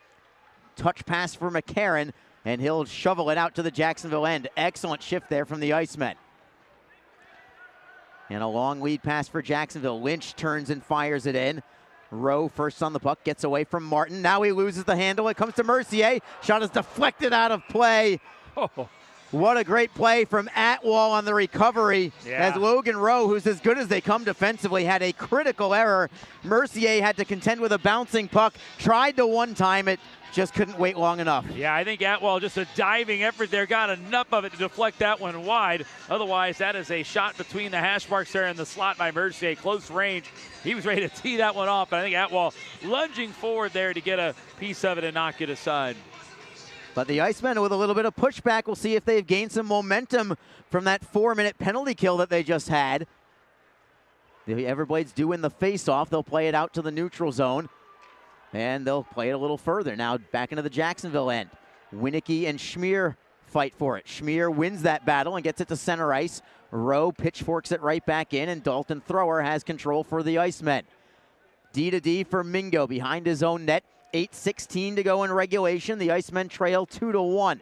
touch pass for McCarron, and he'll shovel it out to the Jacksonville end. Excellent shift there from the Icemen. And a long lead pass for Jacksonville. Lynch turns and fires it in. Rowe first on the puck, gets away from Martin. Now he loses the handle. It comes to Mercier. Shot is deflected out of play. Oh. What a great play from Atwall on the recovery as Logan Rowe, who's as good as they come defensively, had a critical error. Mercier had to contend with a bouncing puck, tried to one-time it, just couldn't wait long enough. Yeah, I think Atwall, just a diving effort there, got enough of it to deflect that one wide. Otherwise, that is a shot between the hash marks there in the slot by Mercier, close range. He was ready to tee that one off, but I think Atwall lunging forward there to get a piece of it and knock it aside. But the Icemen, with a little bit of pushback, we'll see if they've gained some momentum from that 4-minute penalty kill that they just had. The Everblades do win the face-off. They'll play it out to the neutral zone, and they'll play it a little further. Now back into the Jacksonville end. Winicky and Schmier fight for it. Schmier wins that battle and gets it to center ice. Rowe pitchforks it right back in, and Dalton Thrower has control for the Icemen. D-to-D for Mingo behind his own net. 8:16 to go in regulation. The Icemen trail 2-1.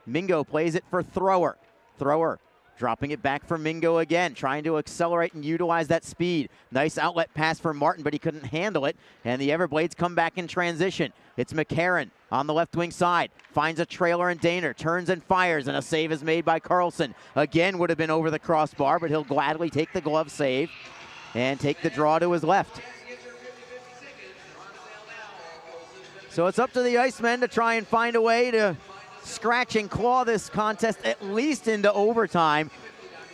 Mingo plays it for Thrower. Thrower dropping it back for Mingo again, trying to accelerate and utilize that speed. Nice outlet pass for Martin, but he couldn't handle it, and the Everblades come back in transition. It's McCarron on the left wing side, finds a trailer and Daner, turns and fires, and a save is made by Carlson. Again, would have been over the crossbar, but he'll gladly take the glove save and take the draw to his left. So it's up to the Icemen to try and find a way to scratch and claw this contest at least into overtime.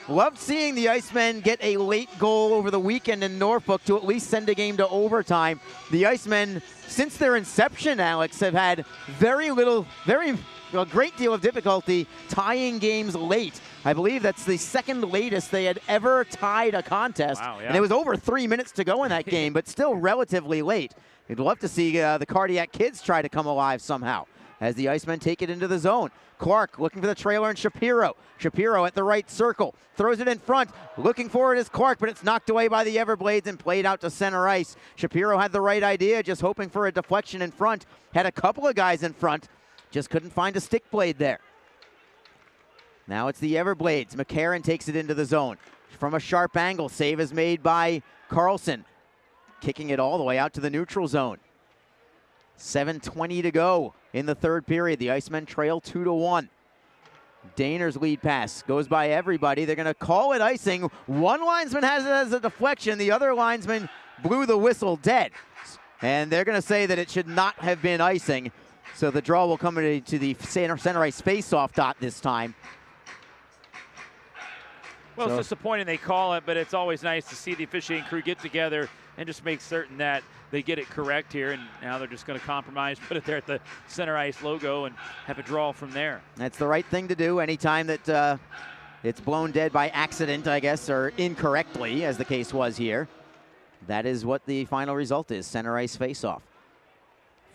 Loved seeing the Icemen get a late goal over the weekend in Norfolk to at least send a game to overtime. The Icemen, since their inception, Alex, have had a great deal of difficulty tying games late. I believe that's the second latest they had ever tied a contest. Wow, yeah. And it was over 3 minutes to go in that game, but still relatively late. You'd love to see the Cardiac Kids try to come alive somehow as the Icemen take it into the zone. Clark looking for the trailer and Shapiro. Shapiro at the right circle. Throws it in front. Looking for it is Clark, but it's knocked away by the Everblades and played out to center ice. Shapiro had the right idea, just hoping for a deflection in front. Had a couple of guys in front. Just couldn't find a stick blade there. Now it's the Everblades. McCarron takes it into the zone. From a sharp angle, save is made by Carlson. Kicking it all the way out to the neutral zone. 7:20 to go in the third period. The Icemen trail 2-1. Daner's lead pass goes by everybody. They're going to call it icing. One linesman has it as a deflection. The other linesman blew the whistle dead. And they're going to say that it should not have been icing. So the draw will come into the center ice face-off dot this time. Well, it's disappointing they call it, but it's always nice to see the officiating crew get together and just make certain that they get it correct here. And now they're just going to compromise, put it there at the center ice logo, and have a draw from there. That's the right thing to do anytime that it's blown dead by accident, I guess, or incorrectly, as the case was here. That is what the final result is, center ice face-off.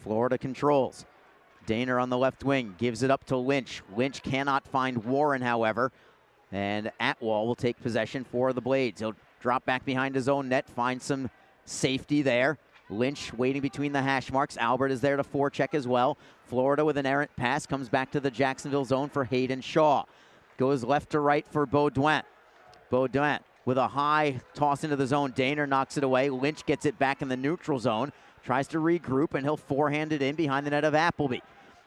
Florida controls. Daner on the left wing gives it up to Lynch. Lynch cannot find Warren, however. And Atwall will take possession for the Blades. He'll drop back behind his own net, find some safety there. Lynch waiting between the hash marks. Albert is there to forecheck as well. Florida with an errant pass comes back to the Jacksonville zone for Hayden Shaw. Goes left to right for Baudouin. Baudouin with a high toss into the zone. Daner knocks it away. Lynch gets it back in the neutral zone. Tries to regroup, and he'll forehand it in behind the net of Appleby.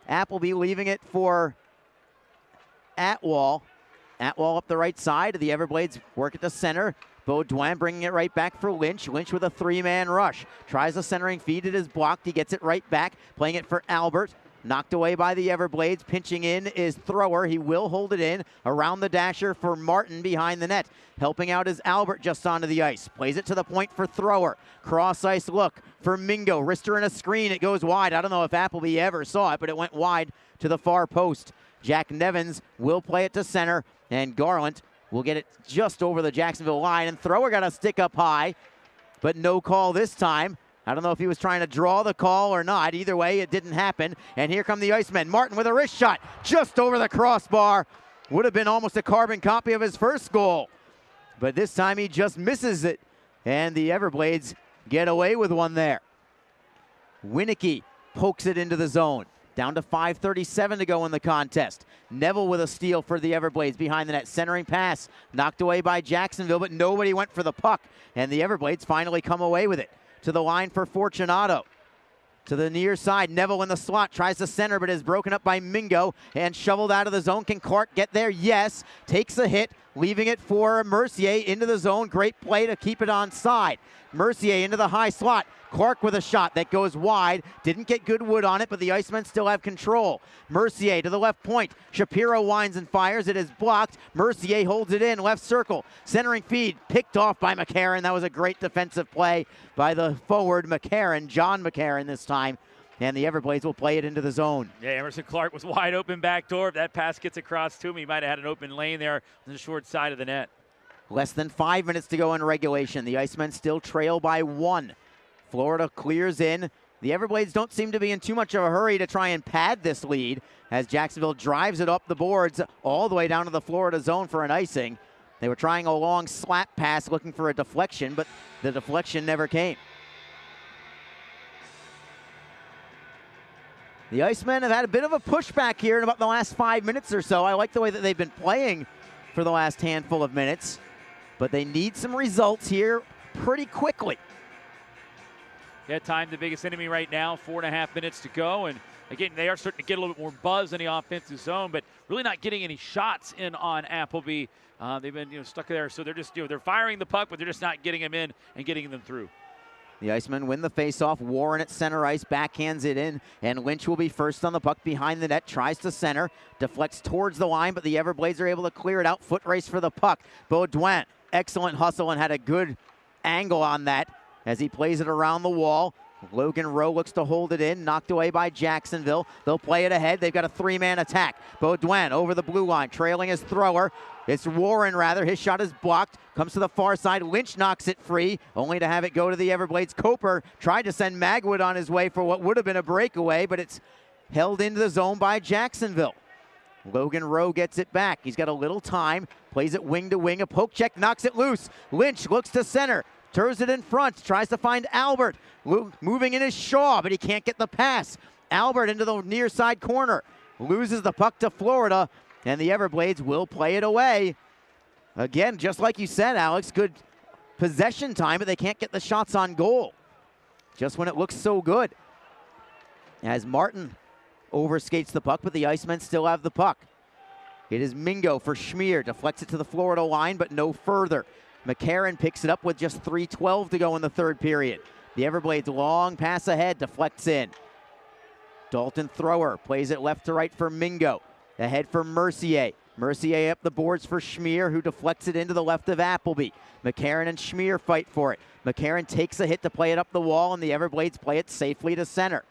Appleby leaving it for Atwall. Atwall up the right side. The Everblades work at the center. Baudouin bringing it right back for Lynch. Lynch with a three-man rush. Tries the centering feed. It is blocked. He gets it right back. Playing it for Albert. Knocked away by the Everblades. Pinching in is Thrower. He will hold it in. Around the dasher for Martin behind the net. Helping out is Albert just onto the ice. Plays it to the point for Thrower. Cross-ice look for Mingo. Wrister in a screen. It goes wide. I don't know if Appleby ever saw it, but it went wide to the far post. Jack Nevins will play it to center, and Garland will get it just over the Jacksonville line. And Thrower got a stick up high, but no call this time. I don't know if he was trying to draw the call or not. Either way, it didn't happen. And here come the Icemen. Martin with a wrist shot just over the crossbar. Would have been almost a carbon copy of his first goal. But this time he just misses it. And the Everblades get away with one there. Winicky pokes it into the zone. Down to 5:37 to go in the contest. Neville with a steal for the Everblades behind the net. Centering pass knocked away by Jacksonville, but nobody went for the puck. And the Everblades finally come away with it. To the line for Fortunato. To the near side, Neville in the slot, tries to center, but is broken up by Mingo and shoveled out of the zone. Can Clark get there? Yes. Takes a hit, leaving it for Mercier into the zone. Great play to keep it on side. Mercier into the high slot. Clark with a shot that goes wide. Didn't get good wood on it, but the Icemen still have control. Mercier to the left point. Shapiro winds and fires. It is blocked. Mercier holds it in. Left circle. Centering feed picked off by McCarron. That was a great defensive play by the forward McCarron, John McCarron this time. And the Everblades will play it into the zone. Yeah, Emerson Clark was wide open back door. If that pass gets across to him, he might have had an open lane there on the short side of the net. Less than 5 minutes to go in regulation. The Icemen still trail by 1. Florida clears in. The Everblades don't seem to be in too much of a hurry to try and pad this lead as Jacksonville drives it up the boards all the way down to the Florida zone for an icing. They were trying a long slap pass looking for a deflection, but the deflection never came. The Icemen have had a bit of a pushback here in about the last 5 minutes or so. I like the way that they've been playing for the last handful of minutes, but they need some results here pretty quickly. Yeah, time the biggest enemy right now, 4.5 minutes to go. And again, they are starting to get a little bit more buzz in the offensive zone, but really not getting any shots in on Appleby. They've been stuck there. So they're just they're firing the puck, but they're just not getting them in and getting them through. The Icemen win the faceoff. Warren at center ice, backhands it in, and Lynch will be first on the puck behind the net. Tries to center, deflects towards the line, but the Everblades are able to clear it out. Foot race for the puck. Baudouin, excellent hustle and had a good angle on that as he plays it around the wall. Logan Rowe looks to hold it in, knocked away by Jacksonville. They'll play it ahead. They've got a three-man attack. Baudouin over the blue line, trailing his Thrower. It's Warren, rather. His shot is blocked. Comes to the far side. Lynch knocks it free, only to have it go to the Everblades. Coper tried to send Magwood on his way for what would have been a breakaway, but it's held into the zone by Jacksonville. Logan Rowe gets it back. He's got a little time. Plays it wing to wing. A poke check knocks it loose. Lynch looks to center. Turns it in front. Tries to find Albert. Moving in is Shaw, but he can't get the pass. Albert into the near side corner. Loses the puck to Florida, and the Everblades will play it away. Again, just like you said, Alex, good possession time, but they can't get the shots on goal. Just when it looks so good. As Martin overskates the puck, but the Icemen still have the puck. It is Mingo for Schmier. Deflects it to the Florida line, but no further. McCarron picks it up with just 3:12 to go in the third period. The Everblades long pass ahead, deflects in. Dalton Thrower plays it left to right for Mingo. Ahead for Mercier. Mercier up the boards for Schmier, who deflects it into the left of Appleby. McCarron and Schmier fight for it. McCarron takes a hit to play it up the wall, and the Everblades play it safely to center.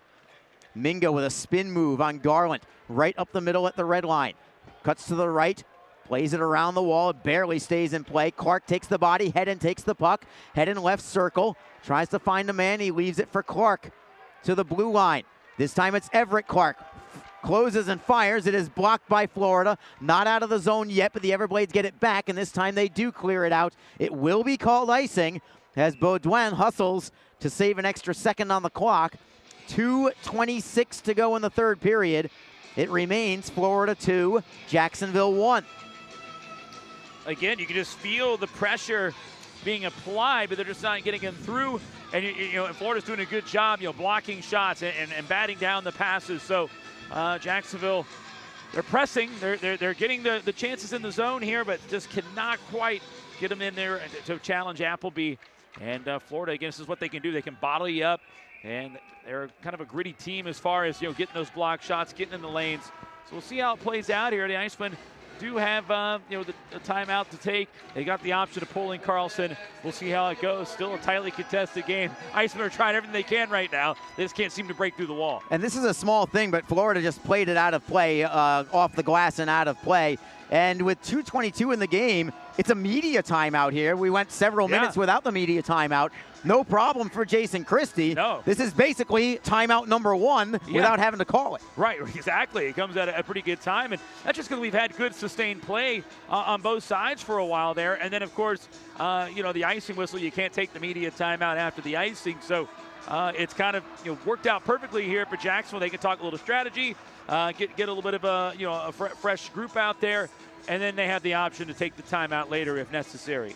Mingo with a spin move on Garland, right up the middle at the red line. Cuts to the right, plays it around the wall, it barely stays in play. Clark takes the body, Hedden takes the puck. Hedden left circle, tries to find a man, he leaves it for Clark to the blue line. This time it's Everett Clark. Closes and fires. It is blocked by Florida. Not out of the zone yet, but the Everblades get it back, and this time they do clear it out. It will be called icing as Baudouin hustles to save an extra second on the clock. 2:26 to go in the third period. It remains Florida 2, Jacksonville 1. Again, you can just feel the pressure being applied, but they're just not getting him through. And and Florida's doing a good job, blocking shots and batting down the passes. So Jacksonville, they're pressing. They're getting the chances in the zone here, but just cannot quite get them in there to challenge Appleby. And Florida, again, this is what they can do. They can bottle you up, and they're kind of a gritty team as far as getting those block shots, getting in the lanes. So we'll see how it plays out here. The Icemen do have the timeout to take. They got the option of pulling Carlson. We'll see how it goes. Still a tightly contested game. Icemen are trying everything they can right now. They just can't seem to break through the wall. And this is a small thing, but Florida just played it out of play, off the glass and out of play. And with 2:22 in the game, it's a media timeout here. We went several minutes without the media timeout. No problem for Jason Christie. No. This is basically timeout number one without having to call it. Right, exactly. It comes at a pretty good time. And that's just because we've had good sustained play on both sides for a while there. And then, of course, the icing whistle, you can't take the media timeout after the icing. So it's kind of worked out perfectly here for Jacksonville. They can talk a little strategy, get a little bit of a fresh group out there. And then they have the option to take the timeout later if necessary.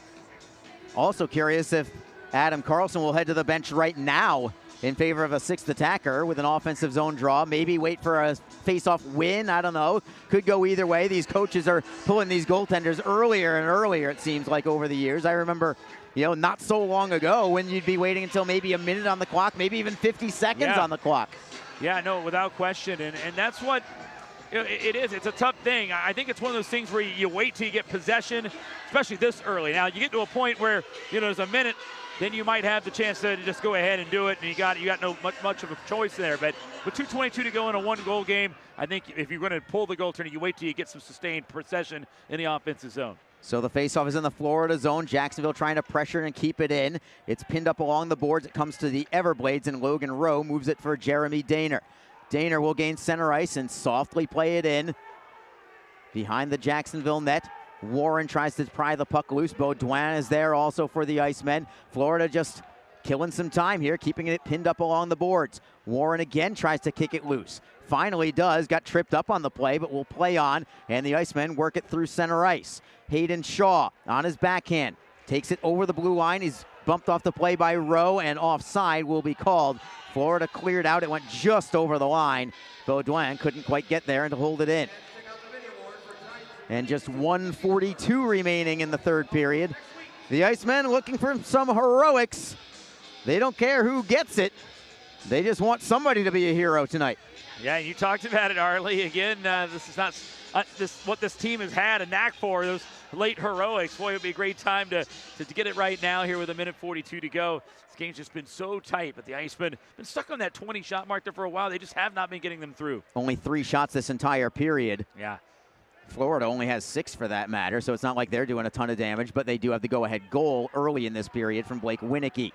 Also curious if Adam Carlson will head to the bench right now in favor of a sixth attacker with an offensive zone draw. Maybe wait for a face-off win. I don't know. Could go either way. These coaches are pulling these goaltenders earlier and earlier, it seems like, over the years. I remember, not so long ago when you'd be waiting until maybe a minute on the clock, maybe even 50 seconds on the clock. Yeah, no, without question. And that's what it is. It's a tough thing. I think it's one of those things where you wait till you get possession, especially this early. Now, you get to a point where, there's a minute, then you might have the chance to just go ahead and do it, and you got no much of a choice there. But with 2:22 to go in a one-goal game, I think if you're going to pull the goaltender, you wait till you get some sustained possession in the offensive zone. So the faceoff is in the Florida zone. Jacksonville trying to pressure and keep it in. It's pinned up along the boards. It comes to the Everblades, and Logan Rowe moves it for Jeremy Daner. Daner will gain center ice and softly play it in behind the Jacksonville net. Warren tries to pry the puck loose. Baudouin is there also for the Icemen. Florida just killing some time here, keeping it pinned up along the boards. Warren again tries to kick it loose. Finally does, got tripped up on the play, but will play on, and the Icemen work it through center ice. Hayden Shaw on his backhand, takes it over the blue line. He's bumped off the play by Rowe, and offside will be called. Florida cleared out. It went just over the line. Baudouin couldn't quite get there and to hold it in. And just 1:42 remaining in the third period. The Icemen looking for some heroics. They don't care who gets it. They just want somebody to be a hero tonight. Yeah, you talked about it, Arlie. Again, this is not what this team has had a knack for, those late heroics. Boy, it would be a great time to get it right now here with 1:42 to go. This game's just been so tight, but the Icemen have been stuck on that 20-shot mark there for a while. They just have not been getting them through. Only 3 shots this entire period. Yeah. Florida only has 6 for that matter, so it's not like they're doing a ton of damage, but they do have the go-ahead goal early in this period from Blake Winicky.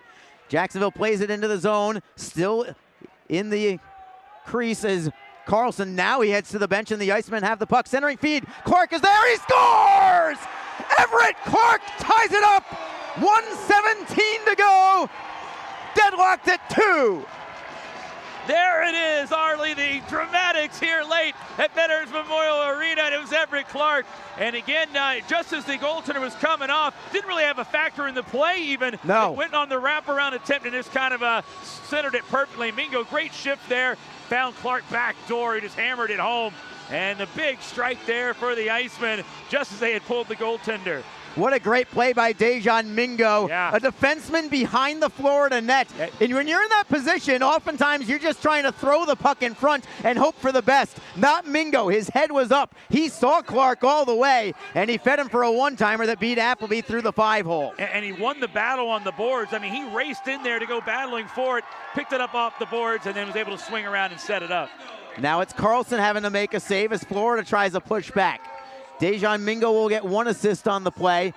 Jacksonville plays it into the zone, still in the crease is Carlson. Now he heads to the bench, and the Icemen have the puck. Centering feed. Clark is there. He scores! Everett Clark ties it up. 1:17 to go. Deadlocked at 2. There it is, Arlie, the dramatics here late at Veterans Memorial Arena, and it was Everett Clark. And again, just as the goaltender was coming off, didn't really have a factor in the play even. No. It went on the wraparound attempt and just kind of centered it perfectly. Mingo, great shift there, found Clark back door, he just hammered it home. And the big strike there for the Icemen, just as they had pulled the goaltender. What a great play by Dejan Mingo, Yeah. a defenseman behind the Florida net. And when you're in that position, oftentimes you're just trying to throw the puck in front and hope for the best. Not Mingo. His head was up. He saw Clark all the way, and he fed him for a one-timer that beat Appleby through the 5-hole. And he won the battle on the boards. I mean, he raced in there to go battling for it, picked it up off the boards, and then was able to swing around and set it up. Now it's Carlson having to make a save as Florida tries a push back. Dejan Mingo will get 1 assist on the play.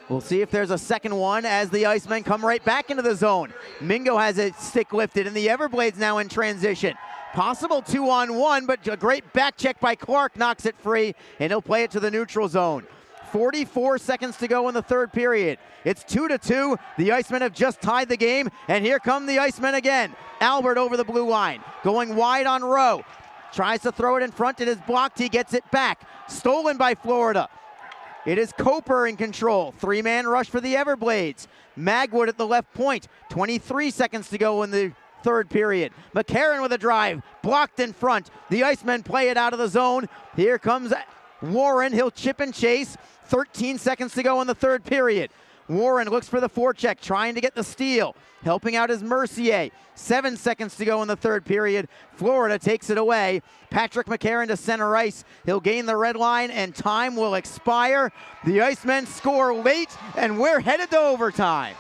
We'll see if there's a second one as the Icemen come right back into the zone. Mingo has a stick lifted, and the Everblades now in transition. Possible 2-on-1, but a great back check by Clark knocks it free, and he'll play it to the neutral zone. 44 seconds to go in the third period. It's 2-2. The Icemen have just tied the game, and here come the Icemen again. Albert over the blue line, going wide on Rowe. Tries to throw it in front, it is blocked, he gets it back. Stolen by Florida. It is Coper in control. 3-man rush for the Everblades. Magwood at the left point. 23 seconds to go in the third period. McCarron with a drive, blocked in front. The Icemen play it out of the zone. Here comes Warren, he'll chip and chase. 13 seconds to go in the third period. Warren looks for the forecheck, trying to get the steal. Helping out is Mercier. 7 seconds to go in the third period. Florida takes it away. Patrick McCarron to center ice. He'll gain the red line, and time will expire. The Icemen score late, and we're headed to overtime.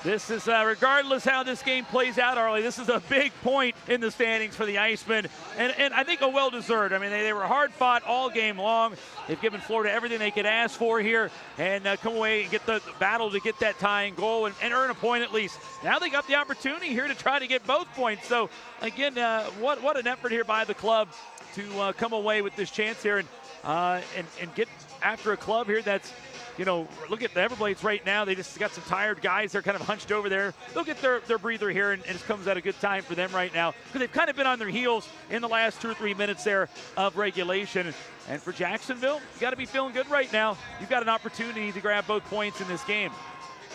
This is, regardless how this game plays out, Arlie, this is a big point in the standings for the Icemen, and I think a well-deserved. I mean, they were hard-fought all game long. They've given Florida everything they could ask for here, and come away and get the battle to get that tying goal and earn a point at least. Now they got the opportunity here to try to get both points. So, again, what an effort here by the club to come away with this chance here and get after a club here that's, you know, look at the Everblades right now. They just got some tired guys. They're kind of hunched over there. They'll get their breather here, and it comes at a good time for them right now because they've kind of been on their heels in the last 2 or 3 minutes there of regulation. And for Jacksonville, you got to be feeling good right now. You've got an opportunity to grab both points in this game.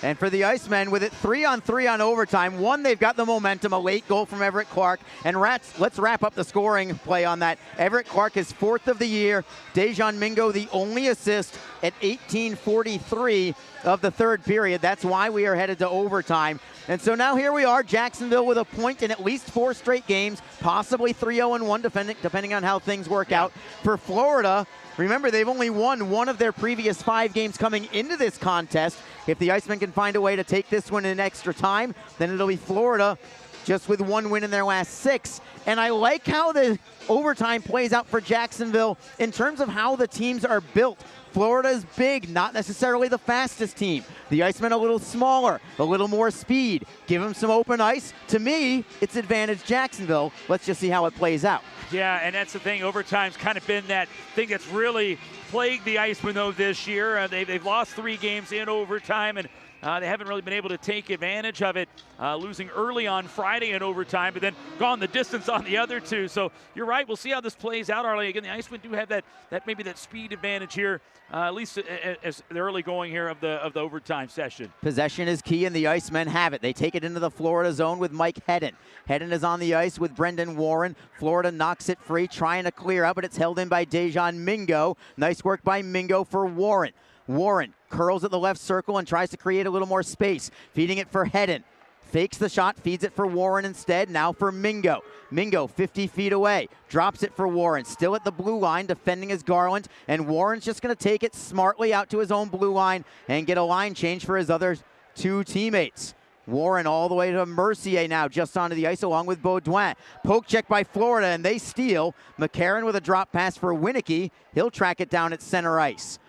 And for the Icemen, with it 3-on-3 on overtime, one, they've got the momentum, a late goal from Everett Clark. And let's wrap up the scoring play on that. Everett Clark is 4th of the year. Dejan Mingo, the only assist at 18:43 of the third period. That's why we are headed to overtime. And so now here we are, Jacksonville with a point in at least 4 straight games, possibly 3-0-1 depending on how things work out. For Florida, remember, they've only won 1 of their previous 5 games coming into this contest. If the Icemen can find a way to take this one in extra time, then it'll be Florida just with 1 win in their last 6. And I like how the overtime plays out for Jacksonville in terms of how the teams are built. Florida is big, not necessarily the fastest team. The Icemen a little smaller, a little more speed. Give them some open ice. To me, it's advantage Jacksonville. Let's just see how it plays out. Yeah, and that's the thing. Overtime's kind of been that thing that's really plagued the Icemen, though, this year. They've lost 3 games in overtime, and they haven't really been able to take advantage of it, losing early on Friday in overtime, but then gone the distance on the other 2. So you're right. We'll see how this plays out, Arlie. Again, the Icemen do have that maybe that speed advantage here, at least as the early going here of the overtime session. Possession is key, and the Icemen have it. They take it into the Florida zone with Mike Hedden. Hedden is on the ice with Brendan Warren. Florida knocks it free, trying to clear out, but it's held in by Dejan Mingo. Nice work by Mingo for Warren. Warren curls at the left circle and tries to create a little more space, feeding it for Hedden. Fakes the shot, feeds it for Warren instead. Now for Mingo. Mingo 50 feet away, drops it for Warren. Still at the blue line, defending his Garland, and Warren's just going to take it smartly out to his own blue line and get a line change for his other 2 teammates. Warren all the way to Mercier now, just onto the ice along with Baudouin. Poke check by Florida, and they steal. McCarron with a drop pass for Winicky. He'll track it down at center ice.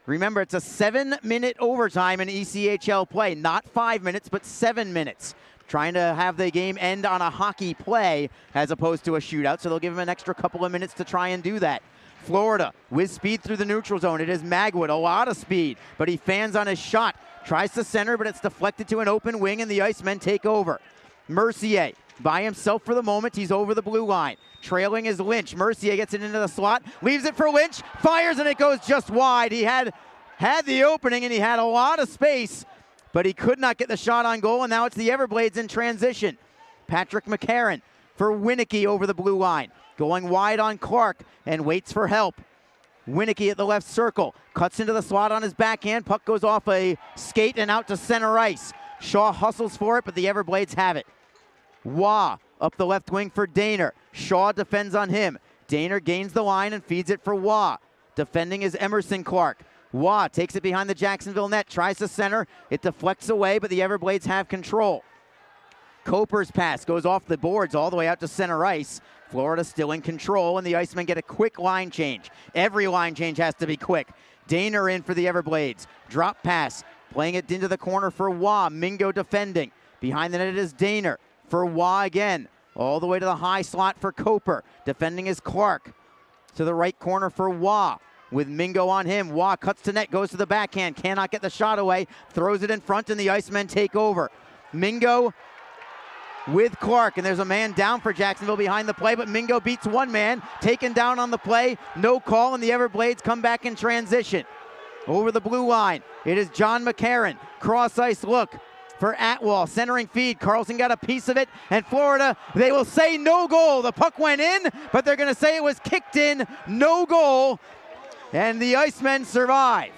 Remember, it's a 7-minute overtime in ECHL play. Not 5 minutes, but 7 minutes. Trying to have the game end on a hockey play as opposed to a shootout, so they'll give him an extra couple of minutes to try and do that. Florida with speed through the neutral zone. It is Magwood, a lot of speed, but he fans on his shot. Tries to center, but it's deflected to an open wing, and the Icemen take over. Mercier by himself for the moment. He's over the blue line. Trailing is Lynch. Mercier gets it into the slot, leaves it for Lynch, fires, and it goes just wide. He had the opening, and he had a lot of space, but he could not get the shot on goal, and now it's the Everblades in transition. Patrick McCarron for Winicky over the blue line. Going wide on Clark and waits for help. Winicky at the left circle, cuts into the slot on his backhand. Puck goes off a skate and out to center ice. Shaw hustles for it, but the Everblades have it. Waugh up the left wing for Daner. Shaw defends on him. Daner gains the line and feeds it for Waugh. Defending is Emerson Clark. Waugh takes it behind the Jacksonville net, tries to center. It deflects away, but the Everblades have control. Coper's pass goes off the boards all the way out to center ice. Florida still in control, and the Icemen get a quick line change. Every line change has to be quick. Daner in for the Everblades. Drop pass, playing it into the corner for Waugh. Mingo defending. Behind the net is Daner for Waugh again. All the way to the high slot for Coper. Defending is Clark. To the right corner for Waugh. With Mingo on him. Waugh cuts to net, goes to the backhand. Cannot get the shot away. Throws it in front, and the Icemen take over. Mingo with Clark, and there's a man down for Jacksonville behind the play, but Mingo beats one man, taken down on the play, no call, and the Everblades come back in transition. Over the blue line, it is John McCarron, cross ice look for Atwall, centering feed. Carlson got a piece of it, and Florida, they will say no goal. The puck went in, but they're going to say it was kicked in, no goal, and the Icemen survive.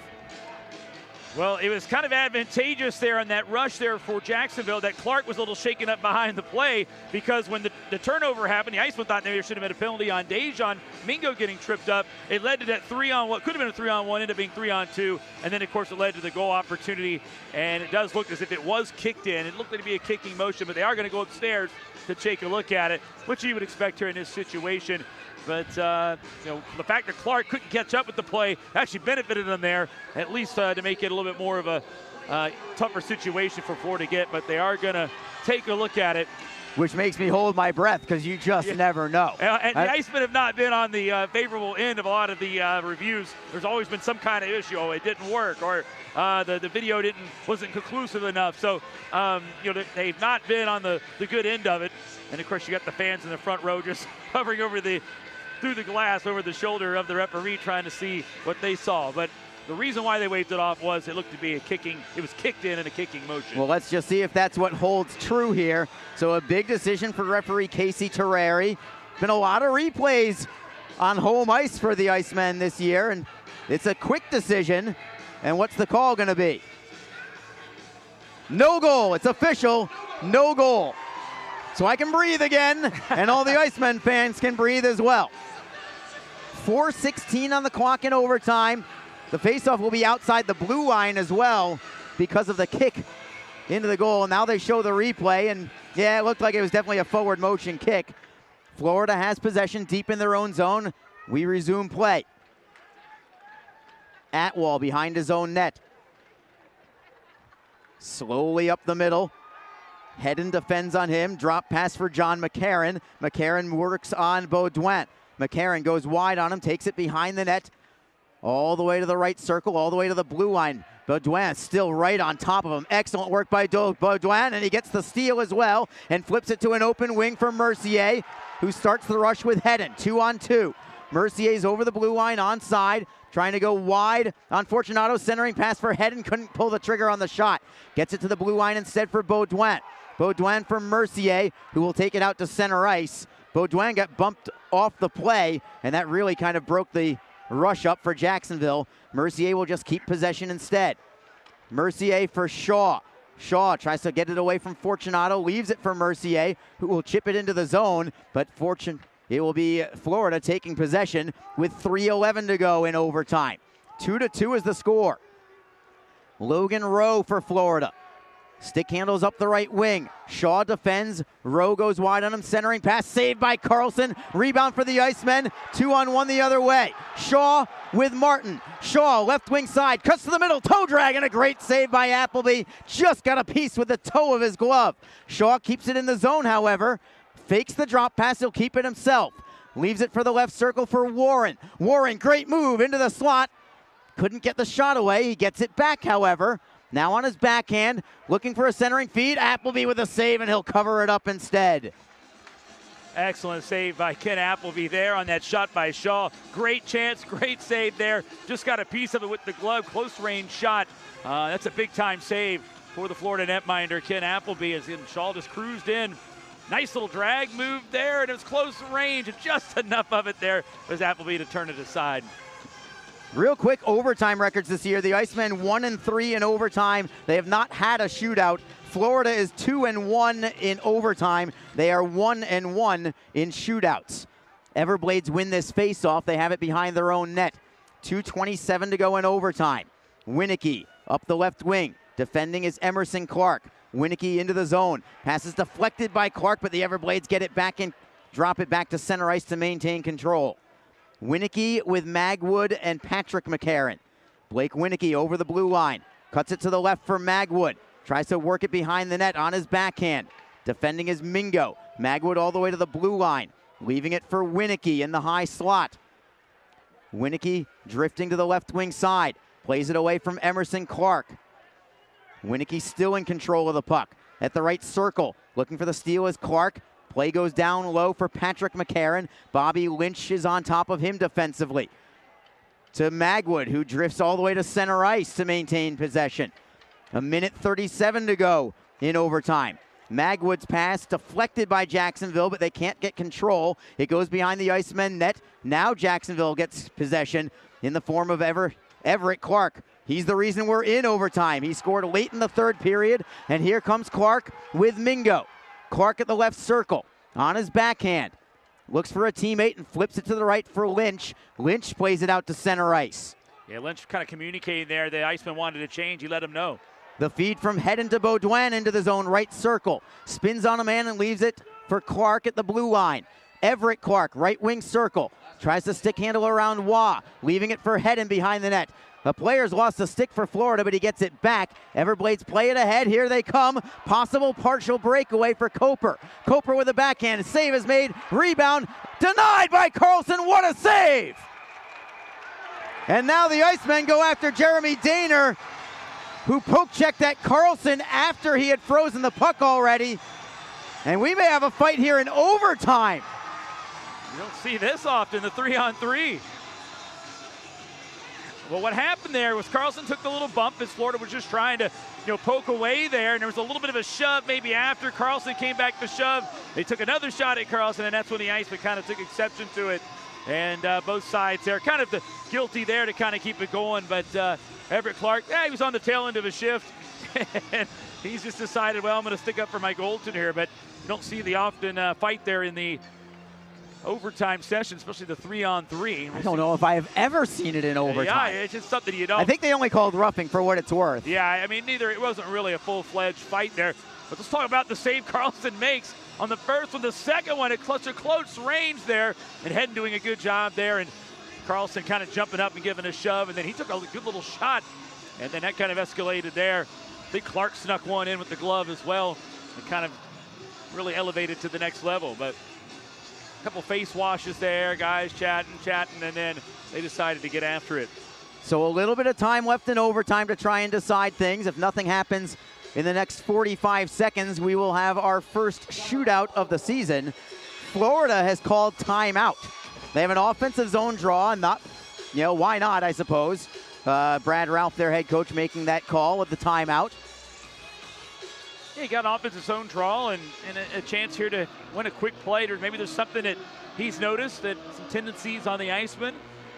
Well, it was kind of advantageous there on that rush there for Jacksonville that Clark was a little shaken up behind the play, because when the turnover happened, the Icemen thought there should have been a penalty on Dejan. Mingo getting tripped up. It led to that 3-on-1, could have been a 3-on-1, ended up being 3-on-2, and then, of course, it led to the goal opportunity, and it does look as if it was kicked in. It looked like to be a kicking motion, but they are going to go upstairs to take a look at it, which you would expect here in this situation. But, the fact that Clark couldn't catch up with the play actually benefited them there, at least to make it a little bit more of a tougher situation for Florida to get. But they are going to take a look at it. Which makes me hold my breath, because you just never know. And the Icemen have not been on the favorable end of a lot of the reviews. There's always been some kind of issue. Oh, it didn't work, or the video wasn't conclusive enough. So, they've not been on the good end of it. And, of course, you got the fans in the front row just hovering over through the glass over the shoulder of the referee, trying to see what they saw. But the reason why they waved it off was it looked to be it was kicked in a kicking motion. Well, let's just see if that's what holds true here. So a big decision for referee Casey Terreri. Been a lot of replays on home ice for the Icemen this year, and it's a quick decision. And what's the call going to be? No goal. It's official. No goal. So I can breathe again, and all the Icemen fans can breathe as well. 4:16 on the clock in overtime. The faceoff will be outside the blue line as well because of the kick into the goal. And now they show the replay, and yeah, it looked like it was definitely a forward motion kick. Florida has possession deep in their own zone. We resume play. Atwall behind his own net. Slowly up the middle. Hedden defends on him. Drop pass for John McCarron. McCarron works on Baudouin. McCarron goes wide on him, takes it behind the net, all the way to the right circle, all the way to the blue line. Baudouin still right on top of him. Excellent work by Baudouin, and he gets the steal as well and flips it to an open wing for Mercier, who starts the rush with Hedden. 2-on-2. Mercier's over the blue line onside, trying to go wide on Fortunato. Centering pass for Hedden, couldn't pull the trigger on the shot. Gets it to the blue line instead for Baudouin. Baudouin for Mercier, who will take it out to center ice. Baudouin got bumped off the play, and that really kind of broke the rush up for Jacksonville. Mercier will just keep possession instead. Mercier for Shaw. Shaw tries to get it away from Fortunato, leaves it for Mercier, who will chip it into the zone, but it will be Florida taking possession with 3:11 to go in overtime. 2-2 is the score. Logan Rowe for Florida. Stick handles up the right wing. Shaw defends. Rowe goes wide on him. Centering pass saved by Carlson. Rebound for the Icemen. 2-on-1 the other way. Shaw with Martin. Shaw left wing side. Cuts to the middle. Toe drag and a great save by Appleby. Just got a piece with the toe of his glove. Shaw keeps it in the zone, however. Fakes the drop pass. He'll keep it himself. Leaves it for the left circle for Warren. Warren, great move into the slot. Couldn't get the shot away. He gets it back, however. Now on his backhand, looking for a centering feed. Appleby with a save, and he'll cover it up instead. Excellent save by Ken Appleby there on that shot by Shaw. Great chance, great save there. Just got a piece of it with the glove. Close range shot. That's a big time save for the Florida netminder, Ken Appleby, as Shaw just cruised in. Nice little drag move there, and it was close range, and just enough of it there was Appleby to turn it aside. Real quick overtime records this year. The Icemen 1-3 in overtime. They have not had a shootout. Florida is 2-1 in overtime. They are 1-1 in shootouts. Everblades win this faceoff. They have it behind their own net. 2:27 to go in overtime. Winicky up the left wing. Defending is Emerson Clark. Winicky into the zone. Pass is deflected by Clark, but the Everblades get it back and drop it back to center ice to maintain control. Winicky with Magwood and Patrick McCarron. Blake Winicky over the blue line. Cuts it to the left for Magwood. Tries to work it behind the net on his backhand. Defending is Mingo. Magwood all the way to the blue line. Leaving it for Winicky in the high slot. Winicky drifting to the left wing side. Plays it away from Emerson Clark. Winicky still in control of the puck. At the right circle. Looking for the steal is Clark. Play goes down low for Patrick McCarron. Bobby Lynch is on top of him defensively. To Magwood, who drifts all the way to center ice to maintain possession. 1:37 to go in overtime. Magwood's pass deflected by Jacksonville, but they can't get control. It goes behind the Icemen net. Now Jacksonville gets possession in the form of Everett Clark. He's the reason we're in overtime. He scored late in the third period, and here comes Clark with Mingo. Clark at the left circle, on his backhand. Looks for a teammate and flips it to the right for Lynch. Lynch plays it out to center ice. Yeah, Lynch kind of communicating there. The Iceman wanted to change. He let him know. The feed from Hedden to Baudouin into the zone right circle. Spins on a man and leaves it for Clark at the blue line. Everett Clark, right wing circle. Tries to stick handle around Waugh, leaving it for Hedden behind the net. The player's lost the stick for Florida, but he gets it back. Everblades play it ahead. Here they come. Possible partial breakaway for Coper. Coper with a backhand. Save is made. Rebound denied by Carlson. What a save! And now the Icemen go after Jeremy Daner, who poke-checked at Carlson after he had frozen the puck already. And we may have a fight here in overtime. You don't see this often, the 3-on-3. Well, what happened there was Carlson took the little bump as Florida was just trying to, poke away there, and there was a little bit of a shove maybe after Carlson came back to shove. They took another shot at Carlson, and that's when the Icemen kind of took exception to it. And both sides there, kind of guilty there to kind of keep it going. But Everett Clark, he was on the tail end of his shift, and he's just decided, well, I'm going to stick up for my goaltender here. But you don't see the often fight there in the overtime session, especially the 3-on-3. I don't know if I have ever seen it in overtime. Yeah, it's just something you don't. I think they only called roughing for what it's worth. Yeah, I mean, it wasn't really a full-fledged fight there. But let's talk about the save Carlson makes on the first one. The second one, it's such a close range there, and Hedden doing a good job there, and Carlson kind of jumping up and giving a shove, and then he took a good little shot, and then that kind of escalated there. I think Clark snuck one in with the glove as well, and kind of really elevated to the next level. But a couple face washes there, guys chatting, and then they decided to get after it. So a little bit of time left in overtime to try and decide things. If nothing happens in the next 45 seconds, we will have our first shootout of the season. Florida has called timeout. They have an offensive zone draw, and why not, I suppose. Brad Ralph, their head coach, making that call with the timeout. Yeah, you got an offensive zone draw and a chance here to win a quick play, or maybe there's something that he's noticed, that some tendencies on the Icemen.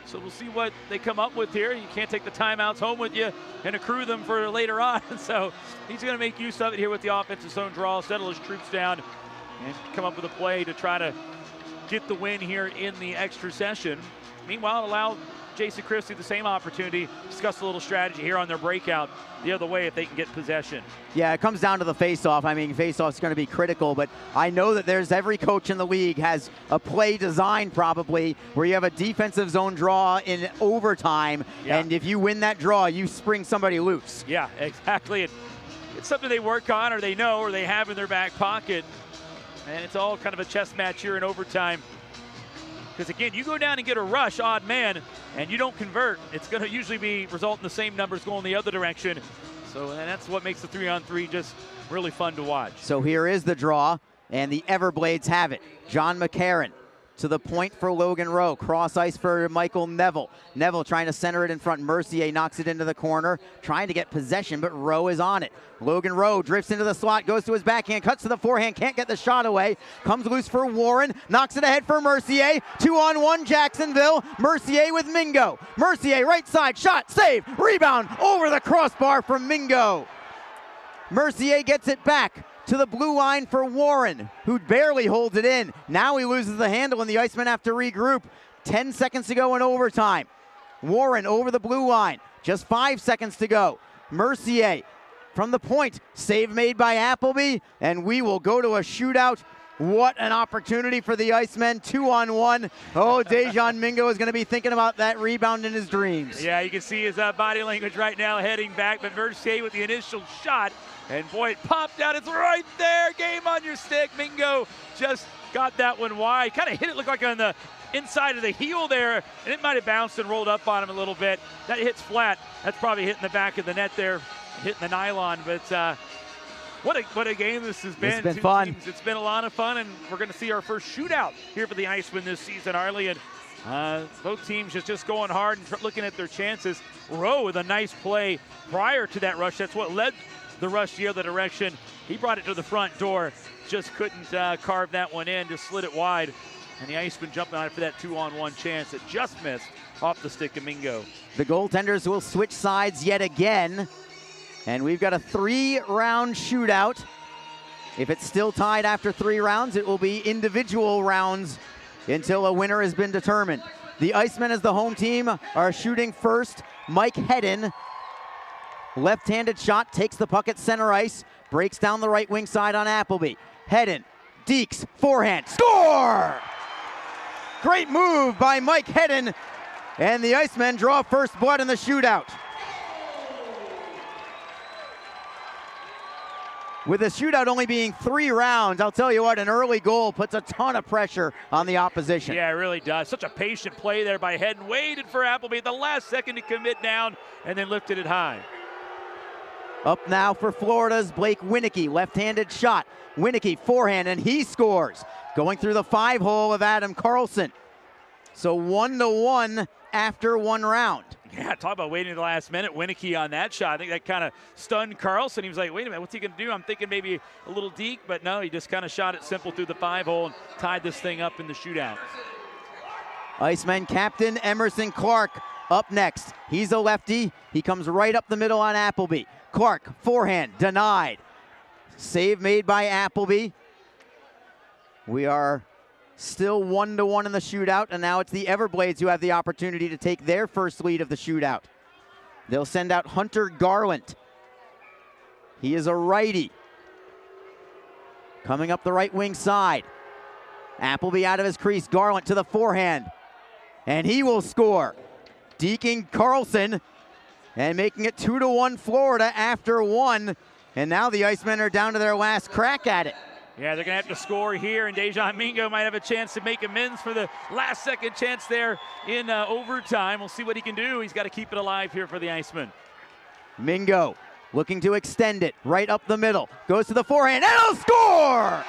So we'll see what they come up with here. You can't take the timeouts home with you and accrue them for later on. So he's going to make use of it here with the offensive zone draw, settle his troops down, and come up with a play to try to get the win here in the extra session. Meanwhile, allow Jason Christie the same opportunity. Discuss a little strategy here on their breakout the other way if they can get possession. Yeah, it comes down to the face-off. I mean, face-off's going to be critical, but I know that there's every coach in the league has a play design probably where you have a defensive zone draw in overtime, and if you win that draw, you spring somebody loose. Yeah, exactly. It's something they work on or they know or they have in their back pocket, and it's all kind of a chess match here in overtime. Because again, you go down and get a rush, odd man, and you don't convert, it's going to usually result in the same numbers going the other direction. So and that's what makes the 3-on-3 just really fun to watch. So here is the draw, and the Everblades have it. John McCarron to the point for Logan Rowe. Cross ice for Michael Neville. Neville trying to center it in front. Mercier knocks it into the corner, trying to get possession, but Rowe is on it. Logan Rowe drifts into the slot, goes to his backhand, cuts to the forehand, can't get the shot away. Comes loose for Warren, knocks it ahead for Mercier. 2-on-1 Jacksonville. Mercier with Mingo. Mercier right side, shot, save, rebound, over the crossbar from Mingo. Mercier gets it back to the blue line for Warren, who barely holds it in. Now he loses the handle, and the Icemen have to regroup. 10 seconds to go in overtime. Warren over the blue line. Just 5 seconds to go. Mercier from the point. Save made by Appleby, and we will go to a shootout. What an opportunity for the Icemen, 2-on-1. Oh, Dejan Mingo is going to be thinking about that rebound in his dreams. Yeah, you can see his body language right now heading back, but Mercier with the initial shot, and boy, it popped out. It's right there. Game on your stick. Mingo just got that one wide. Kind of hit it, looked like on the inside of the heel there, and it might have bounced and rolled up on him a little bit. That hits flat. That's probably hitting the back of the net there, hitting the nylon, but what a game this has been. It's been fun. Teams. It's been a lot of fun, and we're going to see our first shootout here for the Icemen this season, Arlie. And both teams just going hard and looking at their chances. Rowe with a nice play prior to that rush. That's what led the rush the other direction. He brought it to the front door. Just couldn't carve that one in. Just slid it wide. And the Icemen jumping on it for that 2-on-1 chance. It just missed off the stick of Mingo. The goaltenders will switch sides yet again. And we've got a 3-round shootout. If it's still tied after 3 rounds, it will be individual rounds until a winner has been determined. The Icemen, as the home team, are shooting first. Mike Hedden, left-handed shot, takes the puck at center ice, breaks down the right wing side on Appleby. Hedden, Deeks, forehand, score! Great move by Mike Hedden, and the Icemen draw first blood in the shootout. With the shootout only being 3 rounds, I'll tell you what, an early goal puts a ton of pressure on the opposition. Yeah, it really does. Such a patient play there by Hedden. Waited for Appleby at the last second to commit down and then lifted it high. Up now for Florida's Blake Winicky, left-handed shot. Winicky forehand, and he scores. Going through the 5-hole of Adam Carlson. So 1-1 after 1 round. Yeah, talk about waiting to the last minute. Winicky on that shot. I think that kind of stunned Carlson. He was like, wait a minute, what's he going to do? I'm thinking maybe a little deep, but no, he just kind of shot it simple through the 5-hole and tied this thing up in the shootout. Iceman captain Emerson Clark up next. He's a lefty. He comes right up the middle on Appleby. Clark, forehand, denied. Save made by Appleby. We are still 1-1 in the shootout, and now it's the Everblades who have the opportunity to take their first lead of the shootout. They'll send out Hunter Garland. He is a righty. Coming up the right wing side. Appleby out of his crease. Garland to the forehand. And he will score. Deking Carlson and making it 2-1 Florida after 1. And now the Icemen are down to their last crack at it. Yeah, they're going to have to score here, and Dejan Mingo might have a chance to make amends for the last-second chance there in overtime. We'll see what he can do. He's got to keep it alive here for the Icemen. Mingo looking to extend it right up the middle. Goes to the forehand, and he'll score!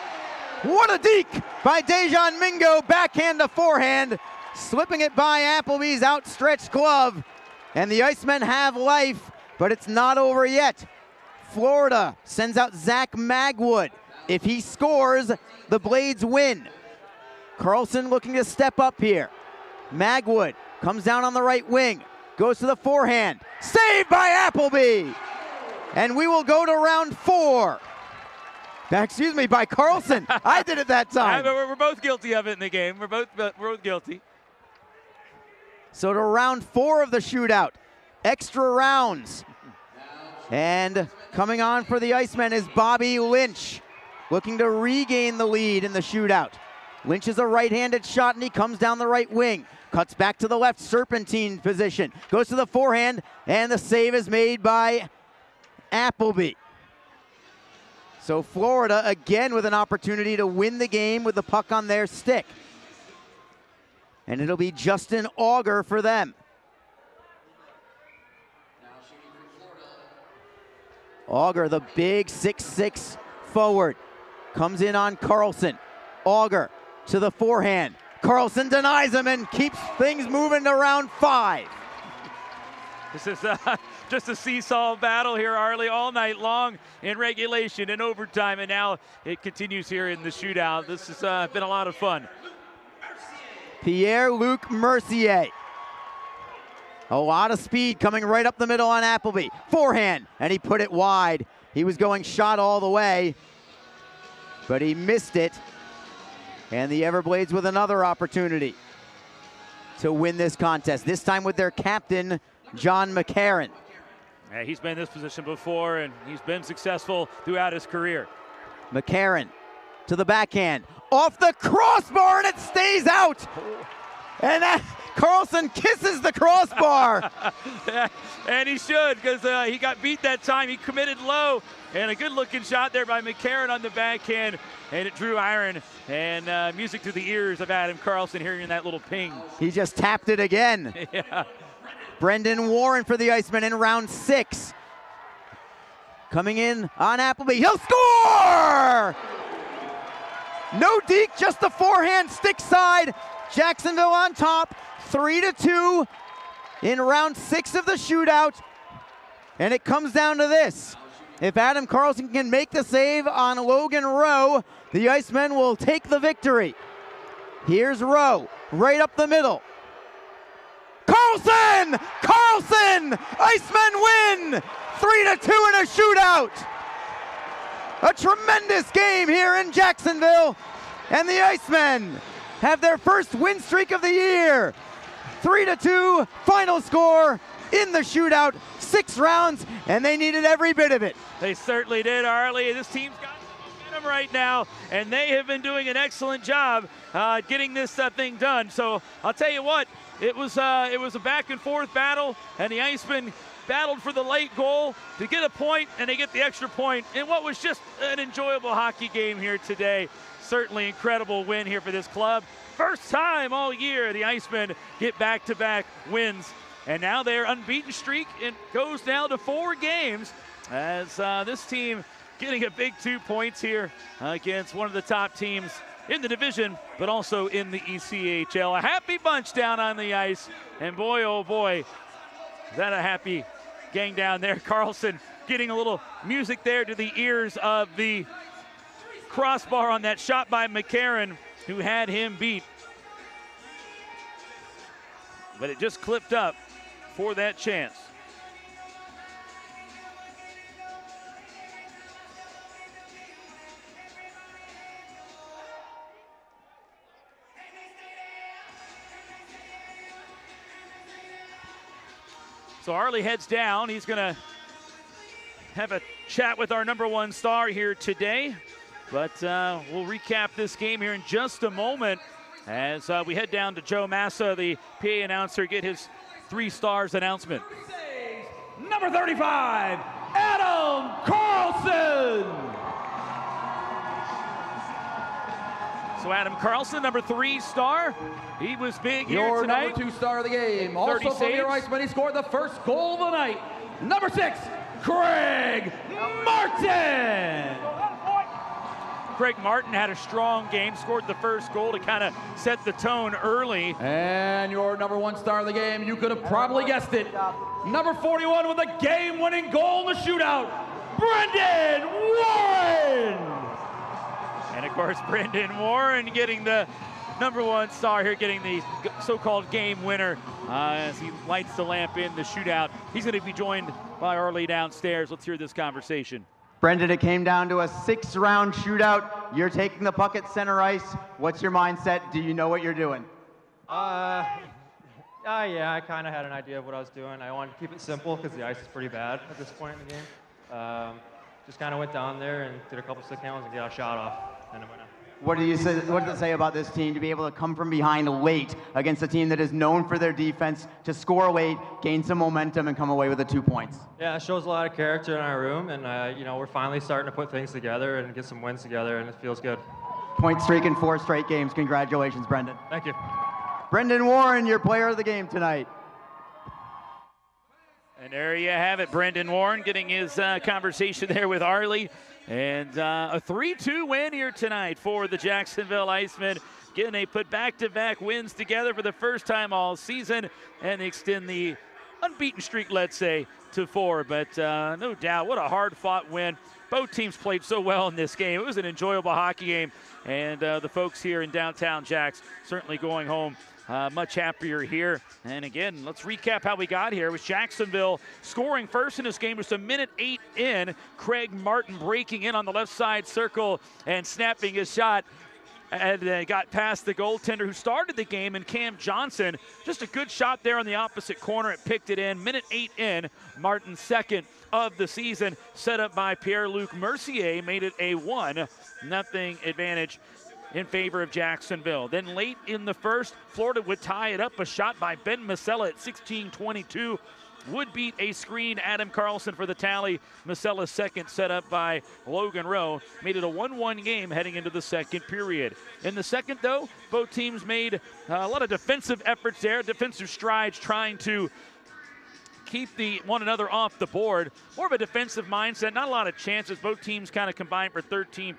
What a deke by Dejan Mingo, backhand to forehand, slipping it by Appleby's outstretched glove. And the Icemen have life, but it's not over yet. Florida sends out Zach Magwood. If he scores, the Blades win. Carlson looking to step up here. Magwood comes down on the right wing, goes to the forehand. Saved by Appleby! And we will go to round 4. Excuse me, by Carlson. I did it that time. We're both guilty of it in the game. We're both guilty. So to round 4 of the shootout, extra rounds. And coming on for the Icemen is Bobby Lynch, looking to regain the lead in the shootout. Lynch is a right-handed shot, and he comes down the right wing. Cuts back to the left, serpentine position. Goes to the forehand, and the save is made by Appleby. So Florida again with an opportunity to win the game with the puck on their stick. And it'll be Justin Auger for them. Auger, the big 6'6" forward, comes in on Carlson. Auger to the forehand. Carlson denies him and keeps things moving to round 5. This is just a seesaw battle here, Arlie, all night long in regulation and overtime, and now it continues here in the shootout. This has been a lot of fun. Pierre-Luc Mercier. A lot of speed coming right up the middle on Appleby. Forehand, and he put it wide. He was going shot all the way, but he missed it. And the Everblades with another opportunity to win this contest, this time with their captain, John McCarron. Yeah, he's been in this position before, and he's been successful throughout his career. McCarron to the backhand, off the crossbar, and it stays out. And Carlson kisses the crossbar. And he should, because he got beat that time. He committed low, and a good-looking shot there by McCarron on the backhand, and it drew iron. And music to the ears of Adam Carlson hearing that little ping. He just tapped it again. Yeah. Brendan Warren for the Icemen in round 6. Coming in on Appleby, he'll score! No deke, just the forehand stick side. Jacksonville on top, 3-2 in round 6 of the shootout. And it comes down to this. If Adam Carlson can make the save on Logan Rowe, the Icemen will take the victory. Here's Rowe, right up the middle. Carlson! Carlson! Icemen win! 3-2 in a shootout. A tremendous game here in Jacksonville. And the Icemen have their first win streak of the year. 3-2 final score in the shootout. 6 rounds, and they needed every bit of it. They certainly did, Arlie. This team's got momentum right now, and they have been doing an excellent job getting this thing done. So I'll tell you what, it was a back and forth battle, and the Icemen battled for the late goal to get a point, and they get the extra point in what was just an enjoyable hockey game here today. Certainly incredible win here for this club. First time all year the Icemen get back-to-back wins. And now their unbeaten streak goes down to 4 games as this team getting a big 2 points here against one of the top teams in the division, but also in the ECHL. A happy bunch down on the ice. And boy, oh boy, is that a happy gang down there. Carlson getting a little music there to the ears of the crossbar on that shot by McCarron, who had him beat. But it just clipped up for that chance. So Arlie heads down. He's going to have a chat with our #1 star here today. But we'll recap this game here in just a moment as we head down to Joe Massa, the PA announcer, get his 3 stars announcement. Number 35, Adam Carlson. So Adam Carlson, number 3 star. He was big here your tonight. Number 2 star of the game. Also from your Icemen, he scored the first goal of the night. Number 6, Craig Martin. Craig Martin had a strong game, scored the first goal to kind of set the tone early. And your #1 star of the game, you could have probably guessed it. Number 41 with a game-winning goal in the shootout, Brendan Warren. And of course, Brendan Warren getting the #1 star here, getting the so-called game winner as he lights the lamp in the shootout. He's going to be joined by Arlie downstairs. Let's hear this conversation. Brendan, it came down to a 6-round shootout. You're taking the puck at center ice. What's your mindset? Do you know what you're doing? I Yeah, I kind of had an idea of what I was doing. I wanted to keep it simple because the ice is pretty bad at this point in the game. Just kind of went down there and did a couple stick handles and got a shot off, and it went in. What does it say about this team to be able to come from behind late against a team that is known for their defense, to score late, gain some momentum, and come away with the 2 points? Yeah, it shows a lot of character in our room, and we're finally starting to put things together and get some wins together, and it feels good. Point streak in 4 straight games. Congratulations, Brendan. Thank you. Brendan Warren, your player of the game tonight. And there you have it, Brendan Warren getting his conversation there with Arlie. And a 3-2 win here tonight for the Jacksonville Icemen. Again, they put back-to-back wins together for the first time all season and extend the unbeaten streak, let's say, to 4. But no doubt, what a hard-fought win. Both teams played so well in this game. It was an enjoyable hockey game. And the folks here in downtown Jacks certainly going home much happier here. And again, let's recap how we got here. It was Jacksonville scoring first in this game. It was a minute 8 in. Craig Martin breaking in on the left side circle and snapping his shot. And got past the goaltender who started the game, and Cam Johnson. Just a good shot there on the opposite corner. It picked it in. Minute 8 in. Martin's second of the season, set up by Pierre-Luc Mercier, made it a 1-0 advantage in favor of Jacksonville. Then late in the first, Florida would tie it up. A shot by Ben Masella at 16:22 would beat a screen. Adam Carlson for the tally. Masella's second, set up by Logan Rowe, made it a 1-1 game heading into the second period. In the second, though, both teams made a lot of defensive efforts there, defensive strides, trying to keep one another off the board. More of a defensive mindset, not a lot of chances. Both teams kind of combined for 13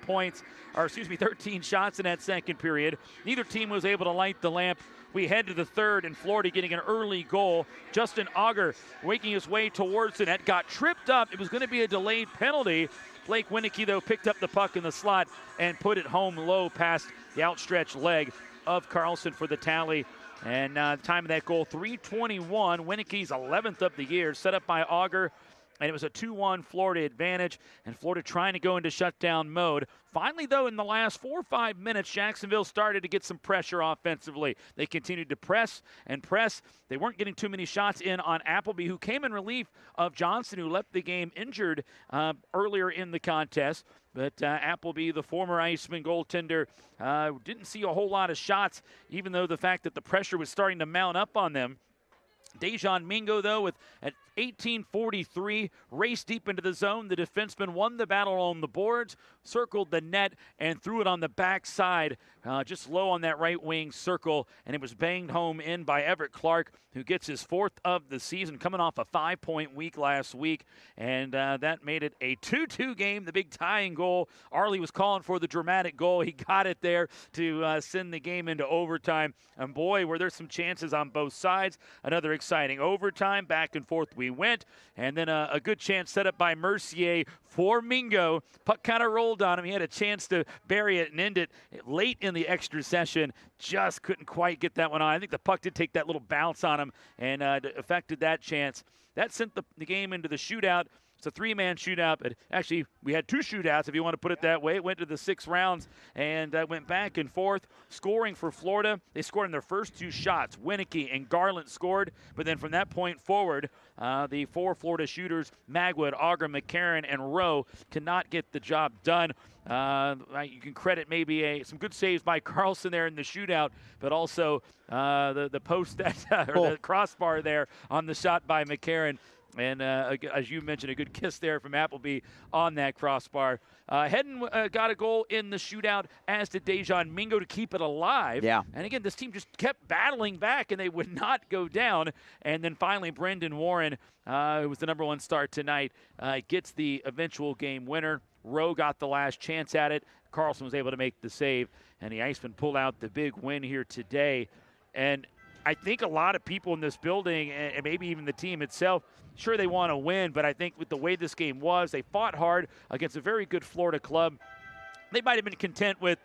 shots in that second period. Neither team was able to light the lamp. We head to the third, and Florida getting an early goal. Justin Auger making his way towards the net, got tripped up. It was going to be a delayed penalty. Blake Winicky, though, picked up the puck in the slot and put it home low past the outstretched leg of Carlson for the tally. And the time of that goal, 3:21. Winicky's 11th of the year, set up by Auger. And it was a 2-1 Florida advantage, and Florida trying to go into shutdown mode. Finally, though, in the last 4 or 5 minutes, Jacksonville started to get some pressure offensively. They continued to press and press. They weren't getting too many shots in on Appleby, who came in relief of Johnson, who left the game injured earlier in the contest. But Appleby, the former Iceman goaltender, didn't see a whole lot of shots, even though the fact that the pressure was starting to mount up on them. Dejan Mingo, though, at 18:43, raced deep into the zone. The defenseman won the battle on the boards, circled the net, and threw it on the backside, just low on that right wing circle, and it was banged home in by Everett Clark, who gets his 4th of the season, coming off a 5-point week last week, and that made it a 2-2 game, the big tying goal. Arlie was calling for the dramatic goal. He got it there to send the game into overtime, and boy, were there some chances on both sides. Another exciting overtime, back and forth we went, and then a good chance set up by Mercier for Mingo. Puck kind of rolled on him. He had a chance to bury it and end it late in the extra session. Just couldn't quite get that one on. I think the puck did take that little bounce on him and affected that chance. That sent the game into the shootout. It's a 3-man shootout, but actually we had 2 shootouts, if you want to put it that way. It went to the 6 rounds and went back and forth. Scoring for Florida, they scored in their first 2 shots. Winicky and Garland scored, but then from that point forward, the 4 Florida shooters, Magwood, Auger, McCarron, and Rowe, cannot get the job done. You can credit maybe some good saves by Carlson there in the shootout, but also the post that or the crossbar there on the shot by McCarron. And as you mentioned, a good kiss there from Appleby on that crossbar. Hedden got a goal in the shootout, as did Dejan Mingo, to keep it alive. Yeah. And again, this team just kept battling back, and they would not go down. And then finally, Brendan Warren, who was the #1 star tonight, gets the eventual game winner. Rowe got the last chance at it. Carlson was able to make the save, and the Icemen pulled out the big win here today. And I think a lot of people in this building, and maybe even the team itself, sure they want to win, but I think with the way this game was, they fought hard against a very good Florida club. They might have been content with,